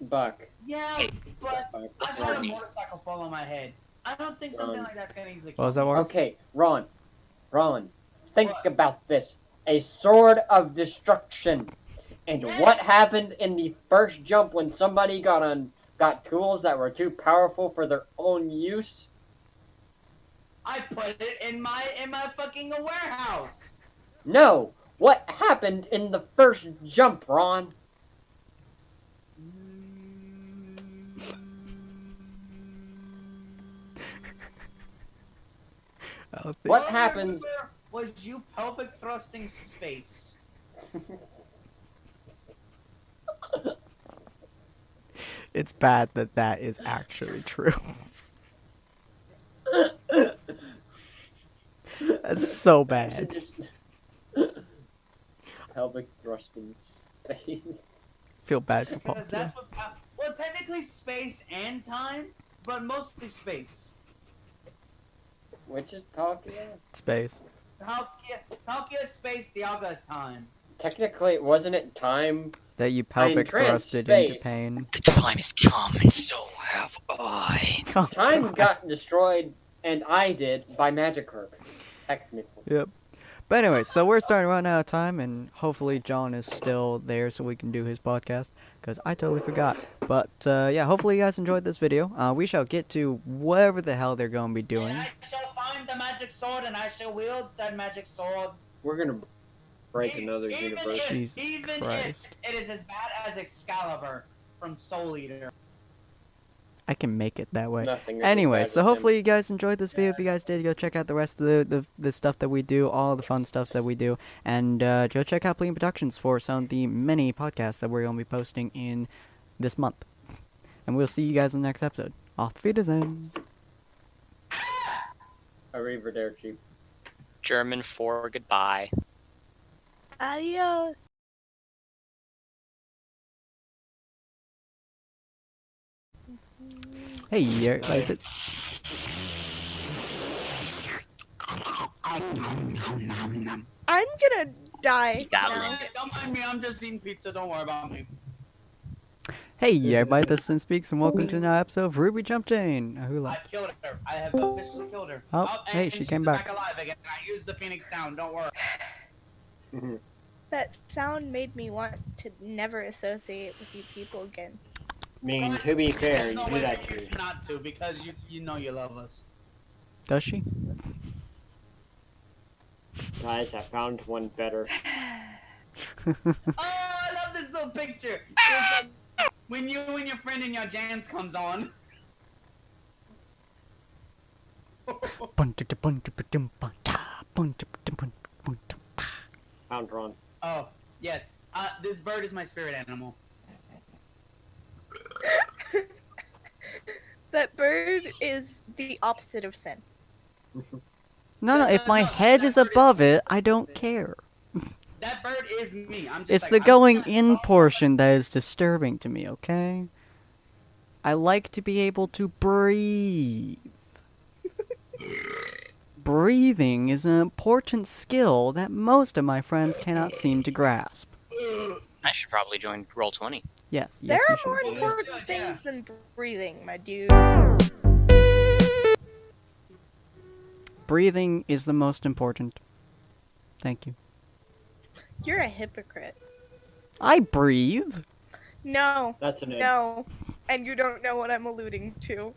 Speaker 5: Buck.
Speaker 3: Yeah,
Speaker 4: Hey,
Speaker 3: but
Speaker 5: Buck.
Speaker 3: I've
Speaker 4: sword
Speaker 3: had a
Speaker 4: need?
Speaker 3: motorcycle fall on my head. I don't think something like that's gonna easily.
Speaker 1: What was
Speaker 3: kill
Speaker 1: that
Speaker 3: me.
Speaker 1: word?
Speaker 5: Okay, Ron, think
Speaker 3: What?
Speaker 5: about this. A sword of destruction. And
Speaker 3: Yes!
Speaker 5: what happened in the first jump when somebody got tools that were too powerful for their own use?
Speaker 3: I put it in my fucking warehouse.
Speaker 5: No! What happened in the first jump, Ron? What
Speaker 3: All I
Speaker 5: happens-
Speaker 3: remember was you pelvic thrusting space.
Speaker 1: It's bad that that is actually true. That's so bad.
Speaker 5: Pelvic thrusting space.
Speaker 1: Feel bad for Paul.
Speaker 3: Because that's what. Well, technically space and time, but mostly space.
Speaker 5: Which is Palkia?
Speaker 1: Space.
Speaker 3: Palkia is space, Dialga is time.
Speaker 5: Technically, wasn't it time?
Speaker 1: That you pelvic
Speaker 5: trans
Speaker 1: thrusted into
Speaker 5: space.
Speaker 1: pain.
Speaker 4: The time has come, and so have I.
Speaker 1: Oh,
Speaker 5: Time
Speaker 1: God.
Speaker 5: got destroyed, and I did, by Magikarp. Technically.
Speaker 1: Yep. But anyway, so we're starting to run out of time, and hopefully John is still there so we can do his podcast, because I totally forgot. But yeah, hopefully you guys enjoyed this video. We shall get to whatever the hell they're going to be doing.
Speaker 3: And I shall find the magic sword, and I shall wield said magic sword.
Speaker 5: We're gonna break another
Speaker 3: Even
Speaker 5: universe.
Speaker 1: Jesus
Speaker 3: even
Speaker 1: Christ.
Speaker 3: if it is as bad as Excalibur from Soul Eater.
Speaker 1: I can make it that way.
Speaker 5: Nothing is
Speaker 1: Anyway,
Speaker 5: bad
Speaker 1: so
Speaker 5: with him.
Speaker 1: hopefully you guys enjoyed this video. If you guys did, go check out the rest of the stuff that we do, all the fun stuff that we do, and go check out Plebeian Productions for some of the many podcasts that we're going to be posting in this month. And we'll see you guys in the next episode. Auf Wiedersehen.
Speaker 5: Arrivederci.
Speaker 4: German for goodbye.
Speaker 2: Adios.
Speaker 1: Hey, yeah, like,
Speaker 2: I'm gonna die
Speaker 4: Goblin.
Speaker 2: now.
Speaker 3: Don't mind me, I'm just eating pizza, don't worry about me.
Speaker 1: hey, everybody, this is Sinspeaks, and welcome to another episode of RWBY Jumpchain.
Speaker 3: I
Speaker 1: Hula.
Speaker 3: killed her. I have officially killed her.
Speaker 1: Oh, hey,
Speaker 3: and
Speaker 1: she
Speaker 3: she's
Speaker 1: came back.
Speaker 3: alive again. I used the Phoenix down, don't worry.
Speaker 2: That sound made me want to never associate with you people again.
Speaker 5: I mean, to be fair,
Speaker 3: There's
Speaker 5: you
Speaker 3: no
Speaker 5: do
Speaker 3: way
Speaker 5: that
Speaker 3: for you
Speaker 5: too.
Speaker 3: not to, because you know you love us.
Speaker 1: Does she?
Speaker 5: Guys, I found one better.
Speaker 3: Oh, I love this little picture. It's like when you and your friend and your jams comes on.
Speaker 5: Found Ron.
Speaker 3: Oh, yes. This bird is my spirit animal.
Speaker 2: That bird is the opposite of sin.
Speaker 1: No, if my head is above it, I don't care.
Speaker 3: That bird is me. I'm just
Speaker 1: It's
Speaker 3: like,
Speaker 1: the
Speaker 3: I'm just
Speaker 1: going
Speaker 3: gonna
Speaker 1: in
Speaker 3: follow-
Speaker 1: portion that is disturbing to me, okay? I like to be able to breathe. Breathing is an important skill that most of my friends cannot seem to grasp.
Speaker 4: I should probably join Roll20.
Speaker 1: Yes,
Speaker 2: There
Speaker 1: yes, you
Speaker 2: are more
Speaker 1: should.
Speaker 2: important
Speaker 3: should, yeah.
Speaker 2: things than breathing, my dude.
Speaker 1: Breathing is the most important. Thank you.
Speaker 2: You're a hypocrite.
Speaker 1: I breathe.
Speaker 2: No.
Speaker 5: That's an
Speaker 2: No. And you don't know what I'm alluding to.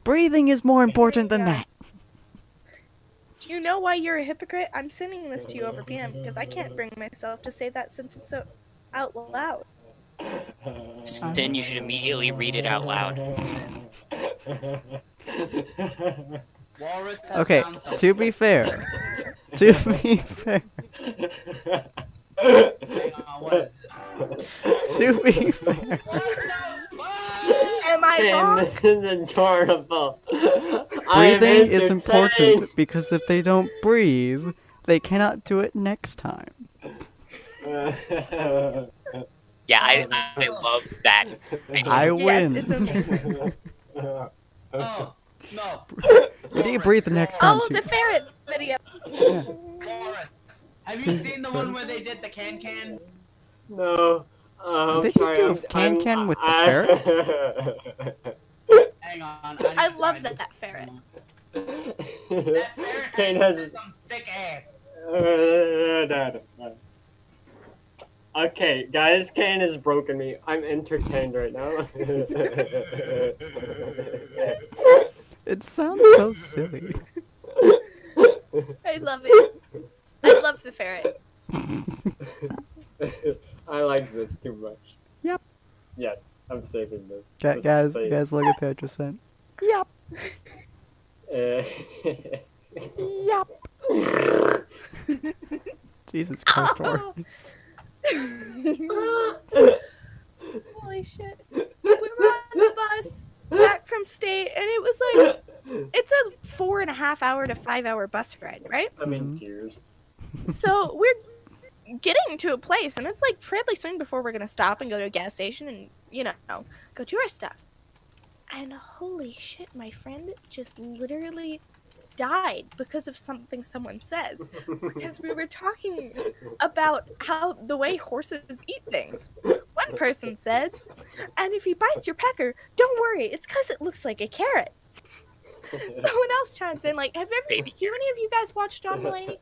Speaker 1: Breathing is more important than
Speaker 2: Yeah.
Speaker 1: that.
Speaker 2: Do you know why you're a hypocrite? I'm sending this to you over PM because I can't bring myself to say that sentence out loud.
Speaker 4: Then you should immediately read it out loud.
Speaker 3: Walrus has
Speaker 1: Okay,
Speaker 3: found something.
Speaker 1: to be fair.
Speaker 3: Hang on, what is this?
Speaker 1: To be fair.
Speaker 3: What the fuck?
Speaker 2: Am I
Speaker 5: Ken,
Speaker 2: wrong?
Speaker 5: this is adorable.
Speaker 1: Breathing is important because if they don't breathe, they cannot do it next time.
Speaker 4: Yeah, I love that.
Speaker 1: I
Speaker 2: Yes,
Speaker 1: win.
Speaker 2: it's amazing.
Speaker 3: Oh, no.
Speaker 1: You need to breathe the next time
Speaker 2: Oh,
Speaker 1: too.
Speaker 2: the ferret video.
Speaker 3: Walrus. Have you seen the one where they did the can?
Speaker 5: No.
Speaker 1: Did you
Speaker 5: sorry,
Speaker 1: do a
Speaker 5: I'm-
Speaker 1: can with the
Speaker 5: ferret?
Speaker 3: Hang on.
Speaker 2: I love that ferret.
Speaker 3: That ferret
Speaker 5: Kane
Speaker 3: has
Speaker 5: has.
Speaker 3: some thick ass.
Speaker 5: Okay, guys, Kane has broken me. I'm entertained right now.
Speaker 1: It sounds so silly.
Speaker 2: I love it. I love the ferret.
Speaker 5: I like this too much.
Speaker 1: Yep.
Speaker 5: Yeah, I'm saving this.
Speaker 1: Guys,
Speaker 5: Just to say-
Speaker 1: guys, look at that just sent. Yep.
Speaker 5: Uh,
Speaker 1: Yep. Jesus Christ,
Speaker 2: Oh.
Speaker 1: Horace.
Speaker 2: Holy shit. We were on the bus back from state, and it was like, it's a 4.5 hour to 5 hour bus ride, right?
Speaker 5: I'm in
Speaker 1: Mhm.
Speaker 5: tears.
Speaker 2: So we're getting to a place, and it's like fairly soon before we're gonna stop and go to a gas station and, you know, go do our stuff. And holy shit, my friend just literally died because of something someone says. Because we were talking about how the way horses eat things. One person said, and if he bites your pecker, don't worry, it's because it looks like a carrot. Someone else chimes in, like, do any of you guys watch John Mulaney?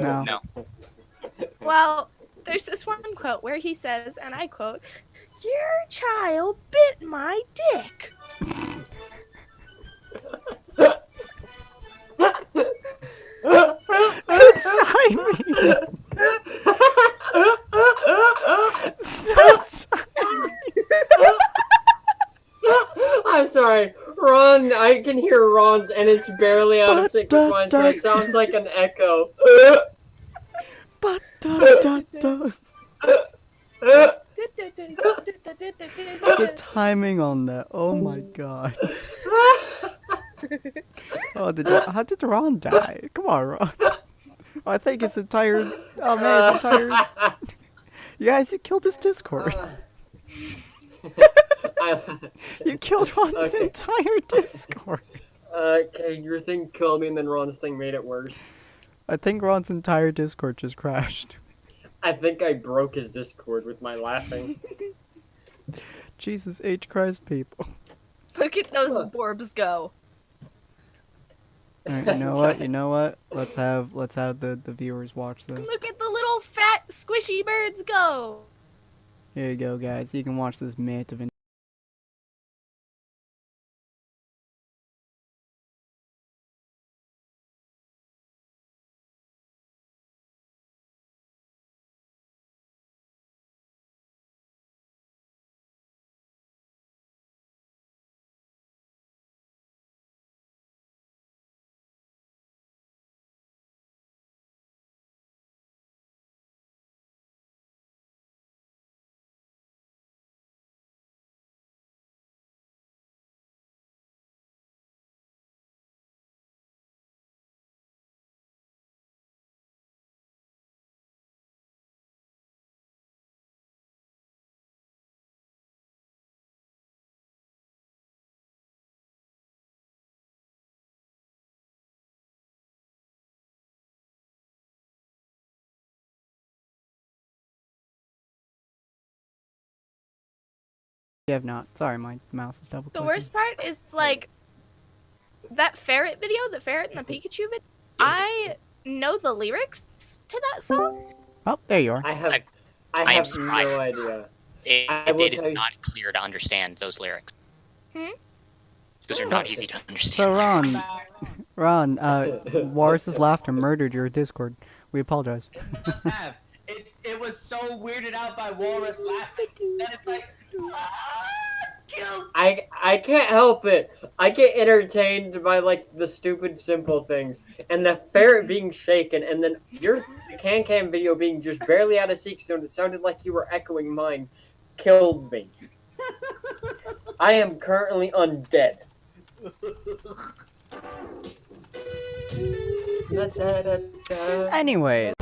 Speaker 1: No.
Speaker 4: No.
Speaker 2: Well, there's this one quote where he says, and I quote, "Your child bit my dick."
Speaker 1: That's timing. That's
Speaker 5: I'm sorry, Ron. I can hear Ron's, and it's barely out of sync with mine, so it sounds like an echo.
Speaker 1: but the timing on that. Oh my god. Oh, how did Ron die? Come on, Ron. I think his entire. Oh man, his entire. You guys, you killed his Discord. You killed Ron's
Speaker 5: Okay.
Speaker 1: entire Discord.
Speaker 5: Okay, your thing killed me, and then Ron's thing made it worse.
Speaker 1: I think Ron's entire Discord just crashed.
Speaker 5: I think I broke his Discord with my laughing.
Speaker 1: Jesus H. Christ, people.
Speaker 2: Look at those
Speaker 5: Look.
Speaker 2: borbs go.
Speaker 1: Alright, you know what? Let's have the viewers watch this.
Speaker 2: Look at the little fat squishy birds go.
Speaker 1: Here you go, guys. You can watch this mint of You have not. Sorry, my mouse is double
Speaker 2: The
Speaker 1: clicking.
Speaker 2: worst part is like that ferret video, the ferret and the Pikachu video. I know the lyrics to that song.
Speaker 1: Oh, there you are.
Speaker 5: I have
Speaker 4: I am
Speaker 5: no
Speaker 4: surprised.
Speaker 5: idea.
Speaker 4: It
Speaker 5: will
Speaker 4: is
Speaker 5: tell you-
Speaker 4: not clear to understand those lyrics.
Speaker 2: Hmm?
Speaker 4: Those are not easy to
Speaker 1: So
Speaker 4: understand.
Speaker 1: Ron,
Speaker 4: lyrics.
Speaker 1: Walrus's laughter murdered your Discord. We apologize.
Speaker 3: It must have. It was so weirded out by Walrus laughing that it's like, kill.
Speaker 5: I can't help it. I get entertained by like the stupid simple things, and the ferret being shaken, and then your can video being just barely out of sync, so it sounded like you were echoing mine, killed me. I am currently undead.
Speaker 1: Anyways,